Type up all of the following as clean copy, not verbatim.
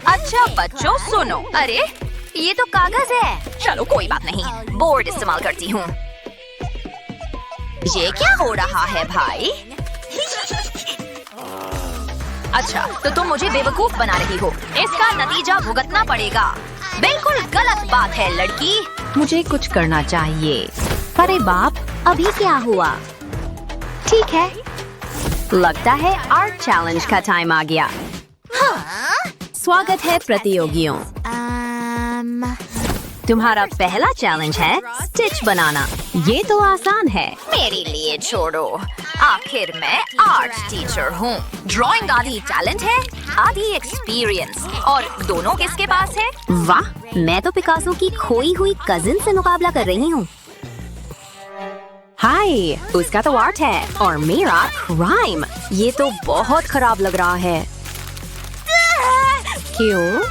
अच्छा बच्चों सुनो, अरे ये तो कागज है। चलो कोई बात नहीं, बोर्ड इस्तेमाल करती हूँ। ये क्या हो रहा है भाई? अच्छा तो तुम मुझे बेवकूफ बना रही हो, इसका नतीजा भुगतना पड़ेगा। बिल्कुल गलत बात है लड़की। मुझे कुछ करना चाहिए। अरे बाप, अभी क्या हुआ? ठीक है, लगता है आर्ट चैलेंज का टाइम आ गया। स्वागत है प्रतियोगियों। तुम्हारा पहला चैलेंज है स्टिच बनाना। ये तो आसान है। मेरे लिए छोड़ो, आखिर मैं आर्ट टीचर हूँ। ड्राइंग आधी टैलेंट है, आधी एक्सपीरियंस, और दोनों किसके पास है? वाह, मैं तो पिकासो की खोई हुई कजिन से मुकाबला कर रही हूँ। हाय, उसका तो आर्ट है और मेरा क्राइम। ये तो बहुत खराब लग रहा है। क्यों?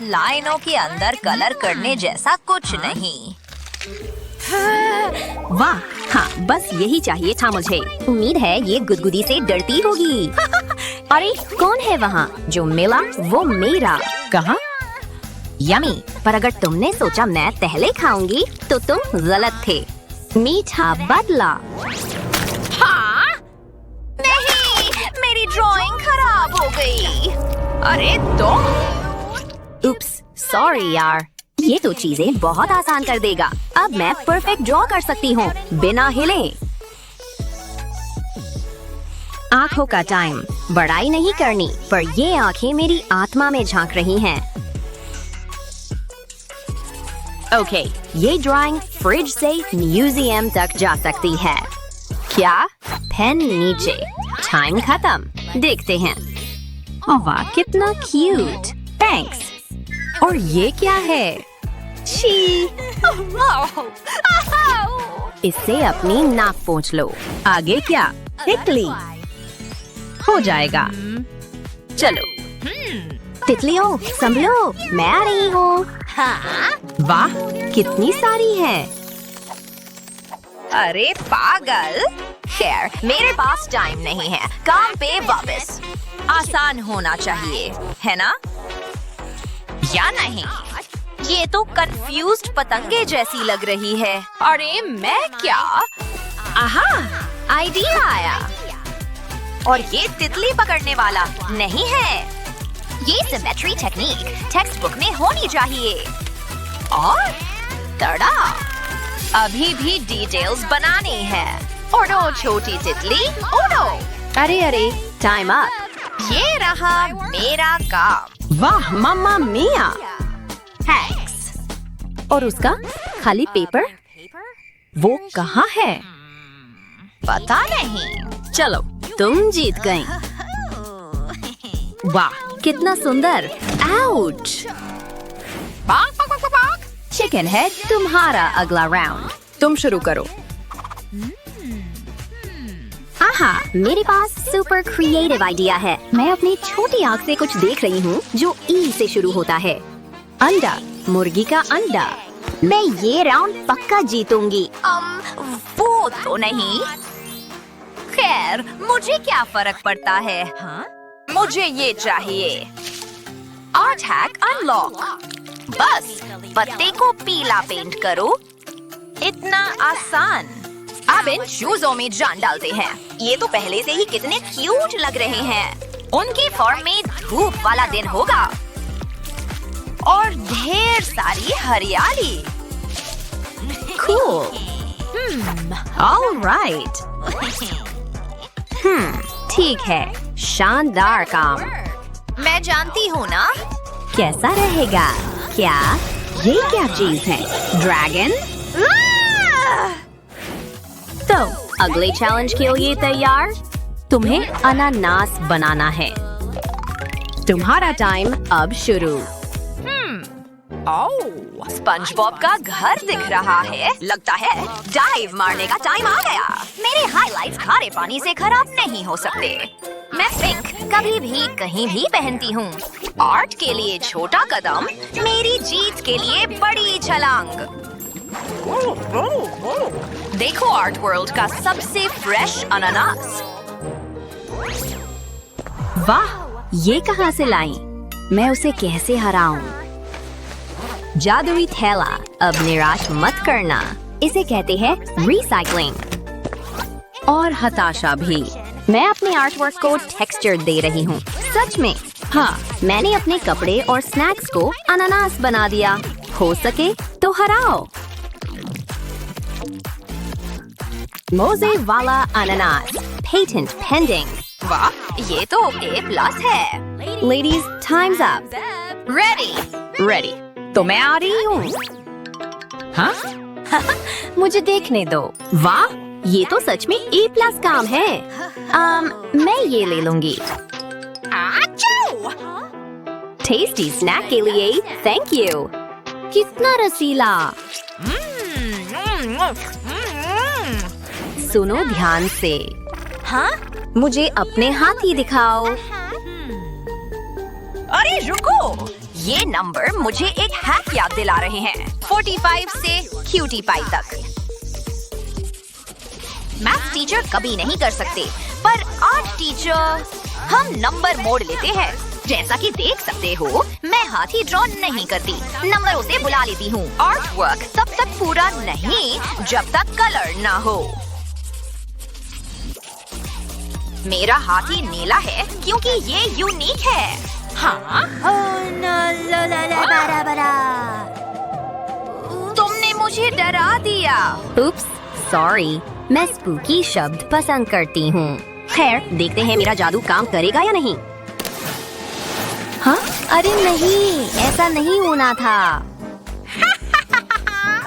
लाइनों के अंदर कलर करने जैसा कुछ नहीं। वाह, हाँ, बस यही चाहिए था मुझे। उम्मीद है ये गुदगुदी से डरती होगी। अरे कौन है वहाँ? जो मिला वो मेरा। कहाँ? यमी। पर अगर तुमने सोचा मैं पहले खाऊंगी तो तुम गलत थे। मीठा बदला। हाँ? नहीं, मेरी ड्राइंग खराब हो गई। अरे तो उप्स, सॉरी यार। ये तो चीजें बहुत आसान कर देगा। अब मैं परफेक्ट ड्रॉ कर सकती हूँ बिना हिले। आँखों का टाइम। बड़ाई नहीं करनी, पर ये आँखें मेरी आत्मा में झांक रही हैं। ओके, ये ड्राइंग फ्रिज से म्यूजियम तक जा सकती है। क्या? पेन नीचे। टाइम खत्म। देखते हैं। वाह, कितना क्यूट। थैंक्स। और ये क्या है? छी। इससे अपनी नाक पोंछ लो। आगे क्या? तितली। हो जाएगा। चलो तितलियों संभलो, मैं आ रही हूँ। वाह, कितनी सारी है। अरे पागल। खैर, मेरे पास टाइम नहीं है। काम पे वापस। आसान होना चाहिए, है ना? या नहीं? ये तो कंफ्यूज्ड पतंगे जैसी लग रही है। अरे मैं क्या? आहा, आइडिया आया। और ये तितली पकड़ने वाला नहीं है। ये सिमेट्री टेक्निक टेक्स्ट बुक में होनी चाहिए। और तड़ा, अभी भी डिटेल्स बनानी है। ओडो छोटी तितली, ओडो। अरे टाइम अप। ये रहा मेरा काम। वाह मम्मा मिया। थैंक्स। और उसका खाली पेपर? वो कहाँ है? पता नहीं। चलो, तुम जीत गई। वाह, कितना सुंदर। आउच। चिकन हेड, तुम्हारा अगला राउंड। तुम शुरू करो। आहा, मेरे पास सुपर क्रिएटिव आइडिया है। मैं अपनी छोटी आँख से कुछ देख रही हूँ जो ई से शुरू होता है। अंडा, मुर्गी का अंडा। मैं ये राउंड पक्का जीतूंगी। वो तो नहीं। खैर, मुझे क्या फर्क पड़ता है? हाँ? मुझे ये चाहिए। Art hack unlock. बस पत्ते को पीला पेंट करो। इतना आसान। अब इन शूजों में जान डालते हैं। ये तो पहले से ही कितने क्यूट लग रहे हैं। उनके फॉर्म में धूप वाला दिन होगा और ढेर सारी हरियाली। Cool. All right. ठीक है, शानदार काम। मैं जानती हूँ ना। कैसा रहेगा? क्या? ये क्या चीज है? ड्रैगन? तो अगले चैलेंज के लिए तैयार? तुम्हें अनानास बनाना है। तुम्हारा टाइम अब शुरू। ओह, स्पंज बॉब का घर दिख रहा है। लगता है डाइव मारने का टाइम आ गया। मेरे हाइलाइट्स खारे पानी से खराब नहीं हो सकते। मैं पिंक कभी भी कहीं भी पहनती हूँ। आर्ट के लिए छोटा कदम, मेरी जीत के लिए बड़ी छलांग। देखो आर्ट वर्ल्ड का सबसे फ्रेश अनानास। वाह, ये कहाँ से लाई? मैं उसे कैसे हराऊं? जादुई थैला, अब निराश मत करना। इसे कहते हैं रिसाइकलिंग। और हताशा भी। मैं अपने आर्टवर्क को टेक्सचर दे रही हूँ। सच में? हाँ, मैंने अपने कपड़े और स्नैक्स को अनानास बना दिया। हो सके तो हराओ। मोजे वाला अनानास, पेटेंट पेंडिंग। वाह, ये तो A+ है। Ladies, times up. रेडी। तो मैं आ रही हूँ। हाँ? मुझे देखने दो। वाह, ये तो सच में A+ काम है। मैं ये ले लूंगी। टेस्टी स्नैक के लिए थैंक यू। कितना रसीला। सुनो ध्यान से। हाँ? मुझे अपने हाथ ही दिखाओ। अरे रुको, ये नंबर मुझे एक हैक याद दिला रहे हैं। 45 से क्यूटी पाई तक। मैथ्स टीचर कभी नहीं कर सकते, पर आर्ट टीचर हम नंबर मोड़ लेते हैं। जैसा कि देख सकते हो, मैं हाथी ड्रॉ नहीं करती, नंबरों से बुला लेती हूँ। आर्ट वर्क तब तक पूरा नहीं जब तक कलर ना हो। मेरा हाथी नीला है क्योंकि ये यूनिक है। हाँ? तुमने मुझे डरा दिया। उप्स, सॉरी। मैं स्पूकी शब्द पसंद करती हूँ। खैर, देखते हैं मेरा जादू काम करेगा या नहीं। हाँ? अरे नहीं, ऐसा नहीं होना था।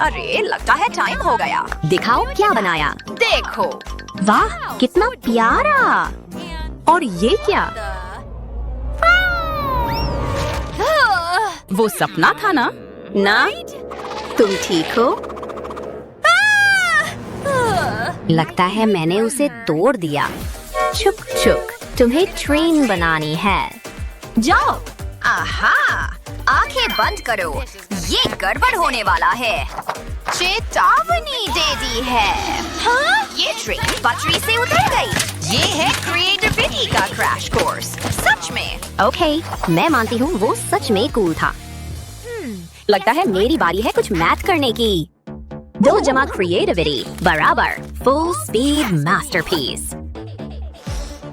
अरे लगता है टाइम हो गया। दिखाओ क्या बनाया। देखो। वाह, कितना प्यारा। और ये क्या? वो सपना था ना? ना, तुम ठीक हो? लगता है मैंने उसे तोड़ दिया। चुक चुक, तुम्हें ट्रेन बनानी है। जाओ। आहा, आंखें बंद करो, ये गड़बड़ होने वाला है। चेतावनी दे दी है। हाँ? ये ट्रेन पटरी से उतर गई। ये है क्रिएटिविटी का क्रैश कोर्स। सच में। ओके, मैं मानती हूँ वो सच में कूल था। लगता है मेरी बारी है कुछ मैथ करने की। 2 जमा क्रिएटिविटी बराबर फुल स्पीड मास्टरपीस।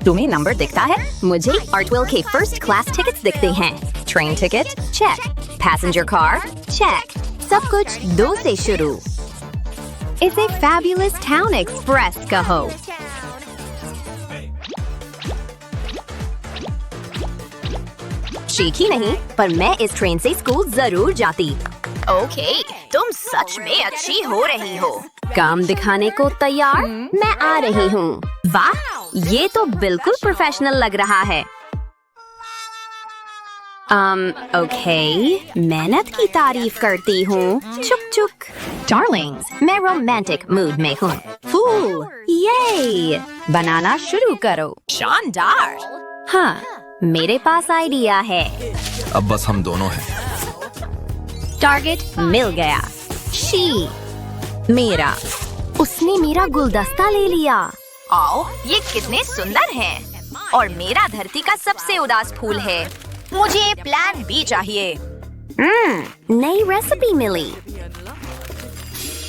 तुम्हें नंबर दिखता है? मुझे आर्टवेल के फर्स्ट क्लास टिकट्स दिखते हैं। Train ticket check, passenger car check, सब कुछ 2 से शुरू। इसे फैबुलस टाउन एक्सप्रेस कहो। चीखी नहीं, पर मैं इस ट्रेन से स्कूल जरूर जाती। ओके, तुम सच में अच्छी हो रही हो। काम दिखाने को तैयार? मैं आ रही हूँ। वाह, ये तो बिल्कुल प्रोफेशनल लग रहा है। ओके, मेहनत की तारीफ करती हूँ। चुक चुक। डार्लिंग्स, मैं रोमांटिक मूड में हूँ। फूल, ये बनाना शुरू करो। शानदार। हाँ, मेरे पास आइडिया है। अब बस हम दोनों हैं। टारगेट मिल गया। शी, मेरा। उसने मेरा गुलदस्ता ले लिया। आओ, ये कितने सुंदर हैं। और मेरा धरती का सबसे उदास फूल है। मुझे प्लान बी चाहिए। नई रेसिपी मिली।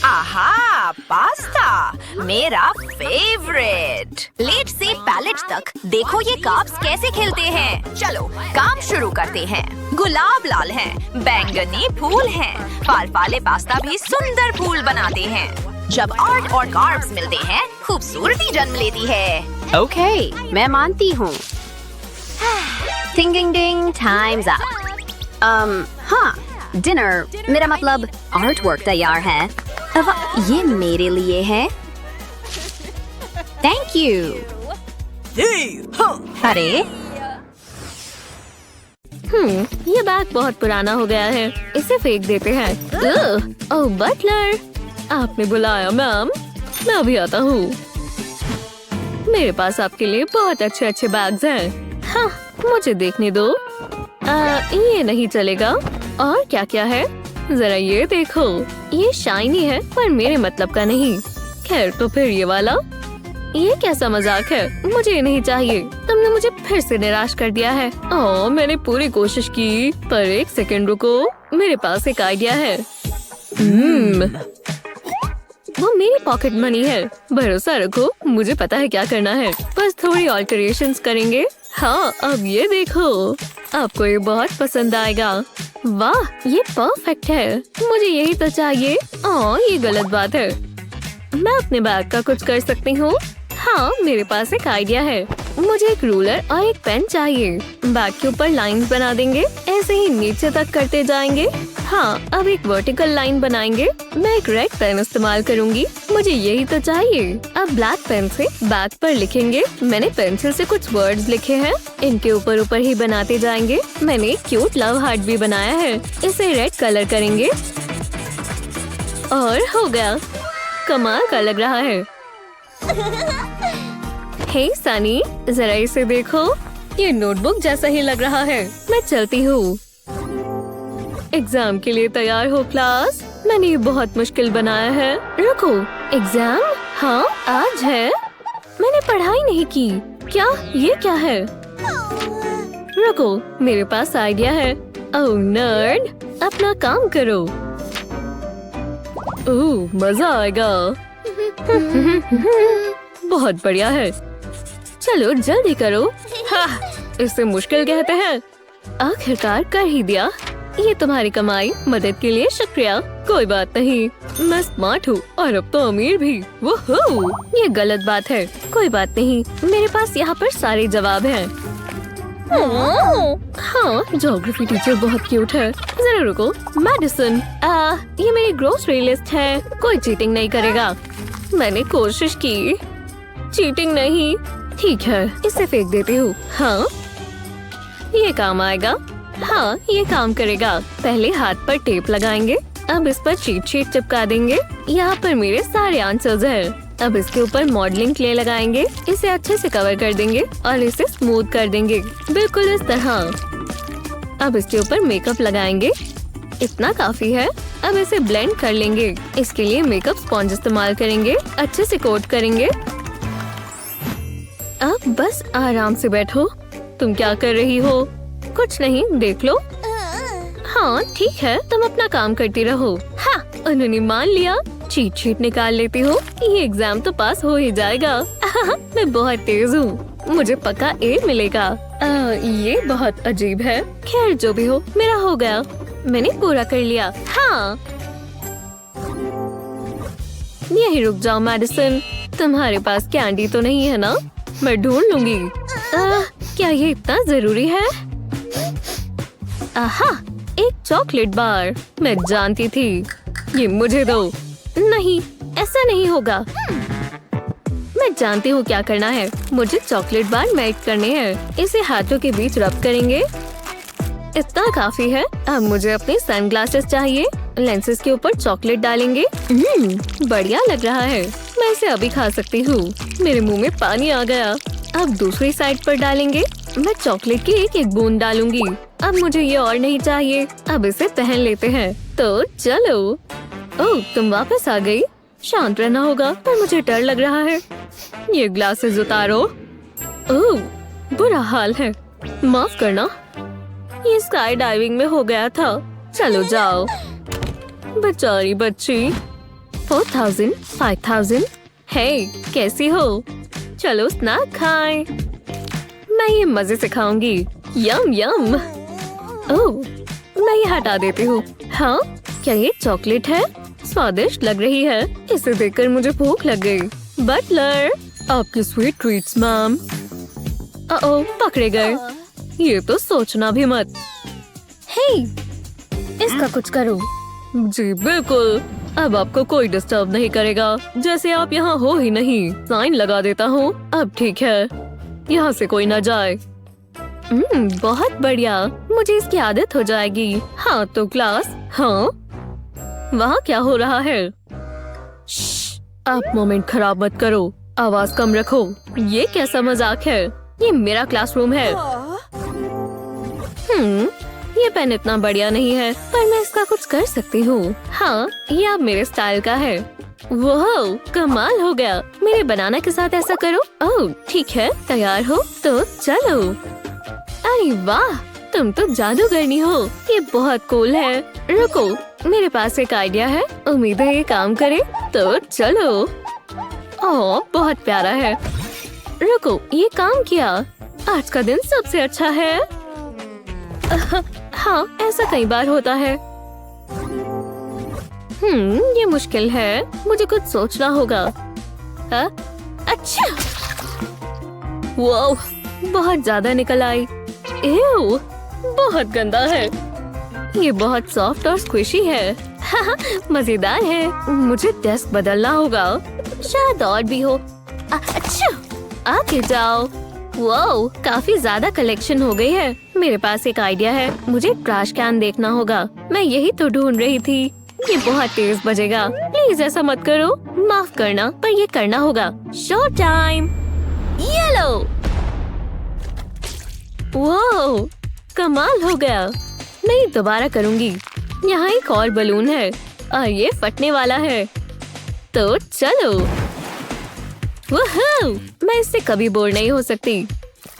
आहा, पास्ता मेरा फेवरेट। प्लेट से पैलेट तक देखो ये कार्ब्स कैसे खिलते हैं। चलो काम शुरू करते हैं। गुलाब लाल हैं, बैंगनी फूल हैं, फालफाले पास्ता भी सुंदर फूल बनाते हैं। जब आर्ट और कार्ब्स मिलते हैं, खूबसूरती जन्म लेती है। ओके, मैं मानती हूँ। टिंग डिंग, टाइम्स अप। हाँ, डिनर, मेरा मतलब आर्ट वर्क तैयार है। अब ये मेरे लिए है। Thank you. अरे, ये बैग बहुत पुराना हो गया है, इसे फेंक देते हैं। ओह बटलर, आपने बुलाया मैम, मैं अभी आता हूँ। मेरे पास आपके लिए बहुत अच्छे अच्छे बैग्स हैं। हाँ, मुझे देखने दो। ये नहीं चलेगा। और क्या क्या है, जरा ये देखो। ये शाइनी है पर मेरे मतलब का नहीं। खैर तो फिर ये वाला। ये कैसा मजाक है? मुझे ये नहीं चाहिए। तुमने मुझे फिर से निराश कर दिया है। ओह, मैंने पूरी कोशिश की, पर एक सेकंड रुको, मेरे पास एक आइडिया है। वो मेरी पॉकेट मनी है। भरोसा रखो, मुझे पता है क्या करना है। बस थोड़ी ऑल्टरेशंस करेंगे। हाँ, अब ये देखो, आपको ये बहुत पसंद आएगा। वाह, ये परफेक्ट है। मुझे यही तो चाहिए। ओह, ये गलत बात है। मैं अपने बैग का कुछ कर सकती हूँ। हाँ, मेरे पास एक आइडिया है। मुझे एक रूलर और एक पेन चाहिए। बैग के ऊपर लाइंस बना देंगे, ऐसे ही नीचे तक करते जाएंगे। हाँ, अब एक वर्टिकल लाइन बनाएंगे। मैं एक रेड पेन इस्तेमाल करूंगी। मुझे यही तो चाहिए। अब ब्लैक पेन से बैग पर लिखेंगे। मैंने पेंसिल से कुछ वर्ड्स लिखे हैं, इनके ऊपर ऊपर ही बनाते जाएंगे। मैंने एक क्यूट लव हार्ट भी बनाया है, इसे रेड कलर करेंगे और हो गया। कमाल का लग रहा है। हे सनी, जरा इसे देखो, ये नोटबुक जैसा ही लग रहा है। मैं चलती हूँ। एग्जाम के लिए तैयार हो क्लास? मैंने ये बहुत मुश्किल बनाया है। रुको, एग्जाम? हाँ, आज है। मैंने पढ़ाई नहीं की। क्या? ये क्या है? रुको, मेरे पास आइडिया है। ओह नर्ड, अपना काम करो। ओह, मजा आएगा। बहुत बढ़िया है। चलो जल्दी करो। हाँ, इसे मुश्किल कहते हैं। आखिरकार कर ही दिया। ये तुम्हारी कमाई, मदद के लिए शुक्रिया। कोई बात नहीं, मैं स्मार्ट हूँ और अब तो अमीर भी। वोहो, ये गलत बात है। कोई बात नहीं, मेरे पास यहाँ पर सारे जवाब हैं। हाँ, ज्योग्राफी टीचर बहुत क्यूट है। जरा रुको, मेडिसिन। ये मेरी ग्रोसरी लिस्ट है। कोई चीटिंग नहीं करेगा। मैंने कोशिश की। चीटिंग नहीं। ठीक है, इसे फेंक देती हूँ। हाँ, ये काम आएगा। हाँ, ये काम करेगा। पहले हाथ पर टेप लगाएंगे, अब इस पर चीट शीट चिपका देंगे। यहाँ पर मेरे सारे आंसर्स हैं। अब इसके ऊपर मॉडलिंग क्ले लगाएंगे, इसे अच्छे से कवर कर देंगे और इसे स्मूथ कर देंगे, बिल्कुल इस तरह। अब इसके ऊपर मेकअप लगाएंगे, इतना काफी है। अब इसे ब्लेंड कर लेंगे। इसके लिए मेकअप स्पॉन्ज इस्तेमाल करेंगे, अच्छे से कोट करेंगे। अब बस आराम से बैठो। तुम क्या कर रही हो? कुछ नहीं, देख लो। हाँ ठीक है, तुम अपना काम करती रहो। हाँ, उन्होंने मान लिया। चीट शीट निकाल लेती हूँ, ये एग्जाम तो पास हो ही जाएगा। मैं बहुत तेज हूँ, मुझे पक्का ए मिलेगा। ये बहुत अजीब है। खैर जो भी हो, मेरा हो गया। मैंने पूरा कर लिया। हाँ, यही रुक जाओ मेडिसिन। तुम्हारे पास कैंडी तो नहीं है ना? मैं ढूंढ लूंगी। क्या ये इतना जरूरी है? आहा, एक चॉकलेट बार। मैं जानती थी। ये मुझे दो। नहीं, ऐसा नहीं होगा। मैं जानती हूँ क्या करना है। मुझे चॉकलेट बार मेल्ट करने हैं। इसे हाथों के बीच रब करेंगे, इतना काफी है। अब मुझे अपने सनग्लासेस चाहिए। लेंसेज के ऊपर चॉकलेट डालेंगे। बढ़िया लग रहा है। मैं इसे अभी खा सकती हूँ। मेरे मुंह में पानी आ गया। अब दूसरी साइड पर डालेंगे। मैं चॉकलेट की एक एक बूंद डालूंगी। अब मुझे ये और नहीं चाहिए। अब इसे पहन लेते हैं। तो चलो। ओह, तुम वापस आ गई। शांत रहना होगा, पर मुझे डर लग रहा है। ये ग्लासेस उतारो। ओह, बुरा हाल है, माफ करना। ये स्काई डाइविंग में हो गया था। चलो जाओ। बेचारी बच्ची। 4000, 5000। हे, कैसी हो? चलो स्नैक खाएं। मैं ये मजे से खाऊंगी। यम यम। ओह, मैं ये हटा देती हूँ। हाँ, क्या ये चॉकलेट है? स्वादिष्ट लग रही है। इसे देखकर मुझे भूख लग गई। बटलर, आपकी स्वीट ट्रीट्स मैम। ओह, पकड़े गए। ये तो सोचना भी मत। हे, इसका कुछ करो। जी बिल्कुल। अब आपको कोई डिस्टर्ब नहीं करेगा। जैसे आप यहाँ हो ही नहीं। साइन लगा देता हूँ। अब ठीक है, यहाँ से कोई न जाए। बहुत बढ़िया, मुझे इसकी आदत हो जाएगी। हाँ तो क्लास। हाँ, वहाँ क्या हो रहा है? आप मोमेंट खराब मत करो। आवाज कम रखो। ये कैसा मजाक है? ये मेरा क्लासरूम है। ये पेन इतना बढ़िया नहीं है, पर मैं इसका कुछ कर सकती हूँ। हाँ, ये अब मेरे स्टाइल का है। वाह, कमाल हो गया। मेरे बनाना के साथ ऐसा करो। ओह ठीक है, तैयार हो तो चलो। अरे वाह, तुम तो जादूगरनी हो। ये बहुत कूल है। रुको, मेरे पास एक आइडिया है। उम्मीद है ये काम करे। तो चलो। ओह बहुत प्यारा है। रुको, ये काम किया। आज का दिन सबसे अच्छा है। हाँ, ऐसा कई बार होता है। ये मुश्किल है। मुझे कुछ सोचना होगा। अच्छा, वाह, बहुत ज्यादा निकल आई। एव, बहुत गंदा है। ये बहुत सॉफ्ट और स्क्विशी है। मजेदार है। मुझे डेस्क बदलना होगा। शायद और भी हो। अच्छा, आके जाओ। वाह, काफी ज्यादा कलेक्शन हो गई है। मेरे पास एक आइडिया है। मुझे ट्रैश कैन देखना होगा। मैं यही तो ढूंढ रही थी। ये बहुत तेज बजेगा। प्लीज ऐसा मत करो। माफ करना, पर ये करना होगा। Show time. ये लो। वाह, कमाल हो गया। मैं दोबारा करूंगी। यहाँ एक और बलून है और ये फटने वाला है। तो चलो। वूहू, मैं इससे कभी बोर नहीं हो सकती।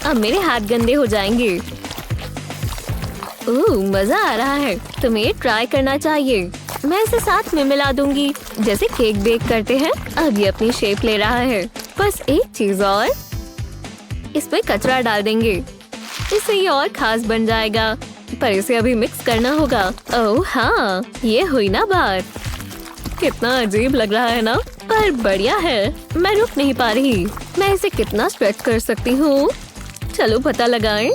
अब मेरे हाथ गंदे हो जाएंगे। ओह, मजा आ रहा है। तुम्हें ये ट्राई करना चाहिए। मैं इसे साथ में मिला दूंगी, जैसे केक बेक करते हैं। अब ये अपनी शेप ले रहा है। बस एक चीज और, इसमें कचरा डाल देंगे। इससे ये और खास बन जाएगा, पर इसे अभी मिक्स करना होगा। ओह हाँ, ये हुई ना बात। कितना अजीब लग रहा है ना, पर बढ़िया है। मैं रुक नहीं पा रही। मैं इसे कितना स्ट्रेच कर सकती हूँ। चलो पता लगाएं।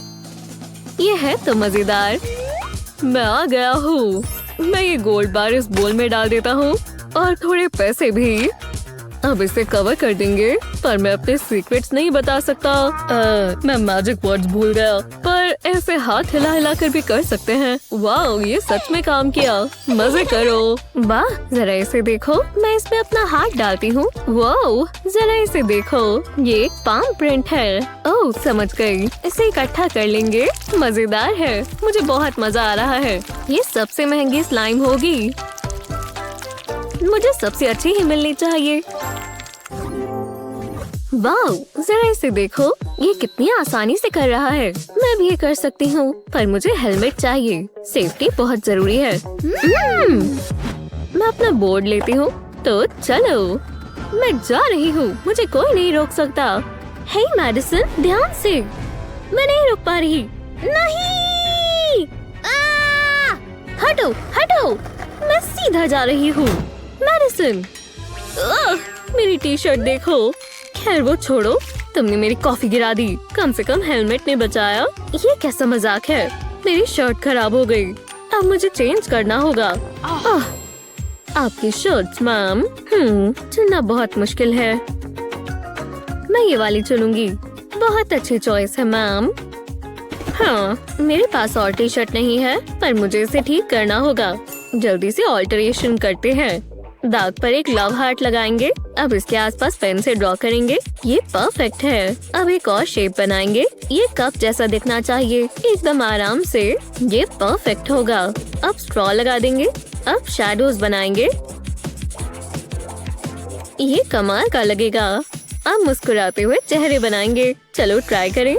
ये है तो मजेदार। मैं आ गया हूँ। मैं ये गोल्ड बार इस बोल में डाल देता हूँ और थोड़े पैसे भी। अब इसे कवर कर देंगे, पर मैं अपने सीक्रेट्स नहीं बता सकता। मैं मैजिक वर्ड्स भूल गया, पर ऐसे हाथ हिला हिला कर भी कर सकते हैं। वाह, ये सच में काम किया। मजे करो। वाह, जरा इसे देखो। मैं इसमें अपना हाथ डालती हूँ। वाह, जरा इसे देखो। ये एक पाम प्रिंट है। ओह, समझ गई। इसे इकट्ठा कर लेंगे। मजेदार है। मुझे बहुत मजा आ रहा है। ये सबसे महंगी स्लाइम होगी। मुझे सबसे अच्छी ही मिलनी चाहिए। वाह, जरा इसे देखो। ये कितनी आसानी से कर रहा है। मैं भी ये कर सकती हूँ, पर मुझे हेलमेट चाहिए। सेफ्टी बहुत जरूरी है। मैं अपना बोर्ड लेती हूँ। तो चलो, मैं जा रही हूँ। मुझे कोई नहीं रोक सकता। हे मैडिसन, ध्यान से। मैं नहीं रुक पा रही। नहीं, हटो हटो। मैं सीधा जा रही हूँ। मैडिसन, मेरी टी शर्ट देखो। खैर वो छोड़ो, तुमने मेरी कॉफी गिरा दी। कम से कम हेलमेट ने बचाया। ये कैसा मजाक है। मेरी शर्ट खराब हो गई। अब मुझे चेंज करना होगा। आपकी शर्ट मैम। चुनना बहुत मुश्किल है। मैं ये वाली चुनूंगी। बहुत अच्छी चॉइस है मैम। हाँ, मेरे पास और टी शर्ट नहीं है, पर मुझे इसे ठीक करना होगा। जल्दी से ऑल्टरेशन करते हैं। दाग पर एक लव हार्ट लगाएंगे। अब इसके आसपास पेन से ड्रॉ करेंगे। ये परफेक्ट है। अब एक और शेप बनाएंगे। ये कप जैसा दिखना चाहिए, एकदम आराम से। ये परफेक्ट होगा। अब स्ट्रॉ लगा देंगे। अब शैडोज बनाएंगे। ये कमाल का लगेगा। अब मुस्कुराते हुए चेहरे बनाएंगे। चलो ट्राई करें।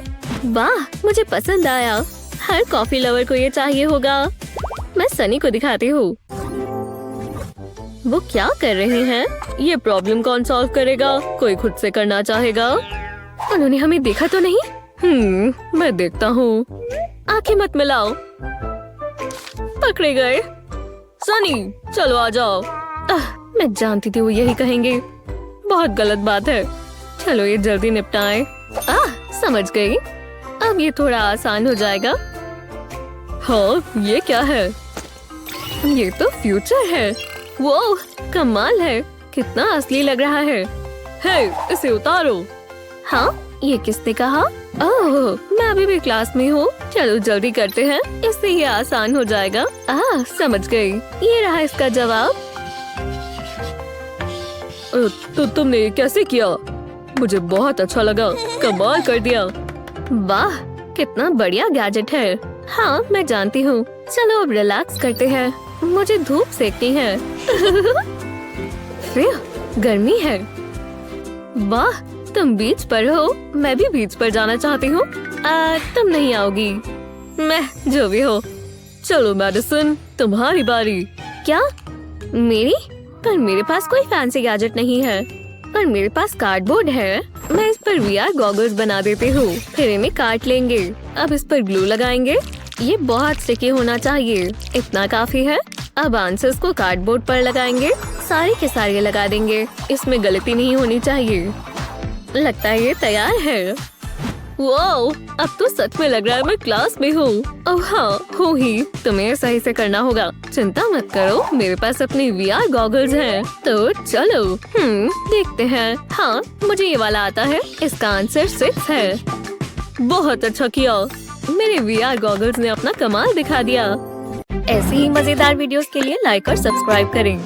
वाह, मुझे पसंद आया। हर कॉफी लवर को ये चाहिए होगा। मैं सनी को दिखाती हूँ। वो क्या कर रहे हैं? ये प्रॉब्लम कौन सॉल्व करेगा? कोई खुद से करना चाहेगा। उन्होंने हमें देखा तो नहीं? मैं देखता हूँ। आंखें मत मिलाओ। पकड़े गए। सनी, चलो आ जाओ। मैं जानती थी वो यही कहेंगे। बहुत गलत बात है। चलो ये जल्दी निपटाएं। समझ गई। अब ये थोड़ा आसान हो जाएगा। हाँ, ये क्या है? ये तो फ्यूचर है। वो कमाल है। कितना असली लग रहा है। हे, इसे उतारो। हाँ, ये किसने कहा? ओह, मैं अभी भी क्लास में हूँ। चलो जल्दी करते हैं, इससे ये आसान हो जाएगा। समझ गई। ये रहा इसका जवाब। तो तुमने ये कैसे किया? मुझे बहुत अच्छा लगा। कमाल कर दिया। वाह, कितना बढ़िया गैजेट है। हाँ, मैं जानती हूँ। चलो अब रिलैक्स करते हैं। मुझे धूप सेकनी है। फिर गर्मी है। वाह, तुम बीच पर हो। मैं भी बीच पर जाना चाहती हूँ। तुम नहीं आओगी। मैं जो भी हो। चलो मैडिसन, तुम्हारी बारी। क्या? मेरी? पर मेरे पास कोई फैंसी गैजेट नहीं है। पर मेरे पास कार्डबोर्ड है। मैं इस पर वीआर गॉगल्स बना देती हूँ। फिर इन्हें काट लेंगे। अब इस पर ग्लू लगाएंगे। ये बहुत स्टिकी होना चाहिए। इतना काफी है। अब आंसर्स को कार्डबोर्ड पर लगाएंगे। सारे के सारे लगा देंगे। इसमें गलती नहीं होनी चाहिए। लगता है ये तैयार है। वाओ, अब तो सच में लग रहा है मैं क्लास में हूँ। ओह हाँ, हूँ ही। तुम्हें सही से करना होगा। चिंता मत करो, मेरे पास अपनी वीआर गॉगल्स हैं। तो चलो देखते हैं। हाँ, मुझे ये वाला आता है। इसका आंसर 6 है। बहुत अच्छा किया। मेरे वीआर गॉगल्स ने अपना कमाल दिखा दिया। ऐसी ही मजेदार वीडियोस के लिए लाइक और सब्सक्राइब करें।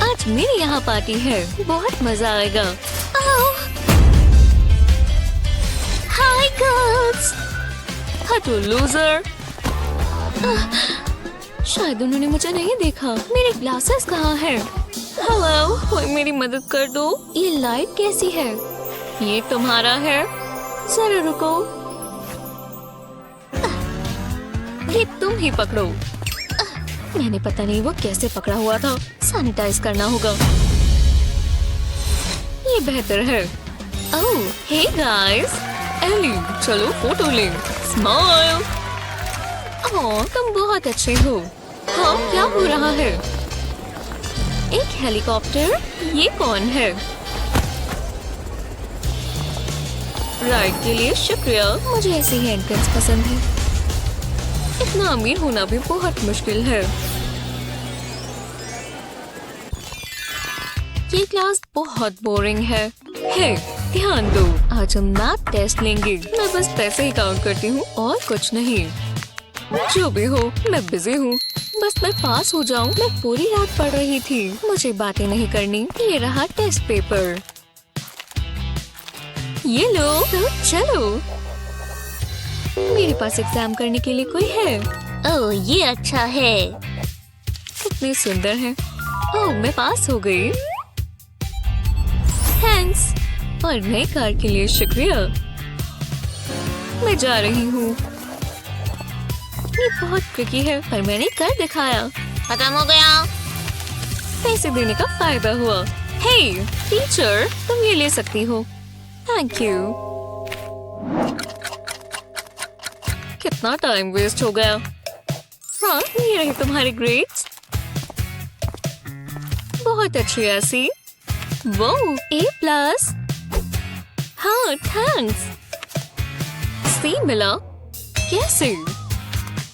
आज मेरे यहाँ पार्टी है। बहुत मजा आएगा। Hi girls. हटो लूजर। शायद उन्होंने मुझे नहीं देखा। मेरे ग्लासेस कहाँ हैं? हेलो, कोई मेरी मदद कर दो। ये लाइट कैसी है? ये तुम्हारा है? जरा रुको। ये तुम ही पकड़ो। मैंने पता नहीं वो कैसे पकड़ा हुआ था। सैनिटाइज करना होगा। ये बेहतर है। ओह, हे गाइस। एली, चलो फोटो ले। स्माइल। ओह, तुम बहुत अच्छे हो। हाँ, क्या हो रहा है? एक हेलीकॉप्टर? ये कौन है? राइड के लिए शुक्रिया। मुझे ऐसी ही एंट्रेंस पसंद है। इतना अमीर होना भी बहुत मुश्किल है। ये क्लास बहुत बोरिंग है। हे, ध्यान दो। आज हम मैथ टेस्ट लेंगे। मैं बस पैसे ही काउंट करती हूँ और कुछ नहीं। जो भी हो, मैं बिजी हूँ। बस मैं पास हो जाऊँ। मैं पूरी रात पढ़ रही थी। मुझे बातें नहीं करनी। ये रहा टेस्ट पेपर। ये लो। तो चलो। मेरे पास एग्जाम करने के लिए कोई है? ओह, ये अच्छा है। कितने सुंदर हैं। ओह, मैं पास हो गई। थैंक्स। और नई कार के लिए शुक्रिया। मैं जा रही हूँ। ये बहुत ट्रिकी है, पर मैंने कर दिखाया। खत्म हो गया। पैसे देने का फायदा हुआ। हे टीचर, तुम ये ले सकती हो। Thank you. कितना टाइम वेस्ट हो गया। हाँ, ये रही तुम्हारी ग्रेड्स। बहुत अच्छी ऐसी। वो A+। हाँ, थैंक्स। C मिला। कैसे?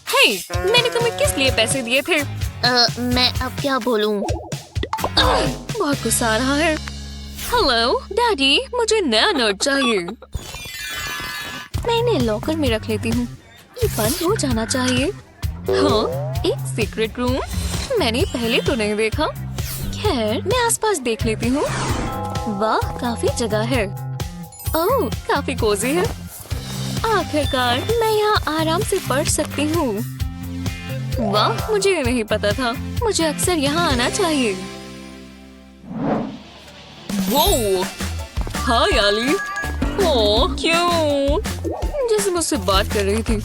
हे, मैंने तुम्हें किस लिए पैसे दिए थे? मैं अब क्या बोलूं? बहुत गुस्सा आ रहा है। हेलो डैडी, मुझे नया नोट चाहिए। मैं इन्हें लॉकर में रख लेती हूँ। ये बंद हो जाना चाहिए। हाँ, एक सीक्रेट रूम। मैंने पहले तो नहीं देखा। खैर, मैं आसपास देख लेती हूँ। वाह, काफी जगह है। ओह, काफी कोजी है। आखिरकार मैं यहाँ आराम से पढ़ सकती हूँ। वाह, मुझे ये नहीं पता था। मुझे अक्सर यहाँ आना चाहिए। वो, हाय आली। ओह, क्यों? जैसे मुझसे बात कर रही थी।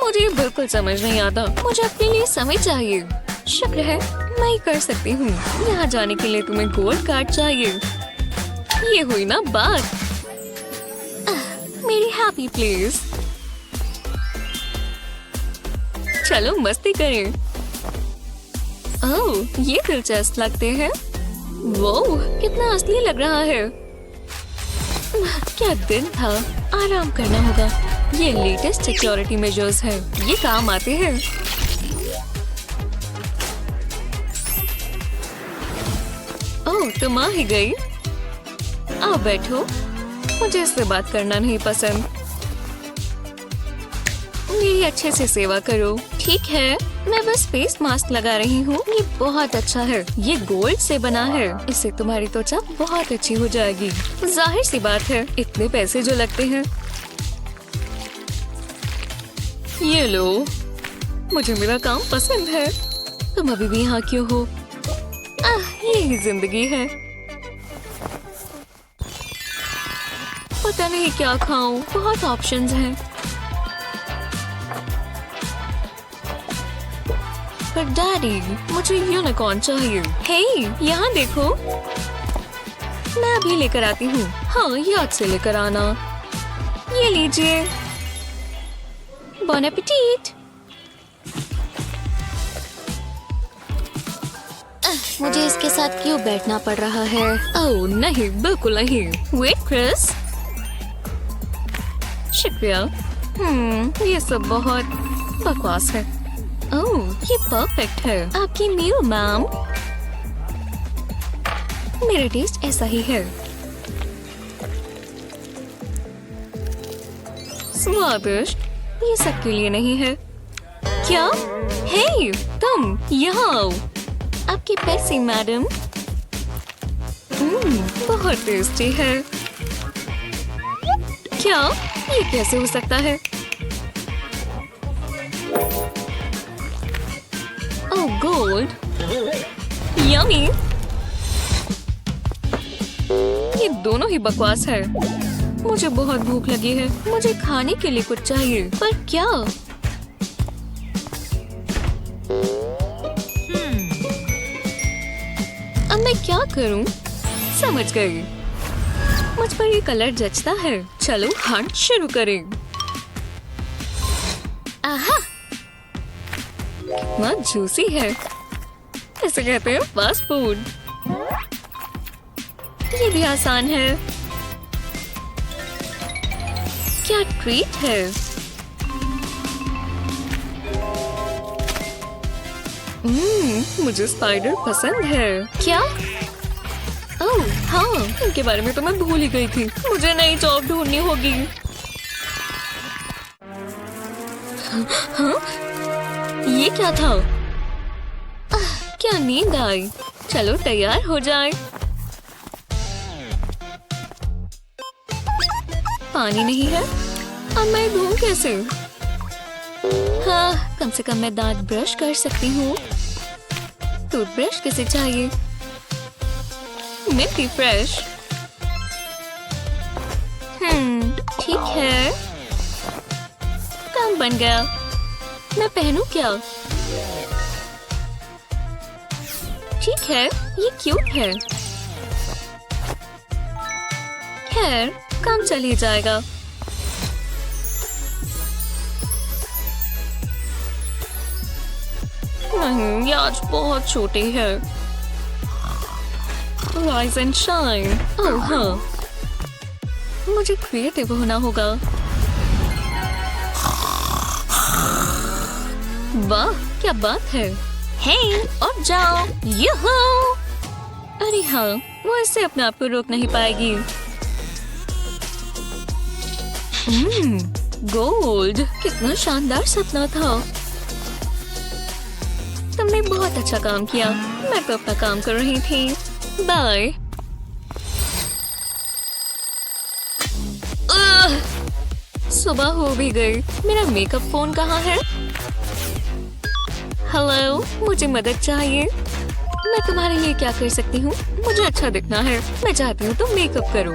मुझे ये बिल्कुल समझ नहीं आता। मुझे अपने लिए समय चाहिए। शुक्र है मैं ही कर सकती हूँ। यहाँ जाने के लिए तुम्हें गोल्ड कार्ड चाहिए। ये हुई ना बात। मेरी हैप्पी प्लेस। चलो मस्ती करें। ओह, ये दिलचस्प लगते हैं। वो कितना असली लग रहा है। क्या दिन था। आराम करना होगा। ये लेटेस्ट सिक्योरिटी मेजर्स हैं। ये काम आते हैं। ओह, तुम आ ही गई। आओ बैठो। मुझे इससे बात करना नहीं पसंद। मेरी अच्छे से सेवा करो। ठीक है, मैं बस फेस मास्क लगा रही हूँ। ये बहुत अच्छा है। ये गोल्ड से बना है। इससे तुम्हारी त्वचा बहुत अच्छी हो जाएगी। जाहिर सी बात है, इतने पैसे जो लगते हैं। ये लो। मुझे मेरा काम पसंद है। तुम अभी भी यहाँ क्यों हो? यही जिंदगी है। पता नहीं क्या खाऊं, बहुत ऑप्शंस हैं। पर डैडी, मुझे यूनिकॉर्न चाहिए। हे, यहाँ देखो, मैं अभी लेकर आती हूँ। हाँ, याद से लेकर आना। ये लीजिए। बॉन एपेटीट। मुझे इसके साथ क्यों बैठना पड़ रहा है? ओह नहीं, बिल्कुल नहीं। वेट क्रिस, शुक्रिया। ये सब बहुत बकवास है। ओह, ये परफेक्ट है। आपकी मील मैम। मेरा टेस्ट ऐसा ही है। स्वादिष्ट। ये सबके लिए नहीं है। क्या? हे, तुम यहाँ आओ। आपके पैसे मैडम। बहुत टेस्टी है। क्या? ये कैसे हो सकता है? ओह गोल्ड, यम्मी। ये दोनों ही बकवास है। मुझे बहुत भूख लगी है। मुझे खाने के लिए कुछ चाहिए, पर क्या? अब मैं क्या करूं? समझ गई। मुझ पर ये कलर जचता है। चलो हंट शुरू करें। आहा, कितना जूसी है। इसे कहते हैं फास्ट फूड। ये भी आसान है। क्या ट्रीट है। मुझे स्पाइडर पसंद है। क्या? ओह हाँ, इनके बारे में तो मैं भूल ही गई थी। मुझे नई जॉब ढूंढनी होगी। हाँ? ये क्या था? क्या नींद आई? चलो तैयार हो जाए। पानी नहीं है। अब मैं धोऊं कैसे? हाँ, कम से कम मैं दांत ब्रश कर सकती हूँ। टूथब्रश किसे चाहिए? Milky fresh. ठीक है, काम बन गया। मैं पहनूं क्या? ठीक है, ये क्यूट है। खैर, काम चल ही जाएगा। नहीं, ये आज बहुत छोटी है। Rise and shine। ओह हाँ, मुझे क्रिएटिव होना होगा। वाह, क्या बात है। हे, और जाओ। यहो। अरे हाँ, वो इससे अपने आप को रोक नहीं पाएगी। गोल्ड, कितना शानदार सपना था। तुमने बहुत अच्छा काम किया। मैं तो अपना काम कर रही थी। बाय। सुबह हो भी गई। मेरा मेकअप फोन कहाँ है? हेलो, मुझे मदद चाहिए। मैं तुम्हारे लिए क्या कर सकती हूँ? मुझे अच्छा दिखना है। मैं चाहती हूँ तुम मेकअप करो।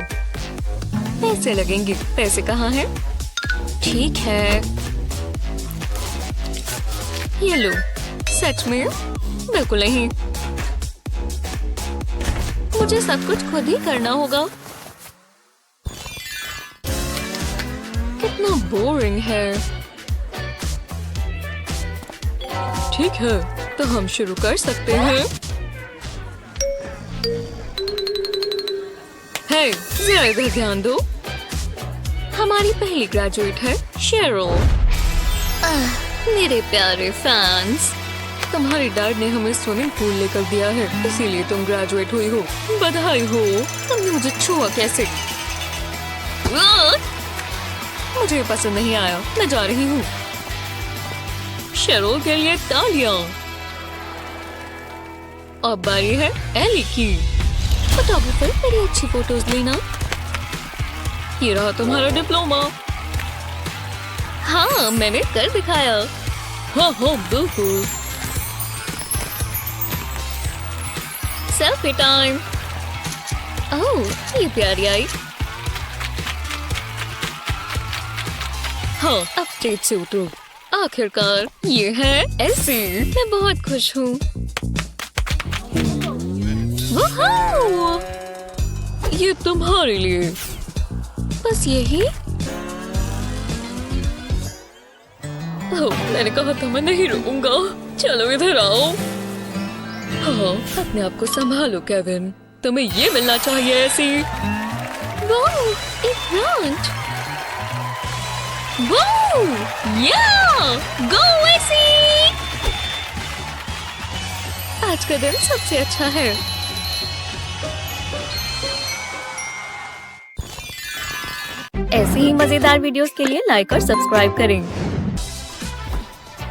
पैसे लगेंगे। पैसे कहाँ हैं? ठीक है, ये लो। सच में? बिल्कुल नहीं। मुझे सब कुछ खुद ही करना होगा। कितना बोरिंग है। ठीक है, तो हम शुरू कर सकते हैं। हे, जरा इधर ध्यान दो। हमारी पहली ग्रेजुएट है शेरोल। मेरे प्यारे फैंस, तुम्हारे डैड ने हमें स्विमिंग पूल लेकर दिया है, इसीलिए तुम ग्रेजुएट हुई हो। बधाई हो। तुमने मुझे छुआ कैसे? मुझे पसंद नहीं आया। मैं जा रही हूँ। शेरोल के लिए तालियां। अब बारी है एली की। फोटोग्राफर, मेरी अच्छी फोटोज लेना। ये रहा तुम्हारा डिप्लोमा। हाँ, मैंने कर दिखाया। हाँ हाँ, बिल्कुल। Selfie time. ओह, ये प्यारी आई। हाँ, अपडेट से उतरो। आखिरकार ये है ऐसी। मैं बहुत खुश हूँ। वाह! ये तुम्हारे लिए। बस यही। ओह, मैंने कहा था मैं नहीं रुकूंगा। चलो इधर आओ। हाँ, अपने आप को संभालो केविन। तुम्हें ये मिलना चाहिए ऐसी। वाह, एक ब्रांच। वाह, या, गो ऐसी। आज का दिन सबसे अच्छा है। ऐसी ही मजेदार वीडियोस के लिए लाइक और सब्सक्राइब करें।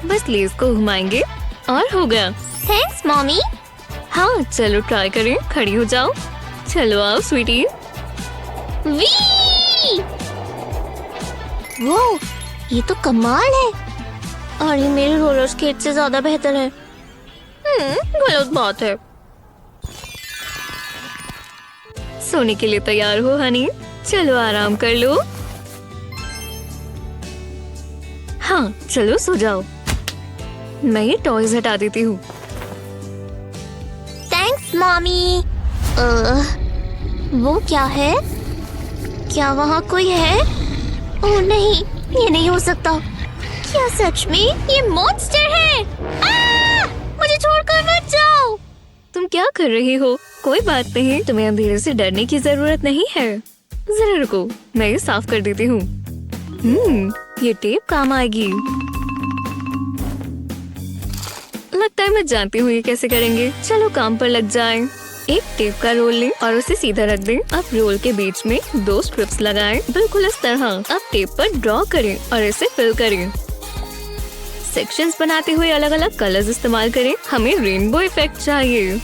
बस लेस को घुमाएंगे और हो गया। Thanks mommy. हाँ, चलो ट्राई करें। खड़ी हो जाओ। चलो आओ स्वीटी। वो, ये तो कमाल है। और ये मेरे रोलर स्केट से ज्यादा बेहतर है। गलत बात है। सोने के लिए तैयार हो हनी? चलो आराम कर लो। हाँ, चलो सो जाओ। मैं ये टॉयज हटा देती हूँ। Thanks mommy. वो क्या है? क्या वहाँ कोई है? ओह नहीं, ये नहीं हो सकता। क्या सच में ये मॉन्स्टर है? मुझे छोड़कर मत जाओ। तुम क्या कर रही हो? कोई बात नहीं, तुम्हें अंधेरे से डरने की जरूरत नहीं है। जरा रुको, मैं ये साफ कर देती हूँ। ये टेप काम आएगी। लगता है मैं जानती हूँ ये कैसे करेंगे। चलो काम पर लग जाएं। एक टेप का रोल लें और उसे सीधा रख दें। अब रोल के बीच में 2 स्ट्रिप्स लगाएं, बिल्कुल इस तरह। अब टेप पर ड्रॉ करें और इसे फिल करें। सेक्शंस बनाते हुए अलग अलग कलर्स इस्तेमाल करें। हमें रेनबो इफेक्ट चाहिए।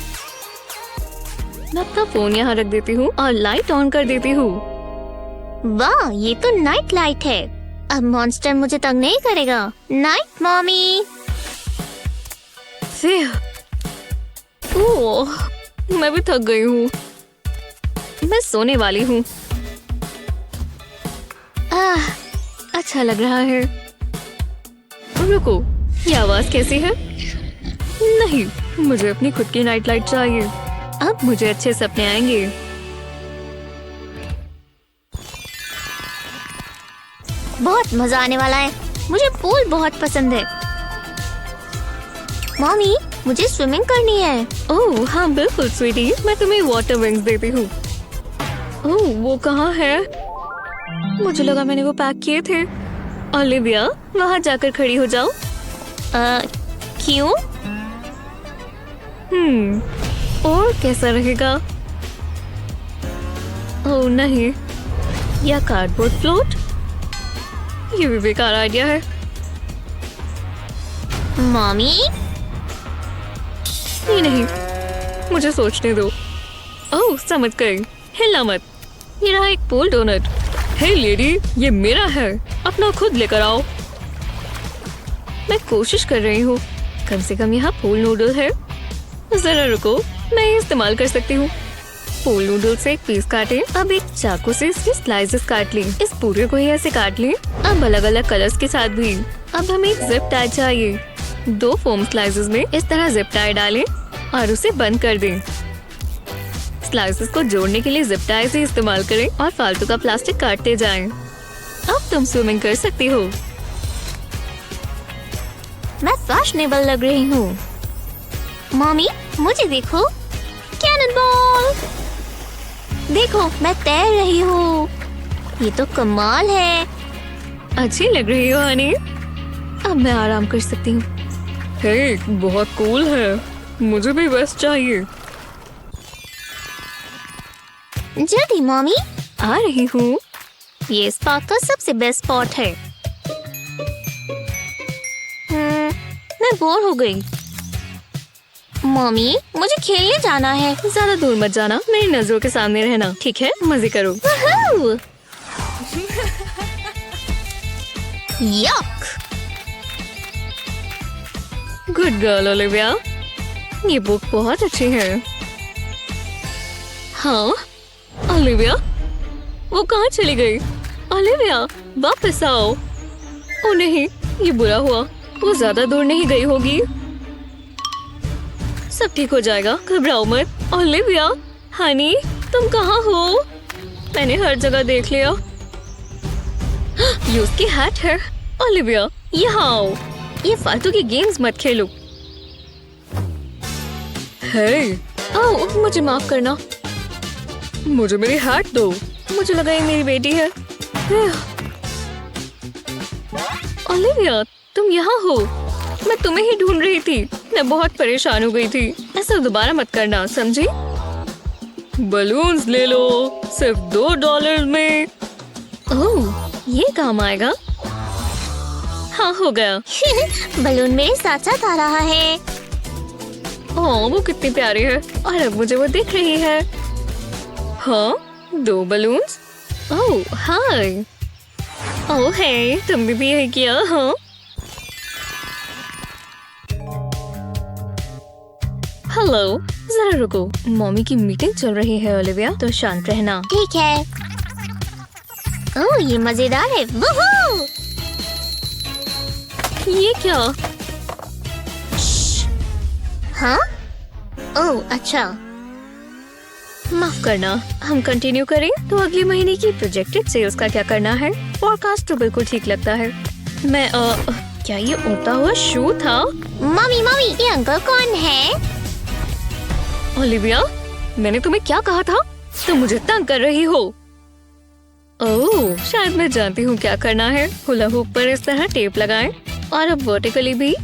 मैं अपना फोन यहाँ रख देती हूँ और लाइट ऑन कर देती हूँ। वाह, ये तो नाइट लाइट है। अब मॉन्स्टर मुझे तंग नहीं करेगा। Night mommy. ओह, मैं भी थक गई हूँ। मैं सोने वाली हूँ। अच्छा लग रहा है। रुको, ये आवाज कैसी है? नहीं, मुझे अपनी खुद की नाइट लाइट चाहिए। अब मुझे अच्छे सपने आएंगे। बहुत मजा आने वाला है। मुझे पूल बहुत पसंद है। मॉमी, मुझे स्विमिंग करनी है। ओह हाँ बिल्कुल स्वीटी, मैं तुम्हें वाटर विंग्स देती हूँ। ओह, वो कहाँ है? मुझे लगा मैंने वो पैक किए थे। ओलिविया, वहाँ जाकर खड़ी हो जाओ। क्यों? और कैसा रहेगा? ओह नहीं, या कार्डबोर्ड फ्लोट? ये भी बेकार आइडिया है। मॉमी, ये नहीं, मुझे सोचने दो। ओह समझ गई, हिलना मत। ये रहा एक पूल डोनट। हे लेडी, ये मेरा है, अपना खुद लेकर आओ। मैं कोशिश कर रही हूँ। कम से कम यहाँ पूल नूडल है। जरा रुको, मैं ये इस्तेमाल कर सकती हूँ। पूल नूडल से एक पीस काटे। अब एक चाकू से इसकी स्लाइसेस काट ली। इस पूरे को ही ऐसे काट लें। अब अलग अलग कलर्स के साथ भी। अब हमें एक जिप टाई चाहिए। 2 फोम स्लाइसेस में इस तरह जिप टाई डालें और उसे बंद कर दें। स्लाइसेस को जोड़ने के लिए जिप टाई से इस्तेमाल करें और फालतू का प्लास्टिक काटते जाएं। अब तुम स्विमिंग कर सकती हो। मैं फैशनेबल लग रही हूँ। मॉमी, मुझे देखो। Cannon ball. देखो, मैं तैर रही हूँ। ये तो कमाल है। अच्छी लग रही हो हनी। अब मैं आराम कर सकती हूँ। हे, बहुत कूल है। मुझे भी बस चाहिए। जल्दी मॉमी। आ रही हूँ। ये इस पार्क का सबसे बेस्ट स्पॉट है। मैं बोर हो गई। मॉमी, मुझे खेलने जाना है। ज्यादा दूर मत जाना, मेरी नजरों के सामने रहना, ठीक है? मजे करो। यक। Good girl Olivia. ये बुक बहुत अच्छी है। हाँ, ओलिविया, वो कहाँ चली गई? ओलिविया, वापस आओ। ओ नहीं, ये बुरा हुआ। वो ज्यादा दूर नहीं गई होगी। सब ठीक हो जाएगा, घबराओ मत। ओलिविया, हनी, तुम कहाँ हो? मैंने हर जगह देख लिया। ये उसकी हैट है। ओलिविया, यहाँ आओ। ये फालतू की गेम्स मत खेलो। हे, ओह, मुझे माफ करना। मुझे मेरी हैट दो। मुझे लगा ये मेरी बेटी है। ओलिविया, तुम यहाँ हो। मैं तुम्हें ही ढूंढ रही थी। मैं बहुत परेशान हो गई थी। ऐसा दोबारा मत करना, समझी? बलून्स ले लो, सिर्फ $2 में। ओह, ये काम आएगा। हाँ, हो गया। बलून मेरे साथ साथ आ रहा है। ओह, वो कितनी प्यारी है। और अब मुझे वो दिख रही है। हाँ, 2 बलून्स। ओह, हाय। ओह, हे, तुमने भी यही किया? हाँ। हेलो, जरा रुको। मम्मी की मीटिंग चल रही है ओलिविया, तो शांत रहना। ठीक है। ओह, ये मजेदार है। वूहू! ये क्या? हाँ? ओह, अच्छा। माफ करना, हम कंटिन्यू करें तो अगले महीने की प्रोजेक्टेड सेल्स का क्या करना है? फोरकास्ट तो बिल्कुल ठीक लगता है। मैं क्या ये उड़ता हुआ शू था? मम्मी, ये अंकल कौन है? ओलिविया, मैंने तुम्हें क्या कहा था? तुम मुझे तंग कर रही हो। ओह, शायद मैं जानती हूँ क्या करना है। हुला हुप पर इस तरह टेप लगाएं और अब वर्टिकली भी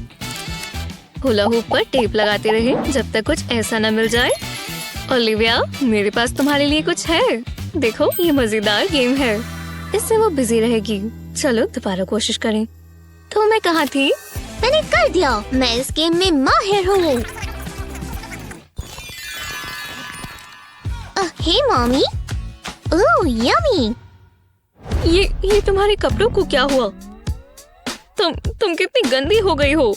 हुला हुप पर टेप लगाते रहें जब तक कुछ ऐसा न मिल जाए। ओलिविया, मेरे पास तुम्हारे लिए कुछ है। देखो, ये मजेदार गेम है। इससे वो बिजी रहेगी। चलो दोबारा कोशिश करें। तो मैं कहाँ थी? मैंने कर दिया। मैं इस गेम में माहिर हूँ। हे मम्मी। ओह, यम्मी। ये तुम्हारे कपड़ों को क्या हुआ? तुम कितनी गंदी हो गई हो।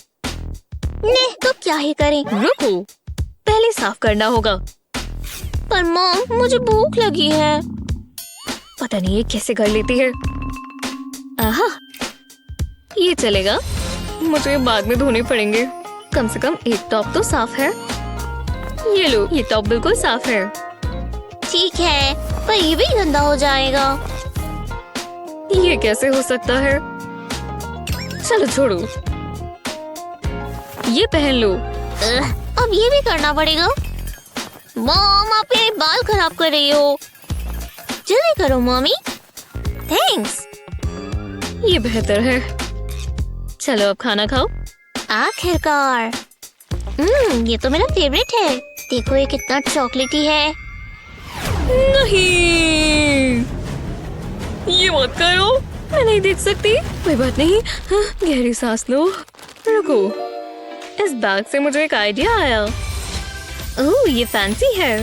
नहीं तो क्या ही करें। रुको, पहले साफ करना होगा। पर मॉम, मुझे भूख लगी है। पता नहीं ये कैसे कर लेती है। आहा, ये चलेगा। मुझे बाद में धोने पड़ेंगे। कम से कम एक टॉप तो साफ है। ये लो, ये टॉप बिल्कुल साफ है। ठीक है, पर ये भी गंदा हो जाएगा। ये कैसे हो सकता है? चलो छोड़ो, ये पहन लो। अब ये भी करना पड़ेगा। मॉम, आप मेरे बाल खराब कर रही हो। जल्दी करो मम्मी। थैंक्स। ये बेहतर है। चलो अब खाना खाओ। आखिरकार। ये तो मेरा फेवरेट है। देखो, ये कितना चॉकलेटी है। नहीं, ये मत करो। मैं नहीं देख सकती। कोई बात नहीं। हाँ, गहरी सांस लो। रुको, इस बैग से मुझे एक आइडिया आया। ओह, ये फैंसी है।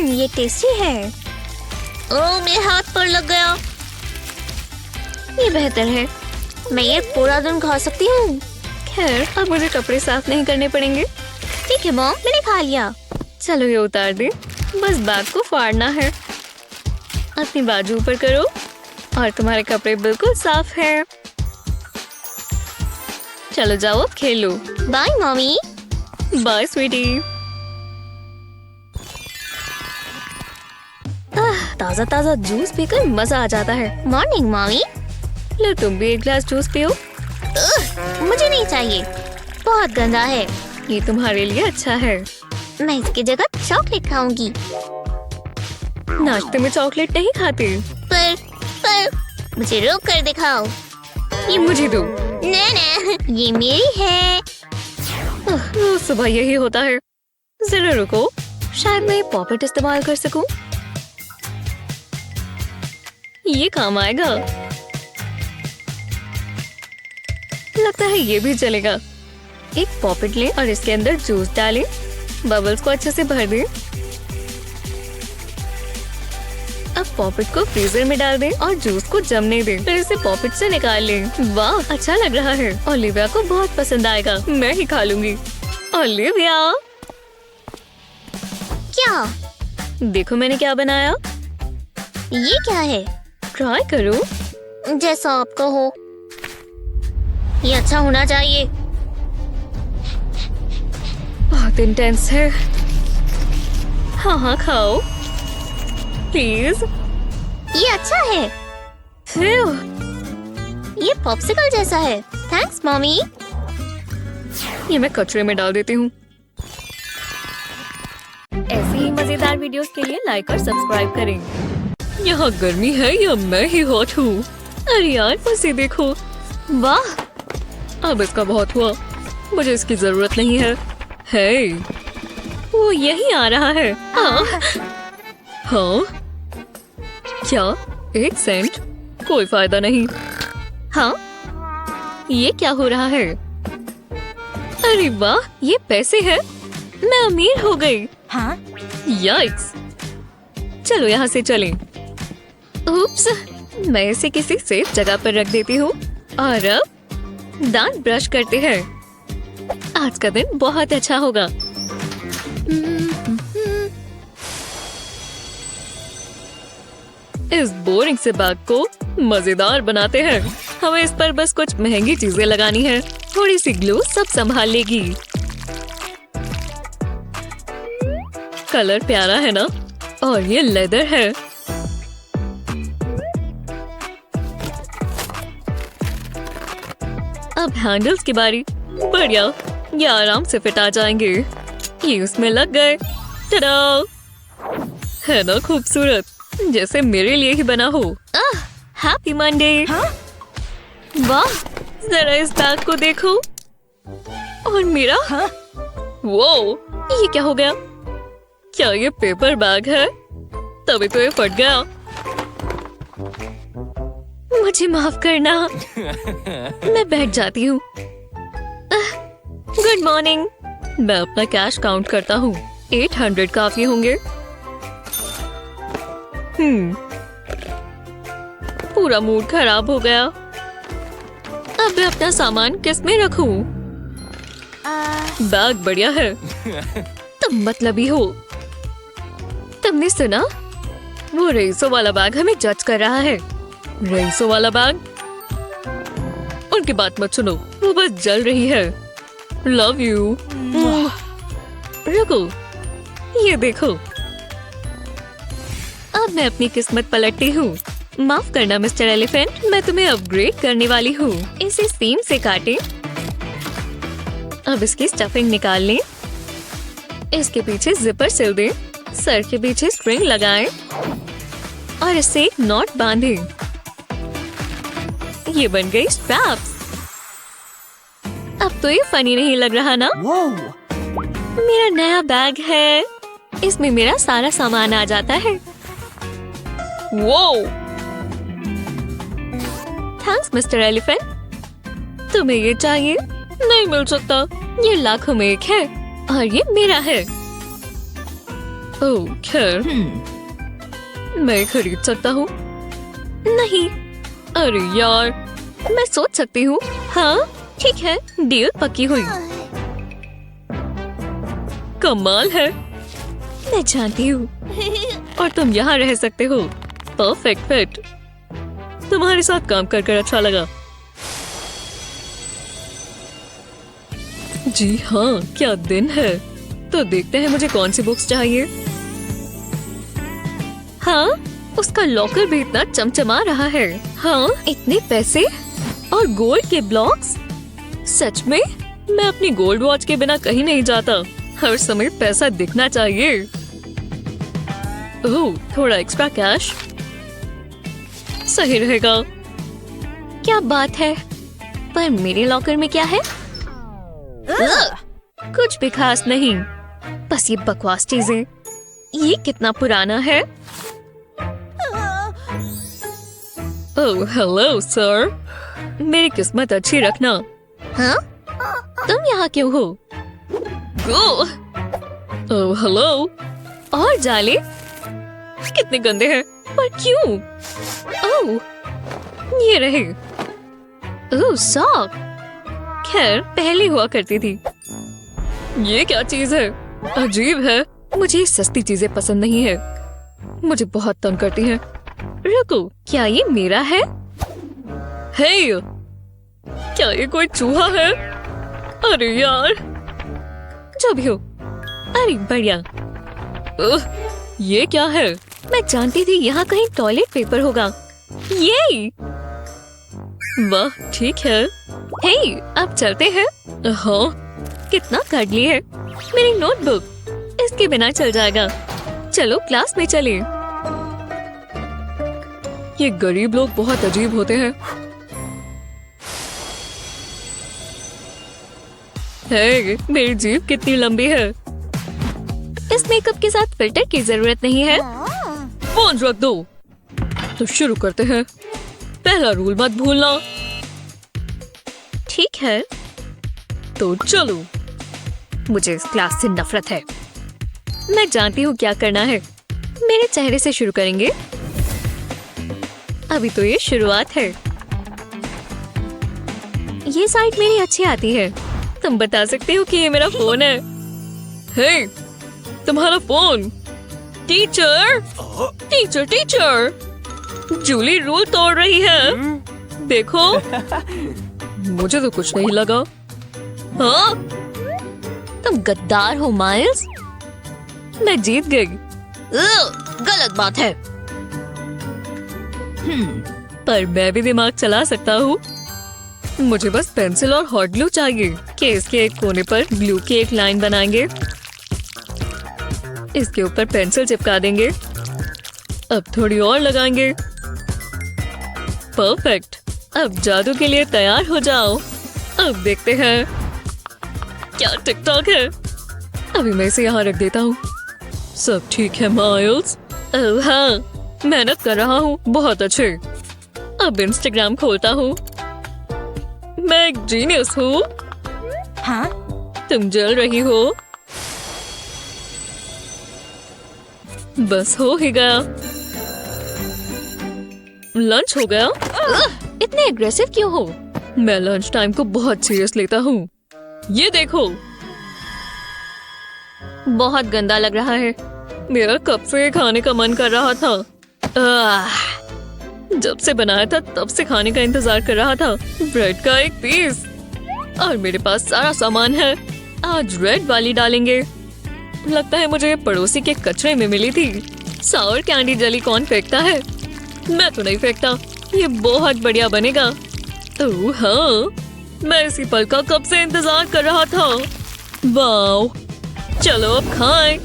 ये टेस्टी है। ओह, मेरे हाथ पर लग गया। ये बेहतर है। मैं ये पूरा दिन खा सकती हूँ। खैर, अब मुझे कपड़े साफ नहीं करने पड़ेंगे। ठीक है मॉम, मैंने खा लिया। चलो ये उतार दे। बस बैग को फाड़ना है। अपनी बाजू ऊपर करो और तुम्हारे कपड़े बिल्कुल साफ हैं। चलो जाओ, अब खेलो। Bye mummy. Bye sweetie. ताजा ताजा जूस पीकर मजा आ जाता है। Morning mummy. लो, तुम भी एक ग्लास जूस पियो। मुझे नहीं चाहिए, बहुत गंदा है। ये तुम्हारे लिए अच्छा है। मैं इसकी जगह चॉकलेट खाऊंगी। नाश्ते में चॉकलेट नहीं खाते। पर मुझे रोक कर दिखाओ। ये मुझे दो। ना, ये मेरी है। रोज सुबह यही होता है। जरा रुको, शायद मैं पॉकेट इस्तेमाल कर सकूं। ये काम आएगा। लगता है ये भी चलेगा। एक पॉकेट लें और इसके अंदर जूस डालें। बबल्स को अच्छे से भर दें। अब पॉकेट को फ्रीजर में डाल दें और जूस को जमने दें। फिर इसे पॉकेट से निकाल लें। वाह, अच्छा लग रहा है। ओलिविया को बहुत पसंद आएगा। मैं ही खा लूंगी। ओलिविया, क्या? देखो मैंने क्या बनाया। ये क्या है? ट्राई करो। जैसा आपका हो। ये अच्छा होना चाहिए। बहुत इंटेंस है। हाँ हाँ खाओ प्लीज। ये अच्छा है। ये पॉप्सिकल जैसा है। Thanks mummy. ये मैं कचरे में डाल देती हूँ। ऐसे ही मजेदार वीडियोस के लिए लाइक और सब्सक्राइब करें। यहाँ गर्मी है या मैं ही हॉट हूँ? अरे यार मुझे देखो। वाह अब इसका बहुत हुआ। मुझे इसकी जरूरत नहीं है। हे वो यही आ रहा है। हाँ क्या 1 सेंट? कोई फायदा नहीं। हाँ ये क्या हो रहा है? अरे वाह ये पैसे हैं। मैं अमीर हो गई। हाँ? याइक्स। चलो यहाँ से चलें। उप्स मैं इसे किसी सेफ जगह पर रख देती हूँ और अब दांत ब्रश करते हैं। आज का दिन बहुत अच्छा होगा। इस बोरिंग से बैग को मजेदार बनाते हैं। हमें इस पर बस कुछ महंगी चीजें लगानी है। थोड़ी सी ग्लू सब संभाल लेगी। कलर प्यारा है ना? और ये लेदर है। अब हैंडल्स की बारी। बढ़िया ये आराम से फिट आ जाएंगे। ये उसमें लग गए। टडा! है ना खूबसूरत? जैसे मेरे लिए ही बना हो। Happy Monday. वाह जरा इस बैग को देखो। और मेरा वो ये क्या हो गया? क्या ये पेपर बैग है? तभी तो ये फट गया। मुझे माफ करना। मैं बैठ जाती हूँ। Good morning. मैं अपना कैश काउंट करता हूँ। 800 काफी होंगे। पूरा मूड खराब हो गया। अब मैं अपना सामान किस में रखूं? बैग बढ़िया है। तुम मतलबी हो। तुमने सुना? वो रईसों वाला बैग हमें जज कर रहा है। रईसों वाला बैग? उनकी बात मत सुनो। वो बस जल रही है। Love you. रुको ये देखो। अब मैं अपनी किस्मत पलटती हूँ। माफ करना मिस्टर एलिफेंट, मैं तुम्हें अपग्रेड करने वाली हूँ। इसे सीम से काटें। अब इसकी स्टफिंग निकाल लें। इसके पीछे जिपर सिल दें। सर के पीछे स्ट्रिंग लगाएं और इसे एक नॉट बांधें। ये बन गई स्ट्रैप्स। अब तो ये फनी नहीं लग रहा ना? मेरा नया बैग है। इसमें मेरा सारा सामान आ जाता है। वो थैंक्स मिस्टर एलिफेंट। तुम्हें ये चाहिए? नहीं मिल सकता। ये लाखों में एक है और ये मेरा है। ओह खैर मैं खरीद सकता हूँ। नहीं। अरे यार मैं सोच सकती हूँ। हाँ ठीक है डील पक्की हुई। कमाल है। मैं जानती हूँ। और तुम यहाँ रह सकते हो। Perfect fit. तुम्हारे साथ काम कर अच्छा लगा। जी हाँ क्या दिन है। तो देखते हैं मुझे कौन सी बुक्स चाहिए। हाँ उसका लॉकर भी इतना चमचमा रहा है। हाँ इतने पैसे और गोल्ड के ब्लॉक्स। सच में मैं अपनी गोल्ड वॉच के बिना कहीं नहीं जाता। हर समय पैसा दिखना चाहिए। ओह थोड़ा एक्स्ट्रा कैश सही रहेगा। क्या बात है? पर मेरे लॉकर में क्या है? कुछ भी खास नहीं। बस ये बकवास चीजें। ये कितना पुराना है। Oh hello sir. मेरी किस्मत अच्छी रखना। हाँ तुम यहाँ क्यों हो? Oh hello. और जाले कितने गंदे हैं। पर क्यों? ओह ये रहे। ओह सॉक। खैर पहले हुआ करती थी। ये क्या चीज है? अजीब है। मुझे ये सस्ती चीजें पसंद नहीं है, मुझे बहुत तंग करती हैं। रुको, क्या ये मेरा है? हे, क्या ये कोई चूहा है? अरे यार, जो भी हो। अरे बढ़िया। ये क्या है? मैं जानती थी यहाँ कहीं टॉयलेट पेपर होगा। ये वाह, ठीक है। हे, अब चलते हैं। हाँ, कितना कड़ली है। मेरी नोटबुक इसके बिना चल जाएगा। चलो क्लास में चले। ये गरीब लोग बहुत अजीब होते हैं। हे, मेरी जीभ कितनी लंबी है। इस मेकअप के साथ फिल्टर की जरूरत नहीं है। फोन रख दो। तो शुरू करते हैं। पहला रूल मत भूलना। ठीक है, तो चलो। मुझे इस क्लास से नफरत है। मैं जानती हूँ क्या करना है। मेरे चेहरे से शुरू करेंगे। अभी तो ये शुरुआत है। ये साइड मेरी अच्छी आती है। तुम बता सकते हो कि ये मेरा फोन है। हे, तुम्हारा phone. Teacher, teacher, teacher, Julie rule तोड़ रही है। देखो, मुझे तो कुछ नहीं लगा। हाँ, तुम गद्दार हो माइल्स। मैं जीत गई। गलत बात है। पर मैं भी दिमाग चला सकता हूँ। मुझे बस पेंसिल और हॉट ग्लू चाहिए। केस के एक कोने पर ग्लू की एक लाइन बनाएंगे। इसके ऊपर पेंसिल चिपका देंगे। अब थोड़ी और लगाएंगे। परफेक्ट। अब जादू के लिए तैयार हो जाओ। अब देखते हैं क्या टिकटॉक है। अभी मैं इसे यहाँ रख देता हूँ। सब ठीक है माइल्स? ओह हाँ, मेहनत कर रहा हूँ। बहुत अच्छे। अब इंस्टाग्राम खोलता हूँ। मैं एक जीनियस हूँ। हाँ? तुम जल रही हो। बस हो ही गया। लंच हो गया। इतने एग्रेसिव क्यों हो? मैं लंच टाइम को बहुत सीरियस लेता हूँ। ये देखो, बहुत गंदा लग रहा है। मेरा कब से खाने का मन कर रहा था। जब से बनाया था तब से खाने का इंतजार कर रहा था। ब्रेड का एक पीस और मेरे पास सारा सामान है। आज रेड वाली डालेंगे। लगता है मुझे पड़ोसी के कचरे में मिली थी। सावर कैंडी जेली कौन फेंकता है? मैं तो नहीं फेंकता। ये बहुत बढ़िया बनेगा। ओह हाँ, मैं इसी पल का कब से इंतजार कर रहा था। वाओ, चलो अब खाएं।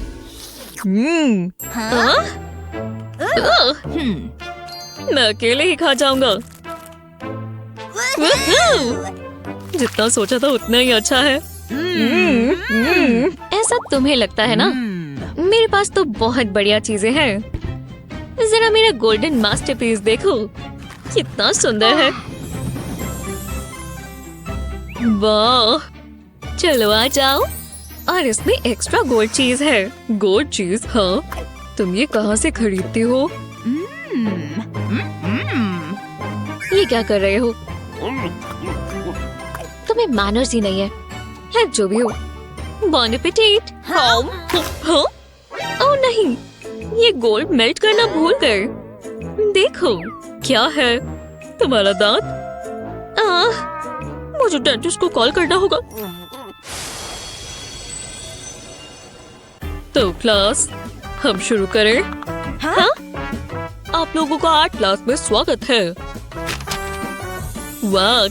मैं अकेले ही खा जाऊंगा। जितना सोचा था उतना ही अच्छा है। ऐसा तुम्हें लगता है ना? मेरे पास तो बहुत बढ़िया चीजें हैं। जरा मेरा गोल्डन मास्टरपीस देखो, कितना सुंदर है। वाह, चलो आ जाओ। और इसमें एक्स्ट्रा गोल्ड चीज है। गोल्ड चीज? हाँ, तुम ये कहाँ से खरीदती हो? ये क्या कर रहे हो? तुम्हें मैनर्स ही नहीं है जो भी हो। बॉन एपेटाइट। हाँ? ओह नहीं, ये गोल्ड मेल्ट करना भूल गए। देखो क्या है। तुम्हारा दांत। मुझे डेंटिस्ट को कॉल करना होगा। तो क्लास, हम शुरू करें? हाँ? आप लोगों का आर्ट क्लास में स्वागत है। वाह,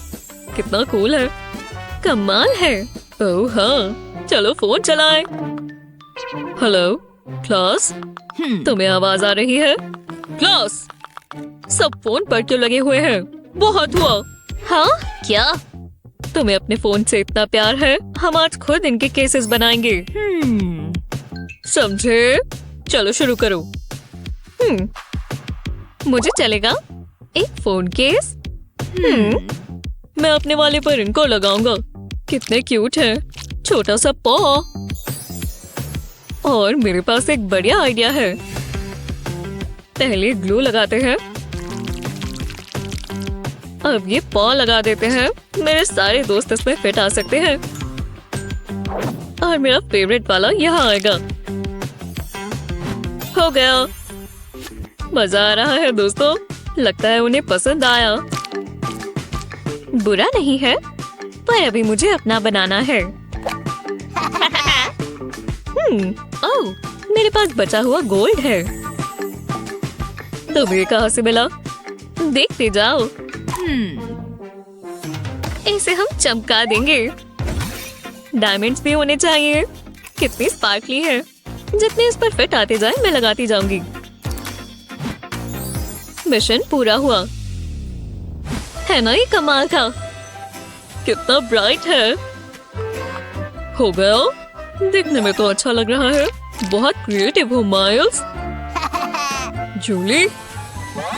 कितना कूल है। कमाल है। ओह हाँ, चलो फोन चलाएं। हेलो क्लास, तुम्हें आवाज आ रही है? क्लास, सब फोन पर क्यों लगे हुए हैं? बहुत हुआ। हाँ क्या? तुम्हें अपने फोन से इतना प्यार है? हम आज खुद इनके केसेस बनाएंगे। समझे? चलो शुरू करो। मुझे चलेगा। एक फोन केस। मैं अपने वाले पर इनको लगाऊंगा। कितने क्यूट है। छोटा सा पॉ। और मेरे पास एक बढ़िया आइडिया है। पहले ग्लू लगाते हैं। अब ये पॉ लगा देते हैं। मेरे सारे दोस्त इसमें फिट आ सकते हैं। और मेरा फेवरेट वाला यहाँ आएगा। हो गया। मजा आ रहा है दोस्तों, लगता है उन्हें पसंद आया। बुरा नहीं है, पर अभी मुझे अपना बनाना है। ओह, मेरे पास बचा हुआ गोल्ड है। तुम्हें कहाँ से मिला? देखते जाओ। इसे हम चमका देंगे। डायमंड्स भी होने चाहिए। कितनी स्पार्कली है। जितने इस पर फिट आते जाए मैं लगाती जाऊंगी। मिशन पूरा हुआ है ना? ये कमाल था। कितना ब्राइट है। हो गया। देखने में तो अच्छा लग रहा है। बहुत क्रिएटिव हो माइल्स। जूली,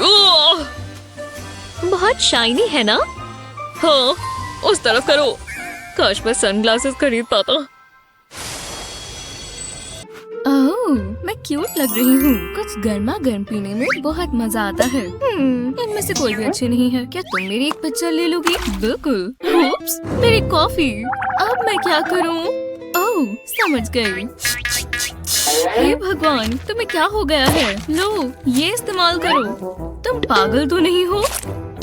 ओह! बहुत शाइनी है ना? हाँ, उस तरफ करो। काश मैं सनग्लासेस खरीद पाता। ओह, मैं क्यूट लग रही हूँ। कुछ गर्मा गर्म पीने में बहुत मजा आता है। इनमें से कोई भी अच्छी नहीं है। क्या तुम मेरी एक पिक्चर ले लोगी? बिल्कुल। उप्स, मेरी कॉफी। अब मैं क्या करूँ? ओह, समझ गई। हे भगवान, तुम्हें क्या हो गया है? लो, ये इस्तेमाल करो। तुम पागल तो नहीं हो?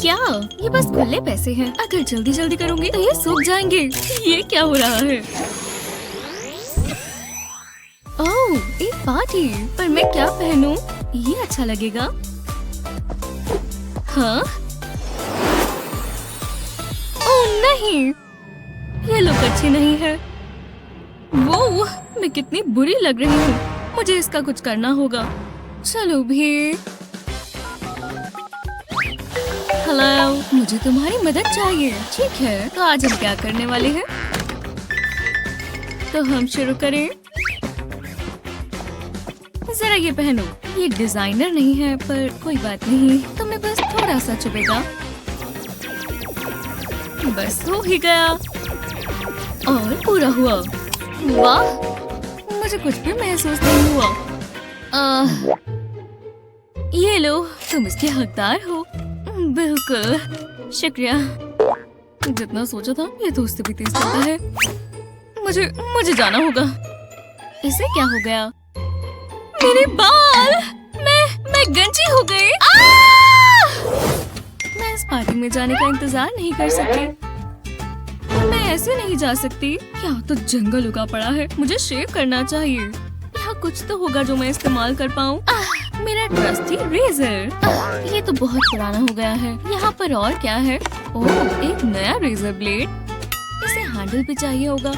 क्या? ये बस खुले पैसे हैं। अगर जल्दी जल्दी करूँगी तो ये सूख जाएंगे। ये क्या हो रहा है? ओह, एक पार्टी। पर मैं क्या पहनूं? ये अच्छा लगेगा। हाँ? ओह नहीं, ये लुक अच्छी नहीं है। वो, मैं कितनी बुरी लग रही हूँ। मुझे इसका कुछ करना होगा। चलो भी। हेलो, मुझे तुम्हारी मदद चाहिए। ठीक है, तो आज हम क्या करने वाले हैं? तो हम शुरू करें। जरा ये पहनो। ये डिजाइनर नहीं है, पर कोई बात नहीं। तुम्हें बस थोड़ा सा चुभेगा। बस हो ही गया। और पूरा हुआ। वाह, मुझे कुछ भी महसूस नहीं हुआ। ये लो, तुम इसके हकदार हो। बिल्कुल, शुक्रिया। जितना सोचा था, ये तो उससे भी तेज चलता है। मुझे जाना होगा। इसे क्या हो गया? मेरे बाल! मैं गंजी हो गई। मैं इस पार्टी में जाने का इंतजार नहीं कर सकती। मैं ऐसे नहीं जा सकती। यहाँ तो जंगल उगा पड़ा है। मुझे शेव करना चाहिए। यहाँ कुछ तो होगा जो मैं इस्तेमाल कर पाऊँ। मेरा ट्रस्टी रेजर। ये तो बहुत पुराना हो गया है। यहाँ पर और क्या है? ओह, एक नया रेजर ब्लेड। इसे हैंडल भी चाहिए होगा।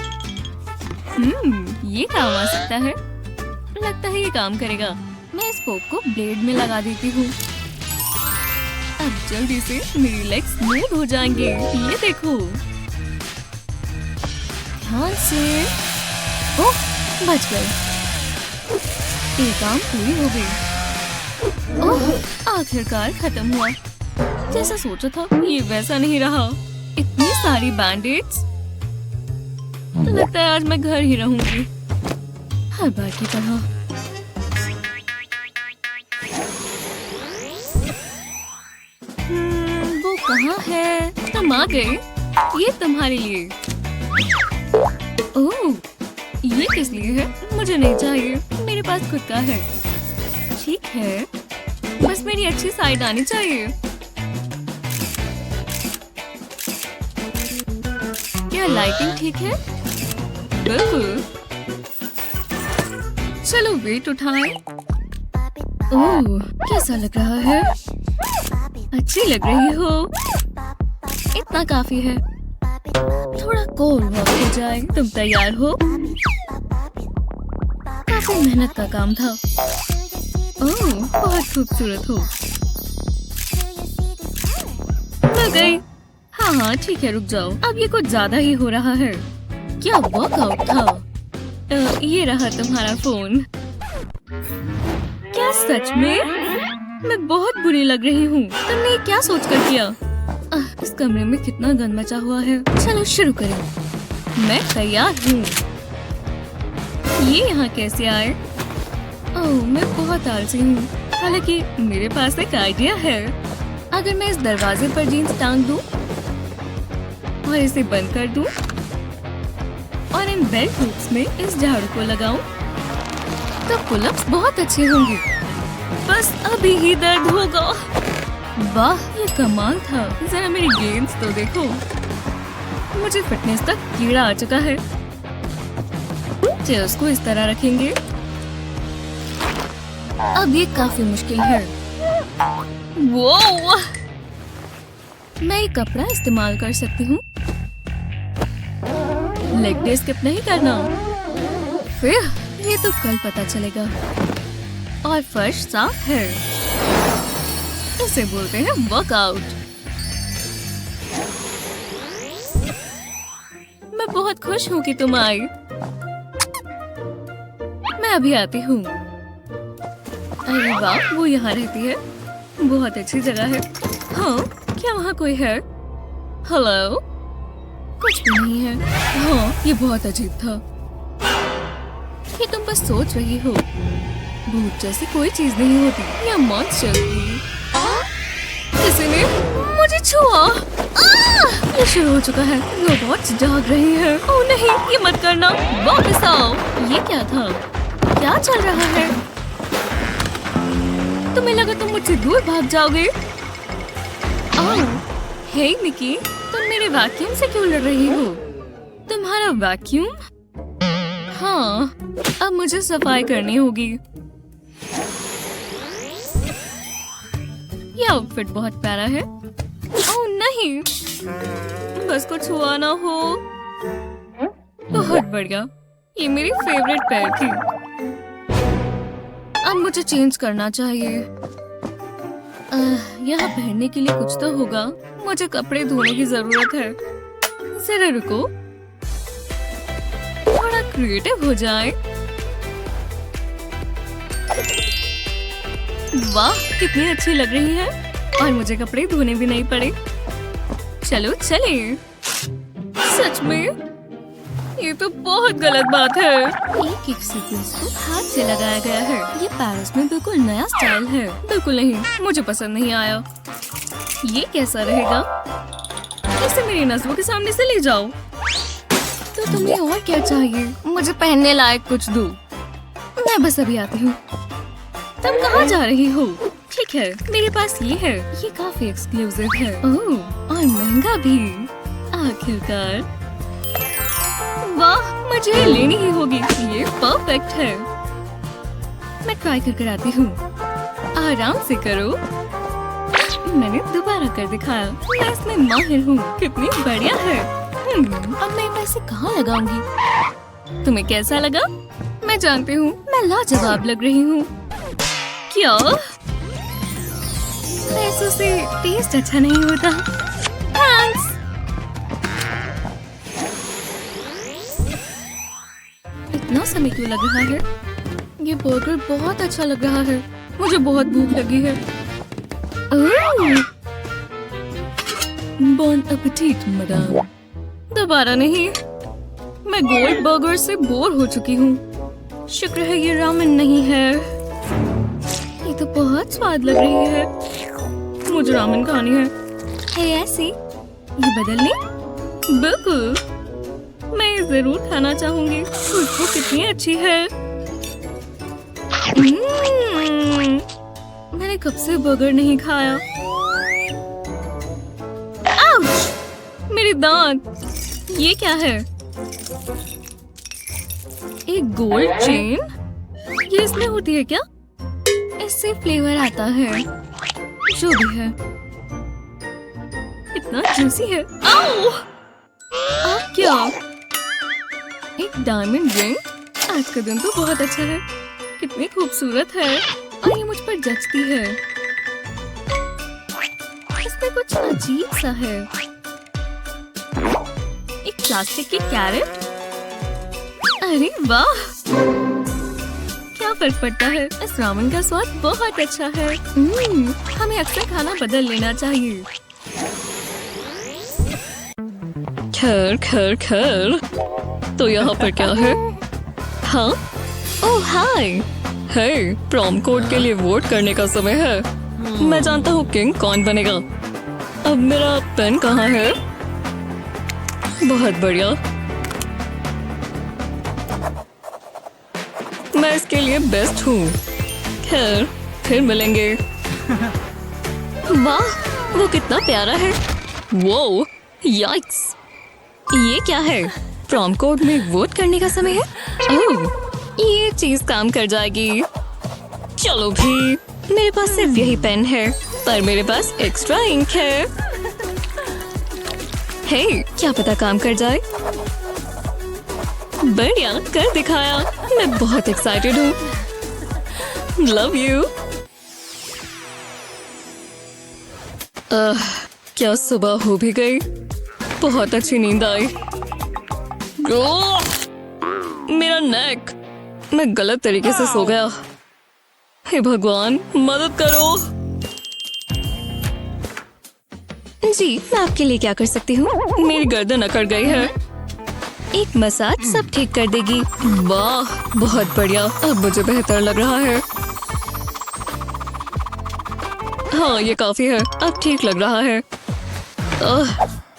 ये काम आ सकता है। लगता है ये काम करेगा। मैं इस फोक को ब्लेड में लगा देती हूँ। अब जल्दी से मेरी लेग्स स्मूथ हो जाएंगे। ये देखो। ध्यान से। ओह, बच गए। ये काम पूरी हो गई। ओह, आखिरकार खत्म हुआ। जैसा सोचा था, ये वैसा नहीं रहा। इतनी सारी बैंडेड्स। लगता है आज मैं घर ही रहूंगी, हर बार की तरह। वो कहाँ है? तुम आ गए। ये तुम्हारे लिए। ओह, ये किस लिए है? मुझे नहीं चाहिए। मेरे पास खुद का है। ठीक है, बस मेरी अच्छी साइड आनी चाहिए। क्या लाइटिंग ठीक है? बिल्कुल। चलो वेट उठाएं। ओह, कैसा लग रहा है? अच्छी लग रही हो। इतना काफी है। थोड़ा कोल्ड वॉक हो जाए। तुम तैयार हो? काफी मेहनत का काम था। ओह, बहुत खूबसूरत हो। मैं गई। हाँ, ठीक है, रुक जाओ। अब ये कुछ ज्यादा ही हो रहा है। क्या वर्कआउट था? ये रहा तुम्हारा फोन। क्या सच में? मैं बहुत बुरी लग रही हूँ। तुमने ये क्या सोचकर किया? इस कमरे में कितना गंद मचा हुआ है। चलो शुरू करें। मैं तैयार हूँ। ये यहाँ कैसे आए? ओह, मैं बहुत आलसी हूँ। हालांकि मेरे पास एक आइडिया है। अगर मैं इस दरवाजे पर जीन्स टांग दूँ और इसे बंद कर दूँ और इन बेल्ट हुक्स में इस झाड़ू को लगाऊं, तो पुलअप्स बहुत अच्छे होंगे। बस अभी ही दर्द होगा। वाह, ये कमाल था। जरा मेरी गेंद तो देखो। मुझे फिटनेस तक कीड़ा आ चुका है। चेयर्स को इस तरह रखेंगे। अब ये काफी मुश्किल है। वो मैं एक कपड़ा इस्तेमाल कर सकती हूँ। लेग डे स्किप नहीं करना। फिर ये तो कल पता चलेगा। और फर्श साफ है। इसे बोलते हैं वर्कआउट। मैं बहुत खुश हूँ कि तुम आई। मैं अभी आती हूँ। अरे वाह, वो यहाँ रहती है। बहुत अच्छी जगह है। हाँ, क्या वहाँ कोई है? हेलो? कुछ भी नहीं है। हाँ, ये बहुत अजीब था। ये तुम बस सोच रही हो। भूत जैसी कोई चीज नहीं होती। यह मॉन्स्टर थी। किसी ने मुझे छुआ। ये शुरू हो चुका है। रोबोट्स जाग रही है। ओह नहीं, ये मत करना। वापस आओ। ये क्या था? क्या चल रहा है? तुम्हें लगा तुम मुझसे दूर भाग जाओगे? ओह, हे निकी, तुम मेरे वैक्यूम से क्यों लड़ रही हो? तुम्हारा वैक्यूम? हाँ, अब मुझे सफाई करनी होगी। ये आउटफिट बहुत प्यारा है। ओह नहीं, बस कुछ हुआ ना हो। बहुत बढ़िया, ये मेरी फेवरेट पैर थी। अब मुझे चेंज करना चाहिए। यहाँ पहनने के लिए कुछ तो होगा। मुझे कपड़े धोने की जरूरत है। जरा रुको, थोड़ा क्रिएटिव हो जाए। वाह, कितनी अच्छी लग रही है। और मुझे कपड़े धोने भी नहीं पड़े। चलो चले। सच में ये तो बहुत गलत बात है। एक सीक्वेंस को हाथ से लगाया गया है। ये पेरिस में बिल्कुल नया स्टाइल है। बिल्कुल नहीं, मुझे पसंद नहीं आया। ये कैसा रहेगा? इसे मेरी नज़रों के सामने से ले जाओ। तो तुम्हें और क्या चाहिए? मुझे पहनने लायक कुछ दो। मैं बस अभी आती हूँ। तुम कहाँ जा रही हो? ठीक है, मेरे पास ये है। ये काफी एक्सक्लूसिव है। ओह, और महंगा भी। आखिरकार। वाह, मुझे लेनी ही होगी। ये परफेक्ट है। मैं ट्राई कर आती हूँ। आराम से करो। मैंने दोबारा कर दिखाया। मैं इसमें माहिर हूँ। कितनी बढ़िया है। अब मैं पैसे कहाँ लगाऊंगी? तुम्हें कैसा लगा? मैं जानती हूँ, मैं लाजवाब लग रही हूँ। क्या? पैसों से टेस्ट अच्छा नहीं होता। थैंक्स। इतना समय क्यों लग रहा है? ये बर्गर बहुत अच्छा लग रहा है। मुझे बहुत भूख लगी है। बॉन एपेटिट मदाम। दोबारा नहीं। मैं गोल्ड बर्गर से बोर हो चुकी हूँ। शुक्र है ये रामेन नहीं है। ये तो बहुत स्वाद लग रही है। मुझे रामेन खानी है। है ऐसी? ये बदलनी? बिल्कुल, मैं ये जरूर खाना चाहूंगी। खुशबू कितनी अच्छी है। मैंने कब से बर्गर नहीं खाया। आउच! मेरे दांत। ये क्या है? एक गोल्ड चेन? ये इसमें होती है क्या? इससे फ्लेवर आता है। जो भी है, इतना जूसी है। आओ! आप क्या? एक डायमंड रिंग? आज का दिन तो बहुत अच्छा है। कितनी खूबसूरत है। और ये मुझ पर जचती है। इसमें कुछ अजीब सा है। एक प्लास्टिक की कैरेट? अरे वाह, क्या फर्क पड़ता है। इस रामेन का स्वाद बहुत अच्छा है। हमें अक्सर खाना बदल लेना चाहिए। खैर खैर खैर, तो यहाँ पर क्या है? हाँ, ओह हाय। हे, प्रॉम कोड के लिए वोट करने का समय है। मैं जानता हूँ किंग कौन बनेगा। अब मेरा पेन कहाँ है? बहुत बढ़िया। मैं इसके लिए बेस्ट हूँ। खैर, फिर मिलेंगे। वाह, वो कितना प्यारा है। वो याइक्स, ये क्या है? प्रॉम कोड में वोट करने का समय है। ओह, ये चीज काम कर जाएगी। चलो भी, मेरे पास सिर्फ यही पेन है, पर मेरे पास एक्स्ट्रा इंक है। हे, क्या पता काम कर जाए। बढ़िया, कर दिखाया। मैं बहुत एक्साइटेड हूँ। Love you. क्या सुबह हो भी गई? बहुत अच्छी नींद आई। ओह, मेरा नेक। मैं गलत तरीके से सो गया। हे भगवान, मदद करो। जी, मैं आपके लिए क्या कर सकती हूँ? मेरी गर्दन अकड़ गई है। एक मसाज सब ठीक कर देगी। वाह, बहुत बढ़िया। अब मुझे बेहतर लग रहा है। हाँ, ये काफी है। अब ठीक लग रहा है।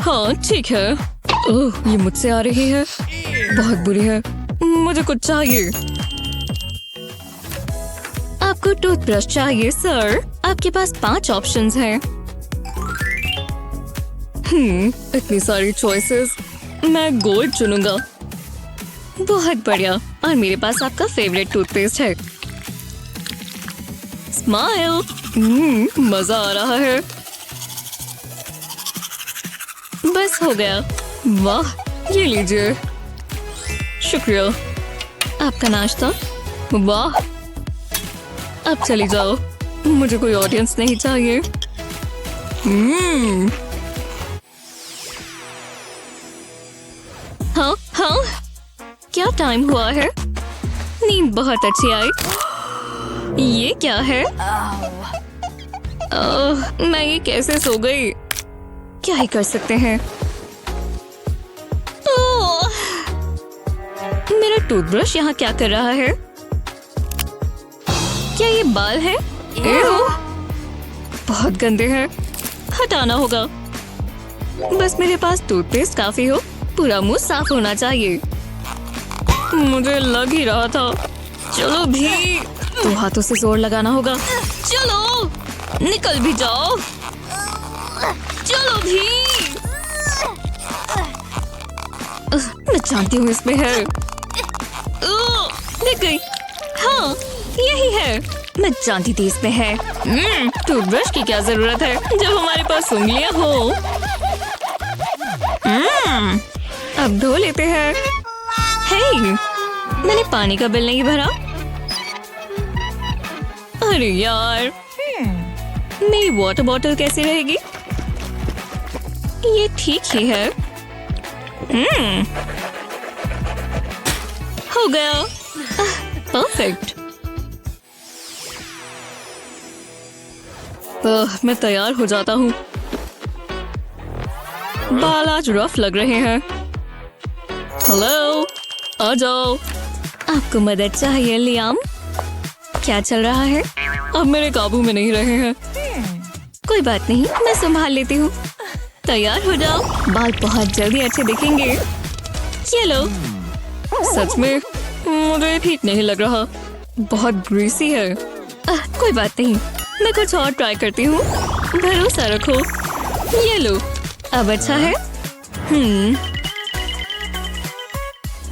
हाँ, ठीक है। ओह, ये मुझसे आ रही है। बहुत बुरी है। मुझे कुछ चाहिए। आपको टूथब्रश चाहिए सर? आपके पास 5 ऑप्शंस हैं। इतनी सारी चॉइसेस। मैं गोल्ड चुनूंगा। बहुत बढ़िया। और मेरे पास आपका फेवरेट टूथपेस्ट है। स्माइल। मजा आ रहा है। बस हो गया। वाह, ये लीजिए। शुक्रिया। आपका नाश्ता। वाह, अब चली जाओ। मुझे कोई ऑडियंस नहीं चाहिए। हाँ हाँ, क्या टाइम हुआ है? नींद बहुत अच्छी आई। ये क्या है? मैं ये कैसे सो गई? क्या ही कर सकते हैं। मेरा टूथब्रश यहाँ क्या कर रहा है? क्या ये बाल है? बहुत गंदे हैं। हटाना होगा। बस मेरे पास टूथपेस्ट काफी हो। पूरा मुंह साफ होना चाहिए। मुझे लग ही रहा था। चलो भी, 2 हाथों से जोर लगाना होगा। चलो, निकल भी जाओ। चलो भी। मैं जानती हूँ इसमें है। दिख गई। हाँ, यही है। मैं जानती थी इसमें है। टूथब्रश की क्या जरूरत है जब हमारे पास उंगलियां हो। अब धो लेते हैं। हे, मैंने पानी का बिल नहीं भरा। अरे यार, मेरी वाटर बॉटल कैसी रहेगी? ये ठीक ही है। हो गया। परफेक्ट। मैं तैयार हो जाता हूँ। बाल आज रफ लग रहे हैं। हेलो, आ जाओ। आपको मदद चाहिए लियाम? क्या चल रहा है? अब मेरे काबू में नहीं रहे हैं। कोई बात नहीं, मैं संभाल लेती हूँ। तैयार हो जाओ। बाल बहुत जल्दी अच्छे दिखेंगे। ये लो। सच में मुझे ठीक नहीं लग रहा। बहुत ग्रीसी है। कोई बात नहीं, मैं कुछ और ट्राई करती हूँ। भरोसा रखो। ये लो। अब अच्छा है?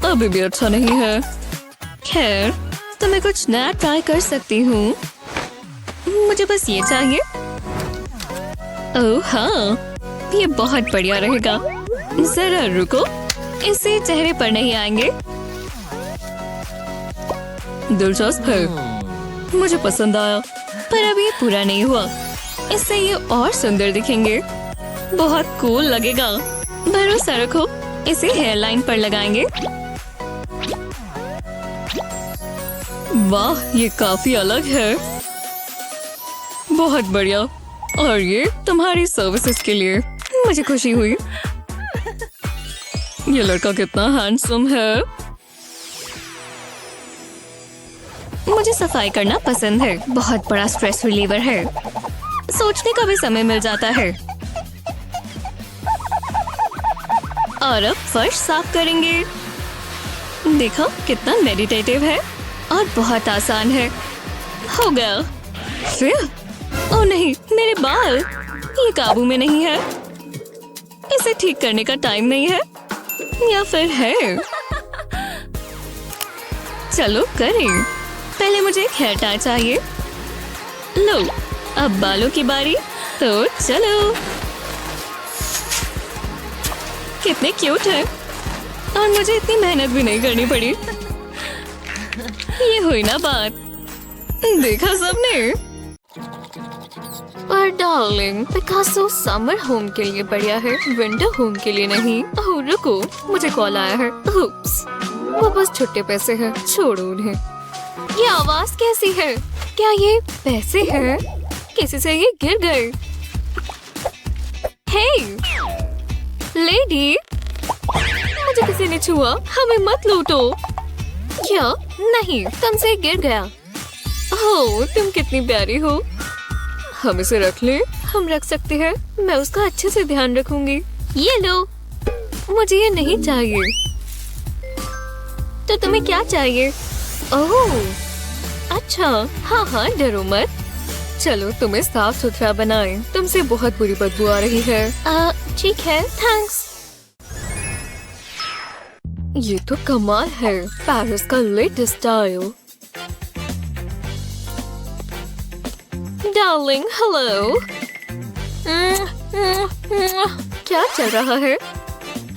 अभी भी अच्छा नहीं है। खैर, तो मैं कुछ नया ट्राई कर सकती हूँ। मुझे बस ये चाहिए। ओह हाँ, ये बहुत बढ़िया रहेगा। जरा रुको, इससे चेहरे पर नहीं आएंगे। दिलचस्प है। मुझे पसंद आया, पर अब ये पूरा नहीं हुआ। इससे ये और सुंदर दिखेंगे। बहुत कूल लगेगा। भरोसा रखो, इसे हेयरलाइन पर लगाएंगे। वाह, ये काफी अलग है। बहुत बढ़िया। और ये तुम्हारी सर्विसेज के लिए। मुझे खुशी हुई। ये लड़का कितना हैंडसम है। मुझे सफाई करना पसंद है। बहुत बड़ा स्ट्रेस रिलीवर है। सोचने का भी समय मिल जाता है। और अब फर्श साफ करेंगे। देखो कितना मेडिटेटिव है। और बहुत आसान है। हो गया। फिर ओ नहीं, मेरे बाल, ये काबू में नहीं है। इसे ठीक करने का टाइम नहीं है, या फिर है? चलो करें। पहले मुझे एक हेयर टाई चाहिए। लो, अब बालों की बारी, तो चलो। कितने क्यूट है, और मुझे इतनी मेहनत भी नहीं करनी पड़ी। ये हुई ना बात, देखा सबने। पर डार्लिंग, पिकासो समर होम के लिए बढ़िया है, विंटर होम के लिए नहीं। ओह रुको, मुझे कॉल आया है। उप्स, वो बस छुट्टे पैसे हैं, छोड़ो उन्हें। ये आवाज कैसी है? क्या ये पैसे हैं? किसी से ये गिर गए? हे लेडी, मुझे किसी ने छुआ, हमें मत लूटो। क्या? नहीं, तुमसे गिर गया। ओह, तुम कितनी प्यारी हो। हम इसे रख लें? हम रख सकते हैं, मैं उसका अच्छे से ध्यान रखूंगी। ये लो। मुझे ये नहीं चाहिए। तो तुम्हें क्या चाहिए? ओह अच्छा, हाँ हाँ, डरो मत। चलो तुम्हें साफ सुथरा बनाएं। तुमसे बहुत बुरी बदबू आ रही है। ठीक है, थैंक्स। ये तो कमाल है, पेरिस का लेटेस्ट स्टाइल। Darling, hello. क्या चल रहा है?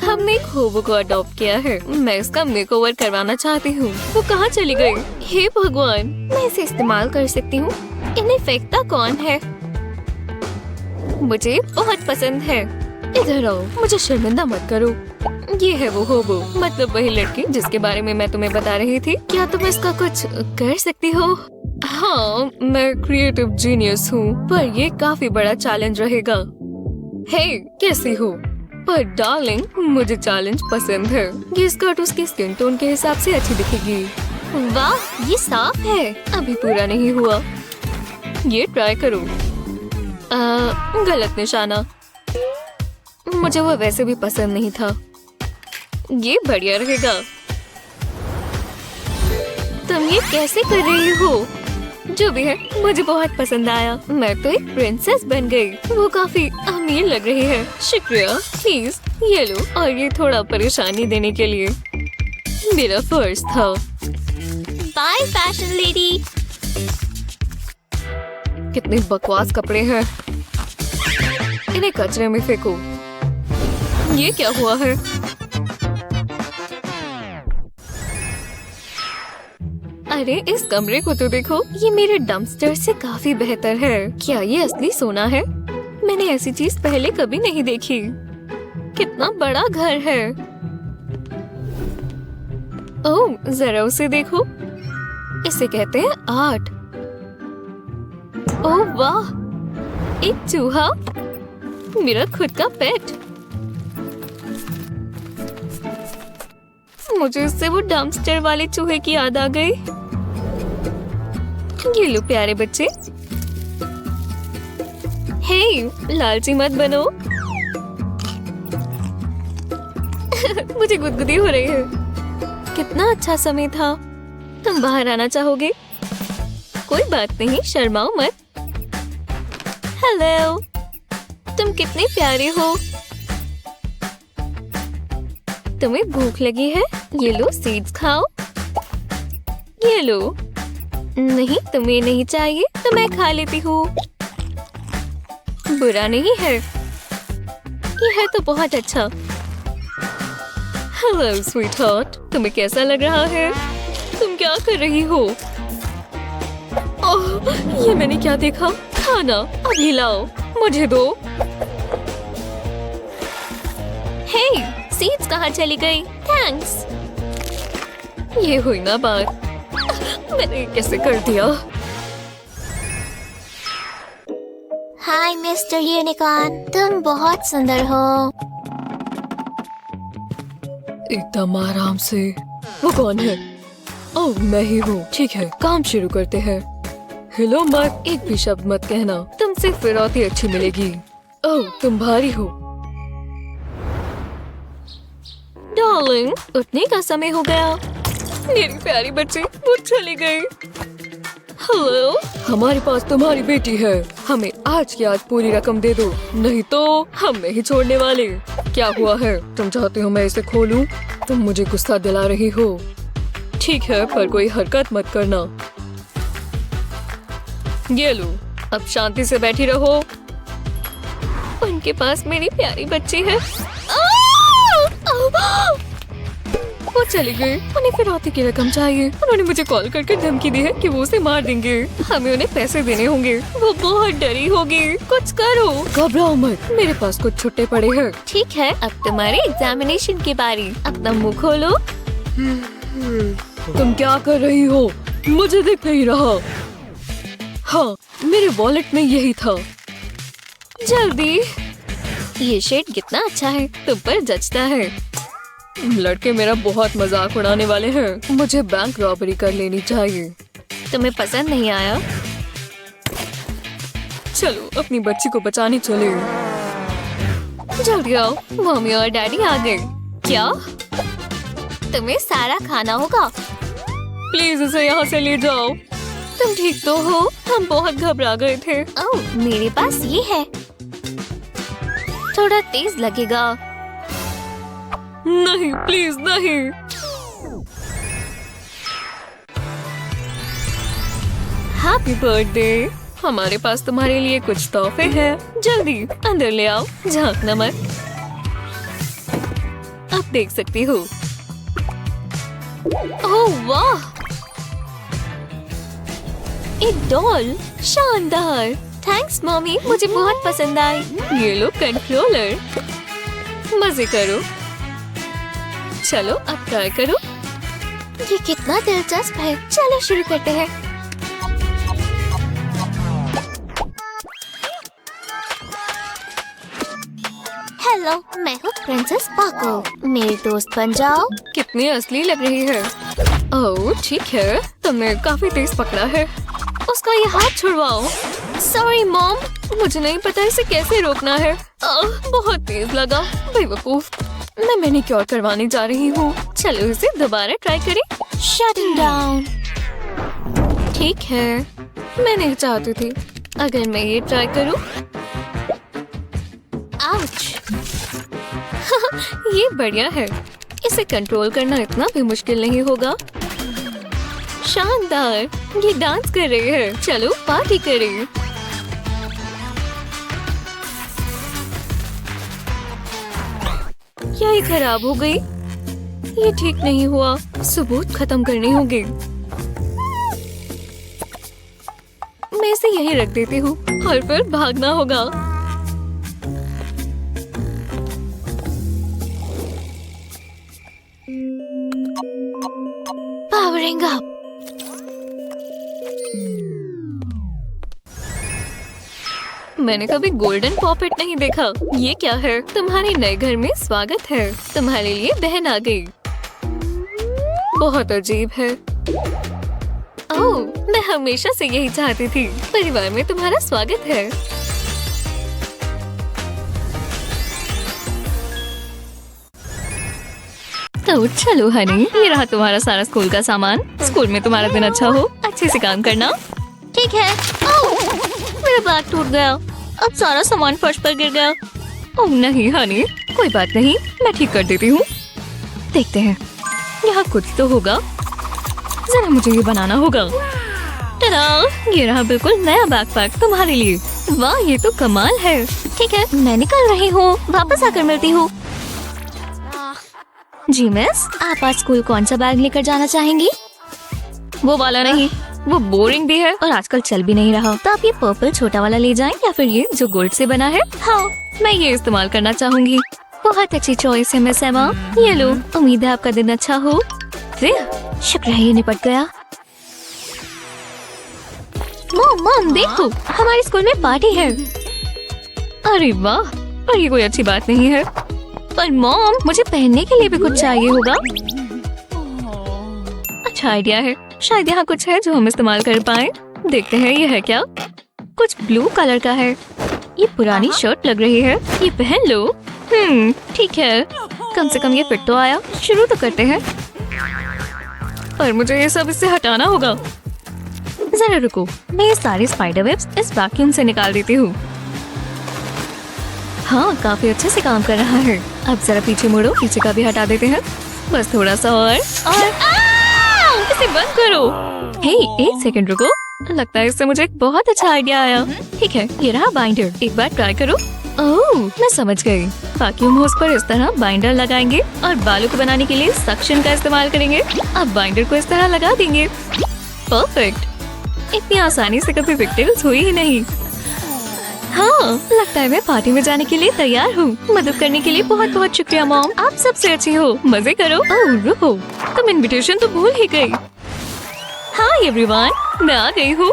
हमने एक होबो को अडॉप्ट किया है। मैं इसका मेकओवर करवाना चाहती हूँ। वो कहाँ चली गई? हे भगवान, मैं इसे इस्तेमाल कर सकती हूँ। इन्हें फेंकता कौन है? मुझे बहुत पसंद है। इधर आओ, मुझे शर्मिंदा मत करो। ये है वो होबो, मतलब वही लड़की जिसके बारे में मैं तुम्हें बता रही थी। क्या तुम इसका कुछ कर सकती हो? हाँ, मैं क्रिएटिव जीनियस हूँ, पर ये काफी बड़ा चैलेंज रहेगा। हे, कैसी हो? पर डार्लिंग, मुझे चैलेंज पसंद है। ये स्कर्ट उसकी स्किन टोन के हिसाब से अच्छी दिखेगी। वाह, ये साफ है, अभी पूरा नहीं हुआ। ये ट्राई करो। गलत निशाना। मुझे वो वैसे भी पसंद नहीं था। ये बढ़िया रहेगा। तुम ये कैसे कर रही हो? जो भी है, मुझे बहुत पसंद आया। मैं तो एक प्रिंसेस बन गई। वो काफी अमीर लग रही है। शुक्रिया। प्लीज ये लो, और ये थोड़ा परेशानी देने के लिए मेरा फर्ज था। Bye fashion lady. कितने बकवास कपड़े हैं, इन्हें कचरे में फेंको। ये क्या हुआ है? अरे इस कमरे को तो देखो, ये मेरे डंपस्टर से काफी बेहतर है। क्या ये असली सोना है? मैंने ऐसी चीज पहले कभी नहीं देखी। कितना बड़ा घर है। ओह, जरा उसे देखो। इसे कहते हैं आर्ट। ओह वाह, एक चूहा, मेरा खुद का पेट। मुझे इससे वो डंपस्टर वाले चूहे की याद आ गई। ये लो प्यारे बच्चे। हे, लालची मत बनो। मुझे गुदगुदी हो रही है। कितना अच्छा समय था। तुम बाहर आना चाहोगे? कोई बात नहीं, शर्माओ मत। हेलो, तुम कितने प्यारे हो। तुम्हें भूख लगी है? ये लो सीड्स खाओ। ये लो। नहीं, तुम्हें नहीं चाहिए तो मैं खा लेती हूँ। बुरा नहीं है, ये है तो बहुत अच्छा। हेलो स्वीटहार्ट, तुम्हें कैसा लग रहा है? तुम क्या कर रही हो? ओह, ये मैंने क्या देखा? खाना अभी लाओ, मुझे दो। हे, सीड्स कहाँ चली गई? थैंक्स। ये हुई ना बात। मैंने कैसे कर दिया? हाय मिस्टर यूनिकॉर्न, तुम बहुत सुंदर हो। एकदम आराम से। वो कौन है? ओह, मैं ही हूँ। ठीक है, काम शुरू करते हैं। हेलो मत, एक भी शब्द मत कहना। तुमसे फिरौती अच्छी मिलेगी। ओह, तुम भारी हो। डार्लिंग, उठने का समय हो गया। मेरी प्यारी बच्ची वो चली गई। हेलो, हमारे पास तुम्हारी बेटी है, हमें आज की आज पूरी रकम दे दो, नहीं तो हम नहीं छोड़ने वाले। क्या हुआ है, तुम चाहते हो मैं इसे खोलूं? तुम मुझे गुस्सा दिला रही हो। ठीक है, पर कोई हरकत मत करना। ये लो, अब शांति से बैठी रहो। उनके पास मेरी प्यारी बच्ची है। वो चली गई, उन्हें फिरौती की रकम चाहिए। उन्होंने मुझे कॉल करके धमकी दी है कि वो उसे मार देंगे। हमें उन्हें पैसे देने होंगे। वो बहुत डरी होगी। कुछ करो। घबराओ मत, मेरे पास कुछ छुट्टे पड़े हैं। ठीक है, अब तुम्हारी एग्जामिनेशन की बारी। अपना मुंह खोलो। तुम क्या कर रही हो? मुझे दिख नहीं रहा। हाँ, मेरे वॉलेट में यही था। जल्दी। ये शेड कितना अच्छा है, तुम पर जचता है। लड़के मेरा बहुत मजाक उड़ाने वाले हैं। मुझे बैंक रॉबरी कर लेनी चाहिए। तुम्हें पसंद नहीं आया? चलो अपनी बच्ची को बचाने चले। जल्दी आओ, मम्मी और डैडी आ गए। क्या? तुम्हें सारा खाना होगा। प्लीज इसे यहाँ से ले जाओ। तुम ठीक तो हो? हम बहुत घबरा गए थे। ओह, मेरे पास ये है। थोड़ा तेज लगेगा। नहीं, प्लीज नहीं। Happy birthday. हमारे पास तुम्हारे लिए कुछ तोहफे हैं। जल्दी अंदर ले आओ, झांकना मत। अब देख सकती हो। ओह वाह, एक डॉल। शानदार। थैंक्स मम्मी, मुझे बहुत पसंद आई। ये लो कंट्रोलर। मजे करो। चलो अब ट्राई करो। ये कितना दिलचस्प है। चलो शुरू करते हैं। हेलो, मैं हूँ प्रिंसेस पाको। मेरी दोस्त बन जाओ। कितनी असली लग रही है। ओह ठीक है, तुमने काफी तेज पकड़ा है। उसका ये हाथ छुड़वाओ। सॉरी मॉम, मुझे नहीं पता इसे कैसे रोकना है। बहुत तेज लगा। बेवकूफ। मैं मैनिक्योर करवाने जा रही हूँ। चलो इसे दोबारा ट्राई करें। Shutting down. ठीक है, मैं नहीं चाहती थी। अगर मैं ये ट्राई करूँ। आउच। ये बढ़िया है। इसे कंट्रोल करना इतना भी मुश्किल नहीं होगा। शानदार, ये डांस कर रही है। चलो पार्टी करें। क्या ये खराब हो गई? ये ठीक नहीं हुआ। सबूत खत्म करने होंगे। मैं इसे यहीं रख देती हूँ और फिर भागना होगा। Powering up. मैंने कभी गोल्डन पॉपेट नहीं देखा। ये क्या है? तुम्हारे नए घर में स्वागत है। तुम्हारे लिए बहन आ गई। बहुत अजीब है। ओह, मैं हमेशा से यही चाहती थी। परिवार में तुम्हारा स्वागत है। तो चलो हनी, ये रहा तुम्हारा सारा स्कूल का सामान। स्कूल में तुम्हारा दिन अच्छा हो। अच्छे से काम करना। ठीक है। ओह, मेरा बैग टूट गया। अब सारा सामान फर्श पर गिर गया। ओह नहीं हनी, कोई बात नहीं, मैं ठीक कर देती हूँ। देखते हैं, यहाँ कुछ तो होगा। जरा मुझे ये बनाना होगा। टडा, ये रहा बिल्कुल नया बैकपैक तुम्हारे लिए। वाह, ये तो कमाल है। ठीक है, मैं निकल रही हूँ। वापस आकर मिलती हूँ। जी मिस, आप आज स्कूल कौन सा बैग लेकर जाना चाहेंगी? वो वाला नहीं, वो बोरिंग भी है और आजकल चल भी नहीं रहा। तो आप ये पर्पल छोटा वाला ले जाएं या फिर ये जो गोल्ड से बना है। हाँ, मैं ये इस्तेमाल करना चाहूंगी। बहुत अच्छी चॉइस है मिस एमा। ये लो, उम्मीद है आपका दिन अच्छा हो। शुक्र है ये निपट गया। मॉम देखो, हमारे स्कूल में पार्टी है। अरे वाह, पर ये कोई अच्छी बात नहीं है। पर मॉम, मुझे पहनने के लिए भी कुछ चाहिए होगा। अच्छा आइडिया है। शायद यहाँ कुछ है जो हम इस्तेमाल कर पाए। देखते हैं ये है क्या। कुछ ब्लू कलर का है। ये पुरानी शर्ट लग रही है। ये पहन लो। ठीक है, कम से कम ये फिट तो आया। शुरू तो करते हैं। पर मुझे ये सब इससे हटाना होगा। जरा रुको, मैं ये सारे स्पाइडर वेब्स इस वैक्यूम से निकाल देती हूँ। हाँ, काफी अच्छे से काम कर रहा है। अब जरा पीछे मुड़ो, पीछे का भी हटा देते हैं। बस थोड़ा सा और इसे बंद करो। हे, एक सेकंड रुको, लगता है इससे मुझे एक बहुत अच्छा आइडिया आया। ठीक है, ये रहा बाइंडर, एक बार ट्राई करो। ओह, मैं समझ गई। वैक्यूम होस पर इस तरह बाइंडर लगाएंगे और बालों को बनाने के लिए सक्शन का इस्तेमाल करेंगे। अब बाइंडर को इस तरह लगा देंगे। परफेक्ट। इतनी आसानी से कभी पिगटेल्स हुई ही नहीं। हाँ, लगता है मैं पार्टी में जाने के लिए तैयार हूँ। मदद करने के लिए बहुत बहुत शुक्रिया मॉम, आप सबसे अच्छी हो। मजे करो। ओह रुको, तुम इनविटेशन तो भूल ही गई। हाय एवरीवन, मैं आ गई हूँ।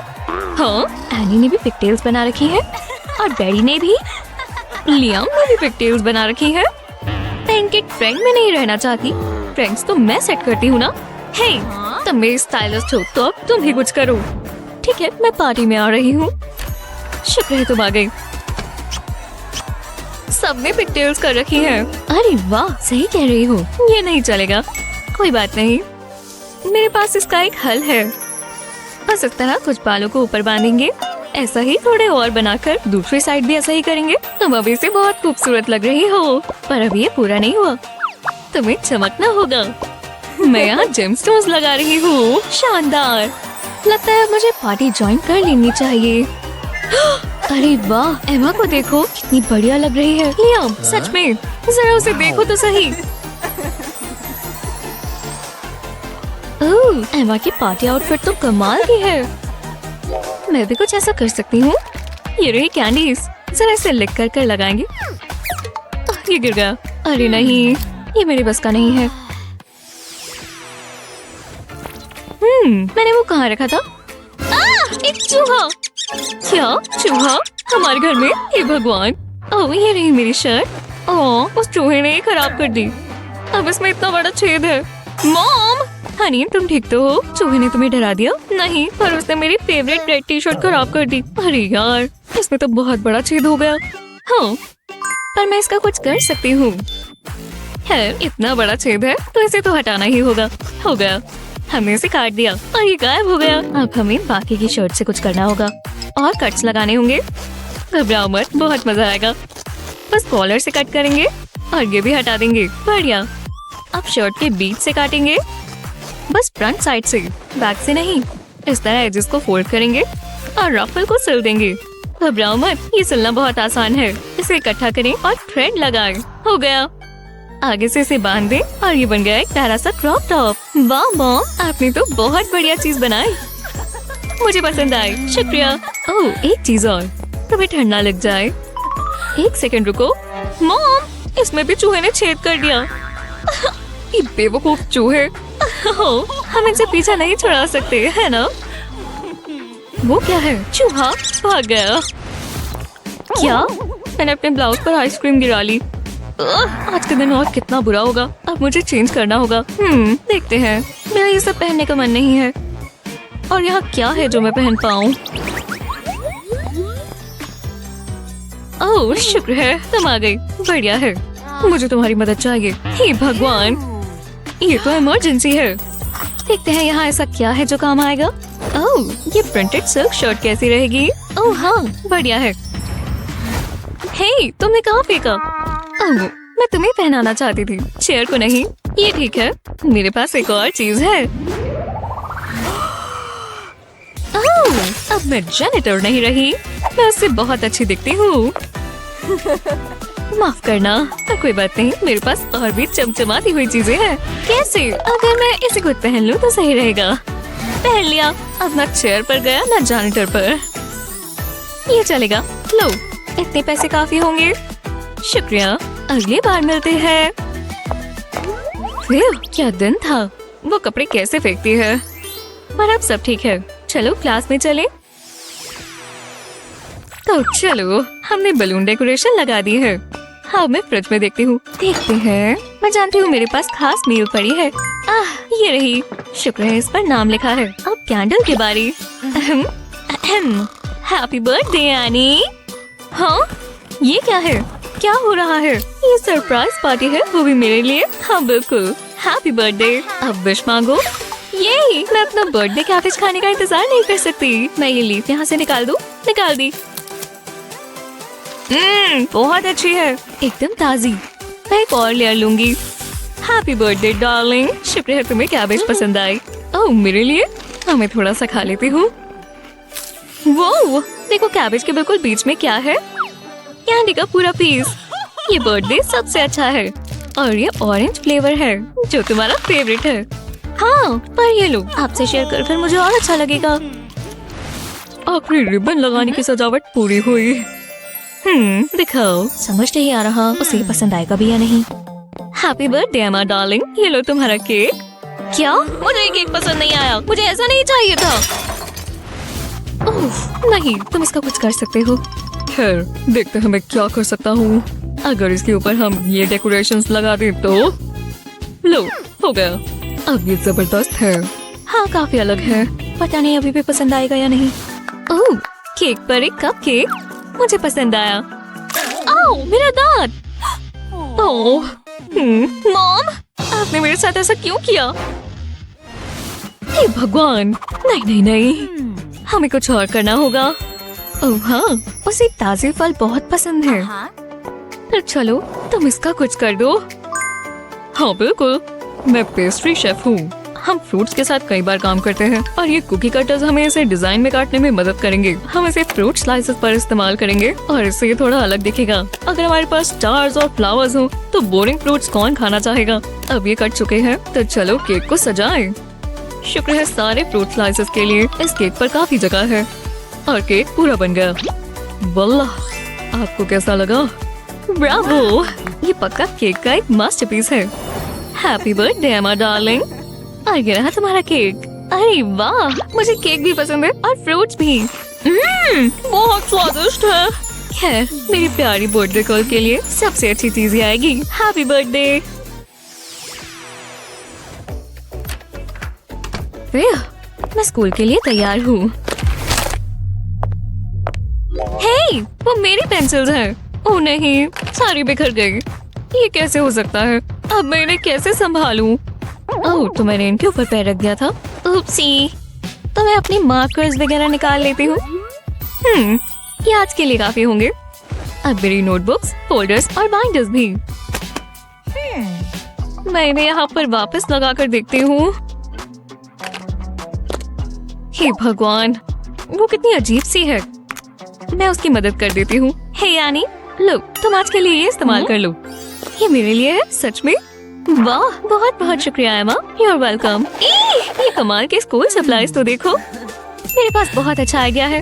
हाँ, एनी ने भी पिगटेल्स बना रखी है और डैडी ने भी। लियाम ने भी पिगटेल्स बना रखी है। पैनकेक फ्रैंक में नहीं रहना चाहती। फ्रैंक्स तो मैं सेट करती हूँ ना। हे, तुम मेरी स्टाइलिस्ट हो तो अब तुम ही कुछ करो। ठीक है, मैं पार्टी में आ रही हूँ। शुक्र है तुम आ गई। सबने पिगटेल्स कर रखी है। अरे वाह, सही कह रही हो, ये नहीं चलेगा। कोई बात नहीं, मेरे पास इसका एक हल है। बस इस तरह कुछ बालों को ऊपर बांधेंगे, ऐसा ही थोड़े और बनाकर दूसरी साइड भी ऐसा ही करेंगे। तुम अभी से बहुत खूबसूरत लग रही हो, पर अभी ये पूरा नहीं हुआ। तुम्हें चमकना होगा। मैं यहाँ जेमस्टोन्स लगा रही हूँ। शानदार। लगता है मुझे पार्टी ज्वाइन कर लेनी चाहिए। अरे वाह, एमा को देखो, कितनी बढ़िया लग रही है। लियाम, सच में, जरा उसे देखो तो सही। ओह, एमा की पार्टी आउटफिट तो कमाल की है। मैं भी कुछ ऐसा कर सकती हूँ। ये रही कैंडीज, जरा इसे लिख कर लगाएंगे। ये गिर गया। अरे नहीं, ये मेरे बस का नहीं है। मैंने वो कहाँ रखा था? एक चूहा। क्या चूहा हमारे घर में? हे भगवान। ओह, ये रही मेरी शर्ट। ओह, उस चूहे ने खराब कर दी। अब इसमें इतना बड़ा छेद है। मॉम, हनी तुम ठीक तो हो? चूहे ने तुम्हें डरा दिया? नहीं, पर उसने मेरी फेवरेट रेड टी शर्ट खराब कर दी। अरे यार, इसमें तो बहुत बड़ा छेद हो गया। हाँ, पर मैं इसका कुछ कर सकती हूँ। है, इतना बड़ा छेद है तो इसे तो हटाना ही होगा। हो गया, हमने इसे काट दिया और ये गायब हो गया। अब हमें बाकी की शर्ट से कुछ करना होगा और कट्स लगाने होंगे। घबराओ मत, बहुत मजा आएगा। बस कॉलर से कट करेंगे और ये भी हटा देंगे। बढ़िया। अब शर्ट के बीच से काटेंगे, बस फ्रंट साइड से, बैक से नहीं। इस तरह एजेस को फोल्ड करेंगे और रफल को सिल देंगे। घबराओ मत, ये सिलना बहुत आसान है। इसे इकट्ठा करें और थ्रेड लगाएं। हो गया। आगे से इसे बांध दें और ये बन गया एक प्यारा सा क्रॉप टॉप। वाह मॉम, आपने तो बहुत बढ़िया चीज बनाई। मुझे पसंद आई, शुक्रिया। ओह, एक चीज और, तुम्हें ठंडा लग जाए। एक सेकंड रुको। मॉम, इसमें भी चूहे ने छेद कर दिया। ये बेवकूफ चूहे। हम इनसे पीछा नहीं छुड़ा सकते, है ना? वो क्या है? चूहा भाग गया। क्या? मैंने अपने ब्लाउज पर आइसक्रीम गिरा ली। आज के दिन और कितना बुरा होगा। अब मुझे चेंज करना होगा। देखते हैं। मेरा ये सब पहनने का मन नहीं है। और यहाँ क्या है जो मैं पहन पाऊँ? ओह, शुक्र है तुम आ गई। बढ़िया है, मुझे तुम्हारी मदद चाहिए। हे भगवान, ये तो इमरजेंसी है। देखते हैं यहाँ ऐसा क्या है जो काम आएगा। ओह, ये प्रिंटेड सिल्क शर्ट कैसी रहेगी? ओह हाँ, बढ़िया है। हे, तुमने कहाँ फेंका? ओह, मैं तुम्हें पहनाना चाहती थी, चेयर को नहीं। ये ठीक है, मेरे पास एक और चीज है। ओह, अब मैं जेनिटर नहीं रही, मैं उससे बहुत अच्छी दिखती हूँ। माफ करना, तो कोई बात नहीं, मेरे पास और भी चमचमाती हुई चीजें हैं। कैसे? अगर मैं इसे खुद पहन लूँ तो सही रहेगा। पहन लिया। अब ना चेयर पर गया ना जेनिटर पर। ये चलेगा। लो, इतने पैसे काफी होंगे। शुक्रिया, अगली बार मिलते हैं। क्या दिन था। वो कपड़े कैसे फेंकती है। पर अब सब ठीक है। चलो क्लास में चलें। तो चलो, हमने बलून डेकोरेशन लगा दी है। हाँ, मैं फ्रिज में देखती हूँ। देखते हैं। मैं जानती हूँ मेरे पास खास मील पड़ी है। ये रही। शुक्र है इस पर नाम लिखा है। अब कैंडल की बारी। Happy birthday any. हाँ, ये क्या है? क्या हो रहा है? ये सरप्राइज पार्टी है, वो भी मेरे लिए। हाँ बिल्कुल, हैप्पी बर्थडे। अब विश मांगो। ये मैं अपना बर्थडे कैबेज खाने का इंतजार नहीं कर सकती। मैं ये लीफ यहाँ से निकाल दूं। निकाल दी। बहुत अच्छी है, एकदम ताजी। मैं एक और लेयर लूंगी। Happy birthday darling. शुक्र है तुम्हें कैबेज पसंद आई। ओह मेरे लिए? हाँ मैं थोड़ा सा खा लेती हूँ। वो देखो कैबेज के बिल्कुल बीच में क्या है? कैंडी का पूरा पीस। ये बर्थडे सबसे अच्छा है और ये ऑरेंज फ्लेवर है जो तुम्हारा फेवरेट है। हाँ पर ये लो, आपसे शेयर कर फिर मुझे और अच्छा लगेगा। आखिरी रिबन लगाने की सजावट पूरी हुई। दिखाओ। समझ नहीं आ रहा उसे पसंद आएगा भी या नहीं। हैप्पी बर्थडे एमा डार्लिंग, ये लो तुम्हारा केक। क्या? मुझे ये केक पसंद नहीं आया, मुझे ऐसा नहीं चाहिए था। नहीं, तुम इसका कुछ कर सकते हो। खैर देखते हैं मैं क्या कर सकता हूँ। अगर इसके ऊपर हम ये डेकोरेशंस लगा दें तो लो हो गया। अब ये जबरदस्त है। हाँ काफी अलग है, पता नहीं अभी भी पसंद आएगा या नहीं। ओह केक पर एक कप केक, मुझे पसंद आया। ओह मेरा दांत। ओह मॉम, आपने मेरे साथ ऐसा क्यों किया? हे भगवान, नहीं नहीं नहीं, हमें कुछ और करना होगा। ओह हाँ, उसे ताजे फल बहुत पसंद है। तो चलो तुम इसका कुछ कर दो। हाँ बिल्कुल, मैं पेस्ट्री शेफ हूँ। हम फ्रूट्स के साथ कई बार काम करते हैं और ये कुकी कटर्स हमें इसे डिजाइन में काटने में मदद करेंगे। हम इसे फ्रूट स्लाइसेस पर इस्तेमाल करेंगे और इससे ये थोड़ा अलग दिखेगा। अगर हमारे पास स्टार्स और फ्लावर्स हो तो बोरिंग फ्रूट्स कौन खाना चाहेगा? अब ये कट चुके हैं तो चलो केक को सजाएं। शुक्र है सारे फ्रूट स्लाइसेस के लिए इस केक पर काफी जगह है और केक पूरा बन गया। वल्लाह, आपको कैसा लगा? ब्रावो, ये पक्का केक का एक मास्टरपीस है। हैप्पी बर्थडे एमा डार्लिंग। और ये रहा तुम्हारा केक। अरे वाह, मुझे केक भी पसंद है और फ्रूट्स भी। बहुत स्वादिष्ट है। खैर मेरी प्यारी बर्थडे गर्ल के लिए सबसे अच्छी चीज ही आएगी। Happy birthday. मैं स्कूल के लिए तैयार हूँ। हे, वो मेरी पेंसिल्स हैं। ओह नहीं, सारी बिखर गई। ये कैसे हो सकता है? अब मैं इन्हें कैसे संभालूं? ओह तो मैंने इनके ऊपर पैर रख दिया था। उपसी। तो मैं अपनी मार्कर्स वगैरह निकाल लेती हूँ। ये आज के लिए काफी होंगे। अब मेरी नोटबुक्स, फोल्डर्स और बाइंडर्स भी। मैं इन्हें यहाँ पर वापस लगा कर देखती हूँ। हे भगवान, वो कितनी अजीब सी है। मैं उसकी मदद कर देती हूँ। हे यानी, लो तुम आज के लिए ये इस्तेमाल कर लो। ये मेरे लिए है सच में। वाह, बहुत बहुत शुक्रिया एमा। You are welcome. ये कमाल के स्कूल सप्लाईज तो देखो। मेरे पास बहुत अच्छा आइडिया है।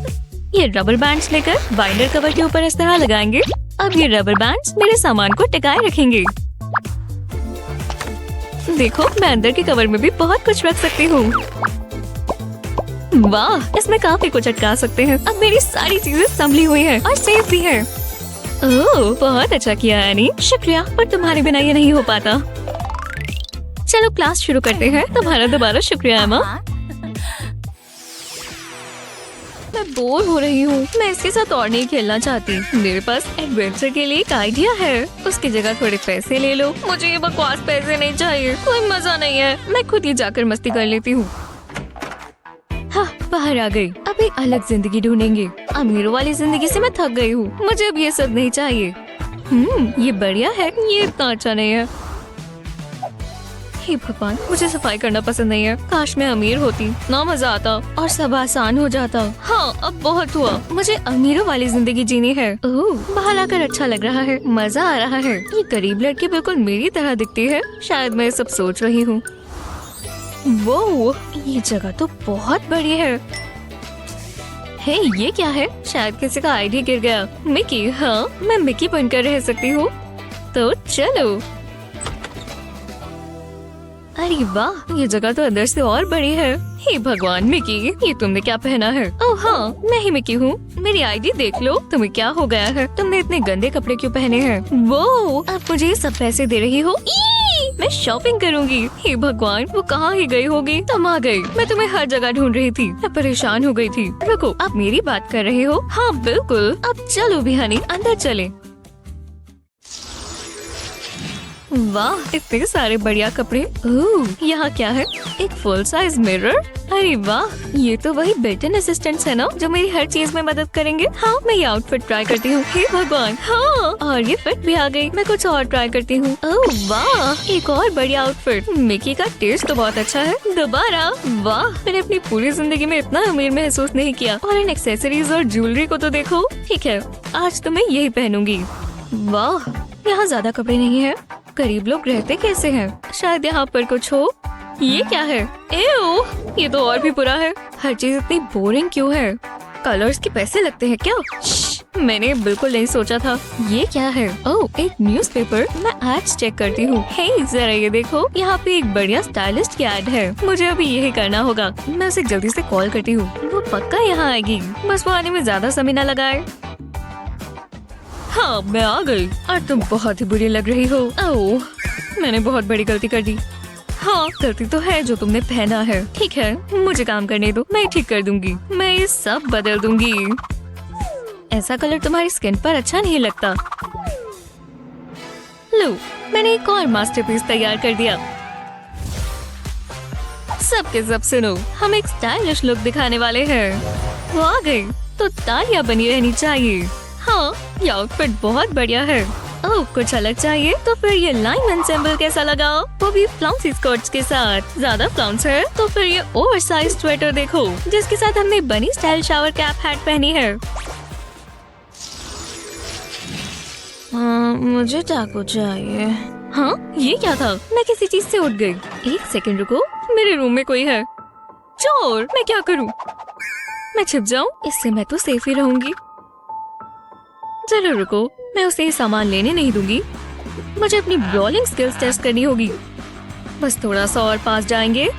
ये रबर बैंड्स लेकर बाइंडर कवर के ऊपर इस तरह लगाएंगे। अब ये रबर बैंड्स मेरे सामान को टिकाए रखेंगे। देखो मैं अंदर के कवर में भी बहुत कुछ रख सकती हूँ। वाह, इसमें काफी कुछ अटका सकते हैं। अब मेरी सारी चीजें संभली हुई हैं और सेफ भी है। ओह बहुत अच्छा किया एनी, शुक्रिया। पर तुम्हारे बिना ये नहीं हो पाता। चलो क्लास शुरू करते हैं। तुम्हारा दोबारा शुक्रिया एमा। मैं बोर हो रही हूँ। मैं इसके साथ और नहीं खेलना चाहती। मेरे पास एडवेंचर के लिए एक आइडिया है। उसकी जगह थोड़े पैसे ले लो। मुझे ये बकवास पैसे नहीं चाहिए, कोई मजा नहीं है। मैं खुद ही जाकर मस्ती कर लेती हूँ। हाँ, बाहर आ गई। अब एक अलग जिंदगी ढूंढेंगे। अमीरों वाली जिंदगी से मैं थक गई हूँ। मुझे अब ये सब नहीं चाहिए। ये बढ़िया है, ये इतना अच्छा नहीं है। हे भगवान, मुझे सफाई करना पसंद नहीं है। काश मैं अमीर होती, ना मजा आता और सब आसान हो जाता। हाँ अब बहुत हुआ, मुझे अमीरों वाली जिंदगी जीनी है। ओह बाहर आकर अच्छा लग रहा है, मजा आ रहा है। ये गरीब लड़की बिल्कुल मेरी तरह दिखती है। शायद मैं सब सोच रही हूँ। वो ये जगह तो बहुत बड़ी है। हे ये क्या है? शायद किसी का आईडी गिर गया। मिकी, हाँ मैं मिकी बनकर रह सकती हूँ। तो चलो। अरे वाह, ये जगह तो अंदर से और बड़ी है। हे भगवान मिकी, ये तुमने क्या पहना है? ओह हाँ, मैं ही मिकी हूँ। मेरी आईडी देख लो। तुम्हें क्या हो गया है? तुमने इतने गंदे कपड़े क्यों पहने हैं? वो अब मुझे सब पैसे दे रही हो? मैं शॉपिंग करूंगी। हे भगवान, वो कहाँ ही गई होगी? तुम आ गई। मैं तुम्हें हर जगह ढूंढ रही थी। मैं परेशान हो गई थी। रुको, आप मेरी बात कर रहे हो? हाँ बिल्कुल। अब चलो भी हनी, अंदर चले। वाह, इतने सारे बढ़िया कपड़े। ओह, यहाँ क्या है? एक फुल साइज मिरर। अरे वाह, ये तो वही बिल्ट-इन असिस्टेंट्स है ना, जो मेरी हर चीज में मदद करेंगे। हाँ, मैं ये आउटफिट ट्राई करती हूँ। हे भगवान, हाँ, और ये फिट भी आ गई। मैं कुछ और ट्राई करती हूँ। ओह वाह, एक और बढ़िया आउटफिट। मिकी का टेस्ट तो बहुत अच्छा है। दोबारा, वाह, मैंने अपनी पूरी जिंदगी में इतना अमीर महसूस नहीं किया। और इन एक्सेसरीज और ज्वेलरी को तो देखो। ठीक है, आज तो मैं यही पहनूंगी। वाह, यहाँ ज्यादा कपड़े नहीं है। गरीब लोग रहते कैसे हैं? शायद यहाँ पर कुछ हो। ये क्या है? एओ, ये तो और भी बुरा है। हर चीज इतनी बोरिंग क्यों है? कलर्स के पैसे लगते हैं क्या? मैंने बिल्कुल नहीं सोचा था। ये क्या है? ओह, एक न्यूज़पेपर। मैं आज चेक करती हूँ। हे, जरा ये देखो, यहाँ पे एक बढ़िया स्टाइलिस्ट की एड है। मुझे अभी यही करना होगा। मैं उसे जल्दी से कॉल करती हूँ। वो पक्का यहाँ आएगी। बस वो आने में ज्यादा समय न लगाए। हाँ, मैं आ गई। और तुम बहुत ही बुरी लग रही हो। ओह, मैंने बहुत बड़ी गलती कर दी। हाँ, गलती तो है जो तुमने पहना है। ठीक है, मुझे काम करने दो, मैं ठीक कर दूंगी। मैं ये सब बदल दूंगी। ऐसा कलर तुम्हारी स्किन पर अच्छा नहीं लगता। लो, मैंने एक और मास्टरपीस तैयार कर दिया। सबके सब सुनो, हम एक स्टाइलिश लुक दिखाने वाले हैं। वो आ गई तो तालियां बनी रहनी चाहिए। हाँ, ये आउटफिट बहुत बढ़िया है। ओह, कुछ अलग चाहिए तो फिर ये लाइन एंसेंबल कैसा लगा? वो भी फ्लाउंसी स्कर्ट्स के साथ। ज्यादा फ्लाउंस है तो फिर ये ओवरसाइज स्वेटर देखो, जिसके साथ हमने बनी स्टाइल शावर कैप हैट पहनी है। मुझे चाकू चाहिए। हाँ, ये क्या था? मैं किसी चीज से उठ गई। एक सेकंड रुको, मेरे रूम में कोई है। चोर! मैं क्या करूँ? मैं छिप जाऊँ? इससे मैं तो सेफ ही रहूंगी। चलो रुको, मैं उसे ये सामान लेने नहीं दूंगी। मुझे अपनी ब्रॉलिंग स्किल्स टेस्ट करनी होगी। बस थोड़ा सा और पास जाएंगे।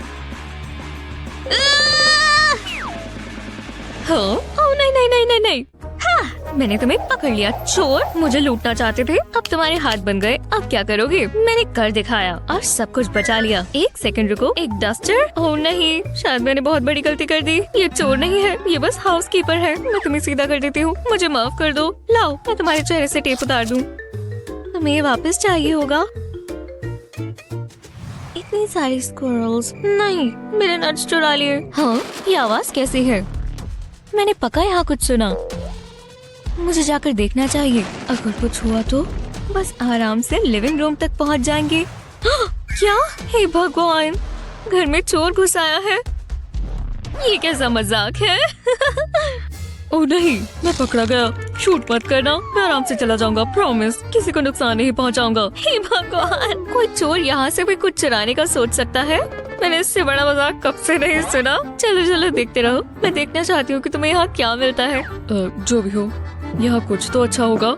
हाँ, ओह नहीं नहीं नहीं नहीं नहीं। हाँ, मैंने तुम्हें पकड़ लिया चोर। मुझे लूटना चाहते थे, अब तुम्हारे हाथ बन गए। अब क्या करोगे? मैंने कर दिखाया और सब कुछ बचा लिया। एक सेकंड रुको, एक डस्टर? ओह नहीं, शायद मैंने बहुत बड़ी गलती कर दी। ये चोर नहीं है, ये बस हाउसकीपर है। मैं तुम्हें सीधा कर देती हूँ, मुझे माफ कर दो। लाओ, मैं तुम्हारे चेहरे से टेप उतार दूँ। तुम्हें ये वापस चाहिए होगा। इतनी सारी स्क्विरल्स। नहीं, मेरे नट्स चुरा लिए। हाँ, ये आवाज कैसी है? मैंने पक्का यहाँ कुछ सुना। मुझे जाकर देखना चाहिए। अगर कुछ हुआ तो बस आराम से लिविंग रूम तक पहुँच जाएंगे। क्या? हे भगवान, घर में चोर घुस आया है। ये कैसा मजाक है? ओह नहीं, मैं पकड़ा गया। शूट मत करना, मैं आराम से चला जाऊंगा, प्रॉमिस। किसी को नुकसान नहीं पहुंचाऊंगा। हे भगवान, कोई चोर यहाँ से भी कुछ चुराने का सोच सकता है? मैंने इससे बड़ा मजाक कब से नहीं सुना। चलो चलो देखते रहो, मैं देखना चाहती हूँ कि तुम्हें यहाँ क्या मिलता है। जो भी हो, यहाँ कुछ तो अच्छा होगा।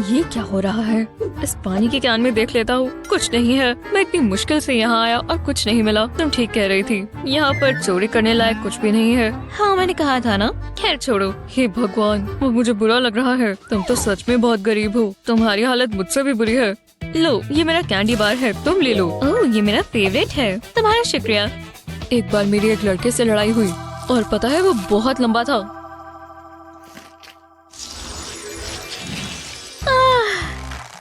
ये क्या हो रहा है? इस पानी के कैन में देख लेता हूँ। कुछ नहीं है। मैं इतनी मुश्किल से यहाँ आया और कुछ नहीं मिला। तुम ठीक कह रही थी, यहाँ पर चोरी करने लायक कुछ भी नहीं है। हाँ, मैंने कहा था ना। खैर छोड़ो। हे भगवान, वो मुझे बुरा लग रहा है। तुम तो सच में बहुत गरीब हो। तुम्हारी हालत मुझसे भी बुरी है। लो, ये मेरा कैंडी बार है, तुम ले लो। ओह, ये मेरा फेवरेट है। तुम्हारा शुक्रिया। एक बार मेरी एक लड़के से लड़ाई हुई और पता है वो बहुत लंबा था।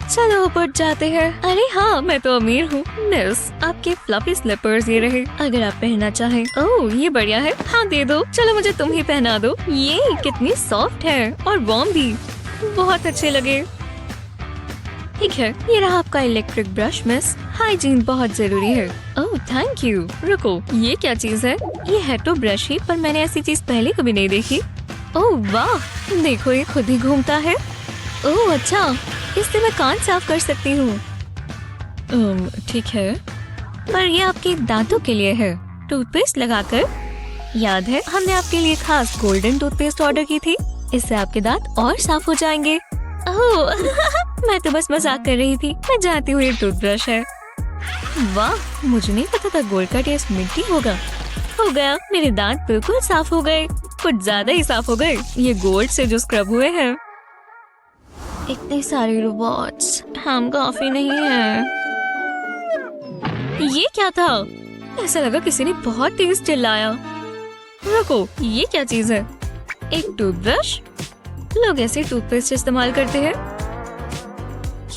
चलो ऊपर जाते हैं। अरे हाँ, मैं तो अमीर हूँ। मिस, आपके फ्लफी स्लीपर्स ये रहे, अगर आप पहनना चाहें। ओह, ये बढ़िया है। हाँ दे दो। चलो मुझे तुम ही पहना दो। ये कितनी सॉफ्ट है और वार्म भी। बहुत अच्छे लगे। ठीक है, ये रहा आपका इलेक्ट्रिक ब्रश मिस। हाइजीन बहुत जरूरी है। Oh thank you. रुको, ये क्या चीज है? ये है तो ब्रश ही, पर मैंने ऐसी चीज पहले कभी नहीं देखी। ओह वाह, देखो ये खुद ही घूमता है। ओह अच्छा, इससे मैं कान साफ कर सकती हूँ। ठीक है, पर ये आपके दांतों के लिए है। टूथपेस्ट लगाकर। याद है, हमने आपके लिए खास गोल्डन टूथपेस्ट ऑर्डर की थी। इससे आपके दांत और साफ हो जाएंगे। ओह मैं तो बस मजाक कर रही थी। मैं जानती हूँ ये टूथब्रश है। वाह, मुझे नहीं पता था गोल्ड का टेस्ट मिट्टी होगा। हो गया, मेरे दांत बिल्कुल साफ हो गए। कुछ ज्यादा ही साफ हो गए, ये गोल्ड से जो स्क्रब हुए हैं। इतने सारे रोबोट्स, हम काफी नहीं है। ये क्या था? ऐसा लगा किसी ने बहुत तेज चिल्लाया। रुको, ये क्या चीज है? एक टूथब्रश। लोग ऐसे टूथपेस्ट इस्तेमाल करते हैं।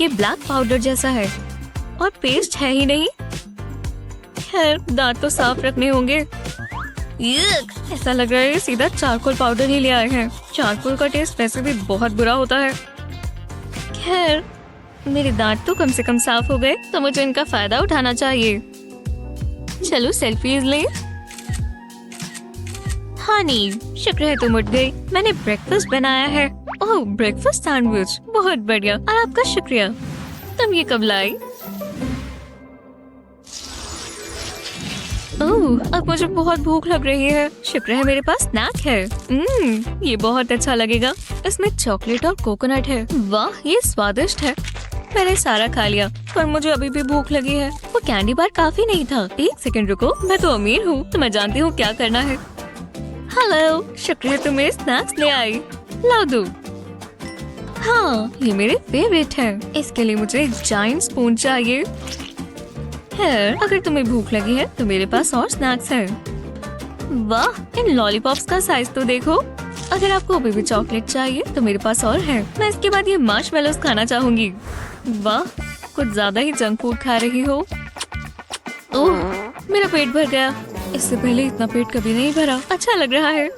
ये ब्लैक पाउडर जैसा है। और पेस्ट है ही नहीं। खैर दांत तो साफ रखने होंगे। ऐसा लग रहा है सीधा चारकोल पाउडर ही ले आए हैं। चारकोल का टेस्ट वैसे भी बहुत बुरा होता है। खैर मेरे दांत तो कम से कम साफ हो गए, तो मुझे इनका फायदा उठाना चाहिए। चलो सेल्फीज लें। हनी, शुक्र है तुम उठ गई। मैंने ब्रेकफास्ट बनाया है। ओह, ब्रेकफास्ट सैंडविच, बहुत बढ़िया। और आपका शुक्रिया। तुम ये कब लाई? ओह, अब मुझे बहुत भूख लग रही है। शुक्र है मेरे पास स्नैक है। ये बहुत अच्छा लगेगा। इसमें चॉकलेट और कोकोनट है। वाह, ये स्वादिष्ट है। मैंने सारा खा लिया, पर मुझे अभी भी भूख लगी है। वो कैंडी बार काफी नहीं था। एक सेकंड रुको, मैं तो अमीर हूँ, तो मैं जानती हूँ क्या करना है। हेलो, शुक्र है तुम मेरे स्नैक्स ले आई। लाओ दो। हाँ, ये मेरे फेवरेट हैं। इसके लिए मुझे एक जायंट स्पून चाहिए। खैर, अगर तुम्हें भूख लगी है तो मेरे पास और स्नैक्स हैं। वाह, इन लॉलीपॉप्स का साइज तो देखो। अगर आपको अभी भी चॉकलेट चाहिए तो मेरे पास और है। मैं इसके बाद ये मार्शमेलोस खाना चाहूंगी। वाह, कुछ ज्यादा ही जंक फूड खा रही हो। ओह, मेरा पेट भर गया। इससे पहले इतना पेट कभी नहीं भरा। अच्छा लग रहा है।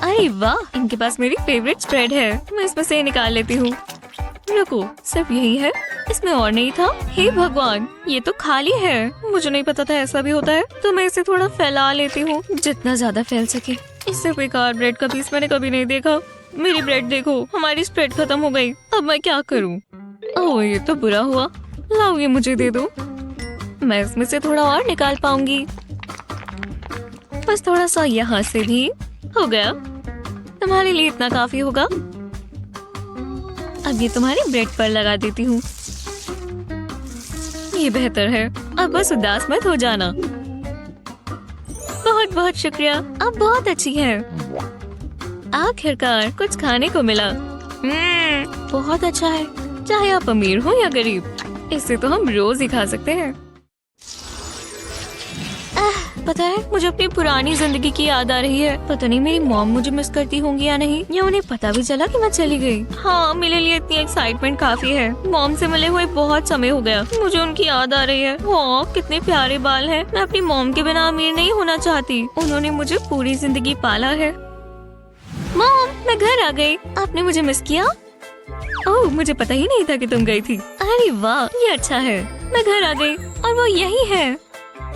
अरे वाह, इनके पास मेरी फेवरेट स्प्रेड है। मैं इसमें से निकाल लेती हूँ। रुको, सिर्फ यही है? इसमें और नहीं था? हे भगवान, ये तो खाली है। मुझे नहीं पता था ऐसा भी होता है। तो मैं इसे थोड़ा फैला लेती हूँ, जितना ज्यादा फैल सके। इससे बेकार ब्रेड का पीस मैंने कभी नहीं देखा। मेरी ब्रेड देखो, हमारी स्प्रेड खत्म हो गई। अब मैं क्या करूँ? ओह, ये तो बुरा हुआ। लाओ, ये मुझे दे दो। मैं इसमें से थोड़ा और निकाल पाऊंगी। बस थोड़ा सा यहाँ से भी हो गया। तुम्हारे लिए इतना काफी होगा। अब ये तुम्हारी ब्रेड पर लगा देती हूँ। ये बेहतर है। अब बस उदास मत हो जाना। बहुत बहुत शुक्रिया, आप बहुत अच्छी हैं। आखिरकार कुछ खाने को मिला। बहुत अच्छा है, चाहे आप अमीर हो या गरीब। इससे तो हम रोज ही खा सकते हैं। पता है, मुझे अपनी पुरानी जिंदगी की याद आ रही है। पता नहीं मेरी मॉम मुझे मिस करती होंगी या नहीं, या उन्हें पता भी चला कि मैं चली गई। हाँ, मेरे लिए इतनी एक्साइटमेंट काफी है। मॉम से मिले हुए बहुत समय हो गया। मुझे उनकी याद आ रही है। वाह, कितने प्यारे बाल हैं। मैं अपनी मॉम के बिना अमीर नहीं होना चाहती। उन्होंने मुझे पूरी जिंदगी पाला है। मॉम, मैं घर आ गई। आपने मुझे मिस किया? ओह, मुझे पता ही नहीं था कि तुम गई थी। अरे वाह, ये अच्छा है। मैं घर आ गई और वो यही है।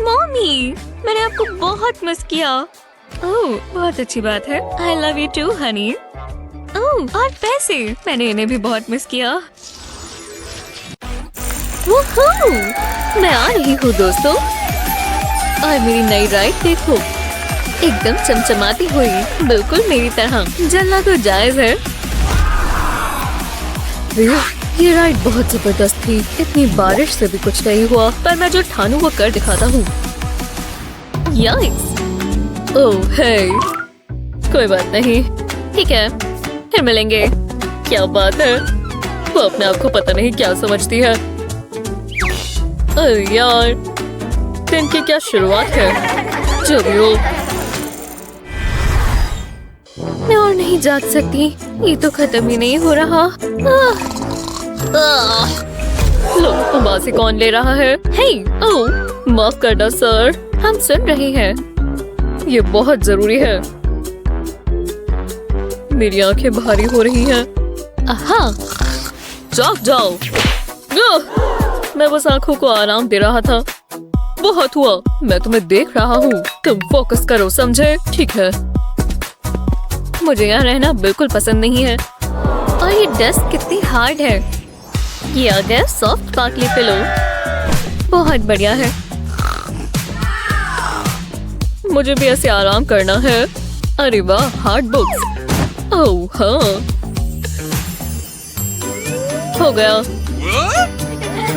मॉमी, मैंने आपको बहुत मिस किया। ओह, बहुत अच्छी बात है। I love you too honey. Oh, और पैसे, मैंने इन्हें भी बहुत मिस किया। वूहू, मैं आ रही हूँ दोस्तों। और मेरी नई राइड देखो, एकदम चमचमाती हुई, बिल्कुल मेरी तरह। जलना तो जायज है। ये राइड बहुत जबरदस्त थी। इतनी बारिश से भी कुछ नहीं हुआ, पर मैं जो ठानू वो कर दिखाता हूँ। याइक्स! ओह हे, कोई बात नहीं, ठीक है, फिर मिलेंगे। क्या बात है, वो अपने आप को पता नहीं क्या समझती है। अरे यार, दिन की क्या शुरुआत है। जो भी हो, मैं और नहीं जाग सकती। ये तो खत्म ही नहीं हो रहा। लो, उबासी कौन ले रहा है? हे, ओह, माफ करना सर, हम सुन रहे हैं। ये बहुत जरूरी है। मेरी आंखें भारी हो रही हैं। आहा, जाग जाओ। मैं बस आंखों को आराम दे रहा था। बहुत हुआ, मैं तुम्हें देख रहा हूँ। तुम फोकस करो, समझे? ठीक है। मुझे यहाँ रहना बिल्कुल पसंद नहीं है। और ये डेस्क कितनी हार्ड है। ये आ गया सॉफ्ट पार्कली पिलो, बहुत बढ़िया है। मुझे भी ऐसे आराम करना है। अरे वाह, हार्ड बुक्स। ओह हाँ, हो गया।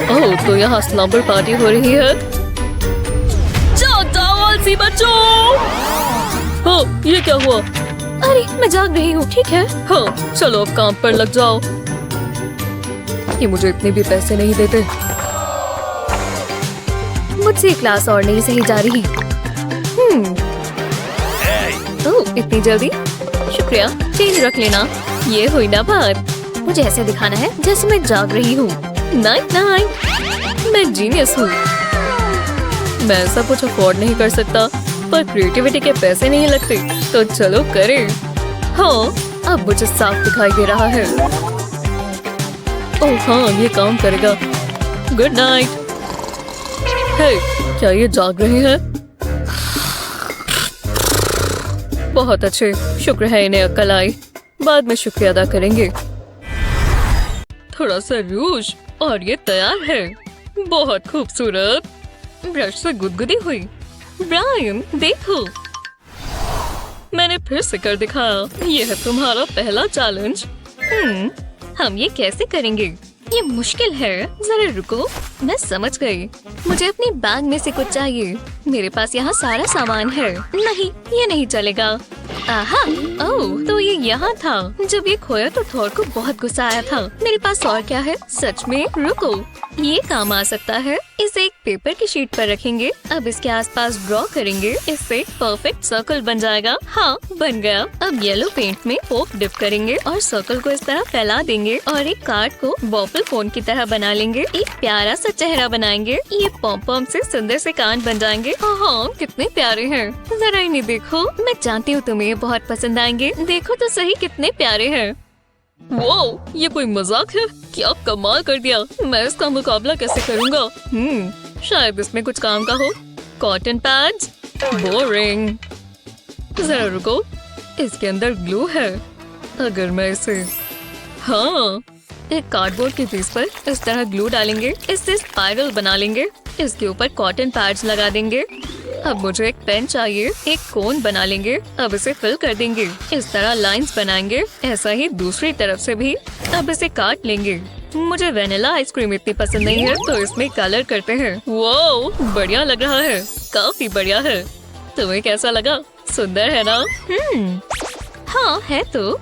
ओह, तो यहाँ स्लम्बर पार्टी हो रही है। जाओ जाओ आलसी बच्चों। हो, ये क्या हुआ? अरे, मैं जाग रही हूँ। ठीक है, हाँ, चलो अब काम पर लग जाओ। ये मुझे इतने भी पैसे नहीं देते। मुझसे क्लास और नहीं सही जा रही। ओह, इतनी जल्दी? शुक्रिया, चेंज रख लेना। ये हुई ना बात। मुझे ऐसे दिखाना है जैसे मैं जाग रही हूँ। Night night. मैं जीनियस हूँ। मैं ऐसा कुछ अफोर्ड नहीं कर सकता, पर क्रिएटिविटी के पैसे नहीं लगते, तो चलो करें। हाँ, अब मुझे साफ दिखाई दे रहा है। ओह हाँ, ये काम करेगा। Good night. हे, क्या ये जाग रहे हैं? बहुत अच्छे, शुक्र है इन्हें अक्ल आई। बाद में शुक्रिया अदा करेंगे। थोड़ा सा रूज और ये तैयार है। बहुत खूबसूरत। ब्रश से गुदगुदी हुई। ब्रायन देखो, मैंने फिर से कर दिखाया। ये है तुम्हारा पहला चैलेंज। हम ये कैसे करेंगे? ये मुश्किल है। जरा रुको, मैं समझ गई। मुझे अपनी बैग में से कुछ चाहिए। मेरे पास यहाँ सारा सामान है। नहीं, ये नहीं चलेगा। आहा, ओह, तो ये यहाँ था। जब ये खोया तो थॉर को बहुत गुस्सा आया था। मेरे पास और क्या है? सच में? रुको, ये काम आ सकता है। इसे एक पेपर की शीट पर रखेंगे। अब इसके आसपास ड्रॉ करेंगे। इससे एक परफेक्ट सर्कल बन जाएगा। हाँ, बन गया। अब येलो पेंट में फोक डिप करेंगे और सर्कल को इस तरह फैला देंगे और एक कार्ड को बॉबल फोन की तरह बना लेंगे। एक प्यारा सा चेहरा बनाएंगे। ये पॉम पॉम से सुंदर से कान बन जाएंगे। हाँ, कितने प्यारे हैं। जरा इन्हें देखो। मैं जानती हूँ तुम्हें ये बहुत पसंद आएंगे। देखो तो सही, कितने प्यारे हैं। वो, ये कोई मजाक है? क्या कमाल कर दिया। मैं इसका मुकाबला कैसे करूँगा? शायद इसमें कुछ काम का हो। Cotton pads? बोरिंग। जरा रुको, इसके अंदर ग्लू है। अगर मैं इसे, हाँ, एक कार्डबोर्ड के पीस पर इस तरह ग्लू डालेंगे। इससे स्पाइरल बना लेंगे। इसके ऊपर कॉटन पैड्स लगा देंगे। अब मुझे एक पेन चाहिए। एक कोन बना लेंगे। अब इसे फिल कर देंगे। इस तरह लाइंस बनाएंगे। ऐसा ही दूसरी तरफ से भी। अब इसे काट लेंगे। मुझे वेनिला आइसक्रीम इतनी पसंद नहीं है, तो इसमें कलर करते हैं। वो बढ़िया लग रहा है। काफी बढ़िया है। तुम्हें कैसा लगा? सुंदर है ना? हाँ है तो।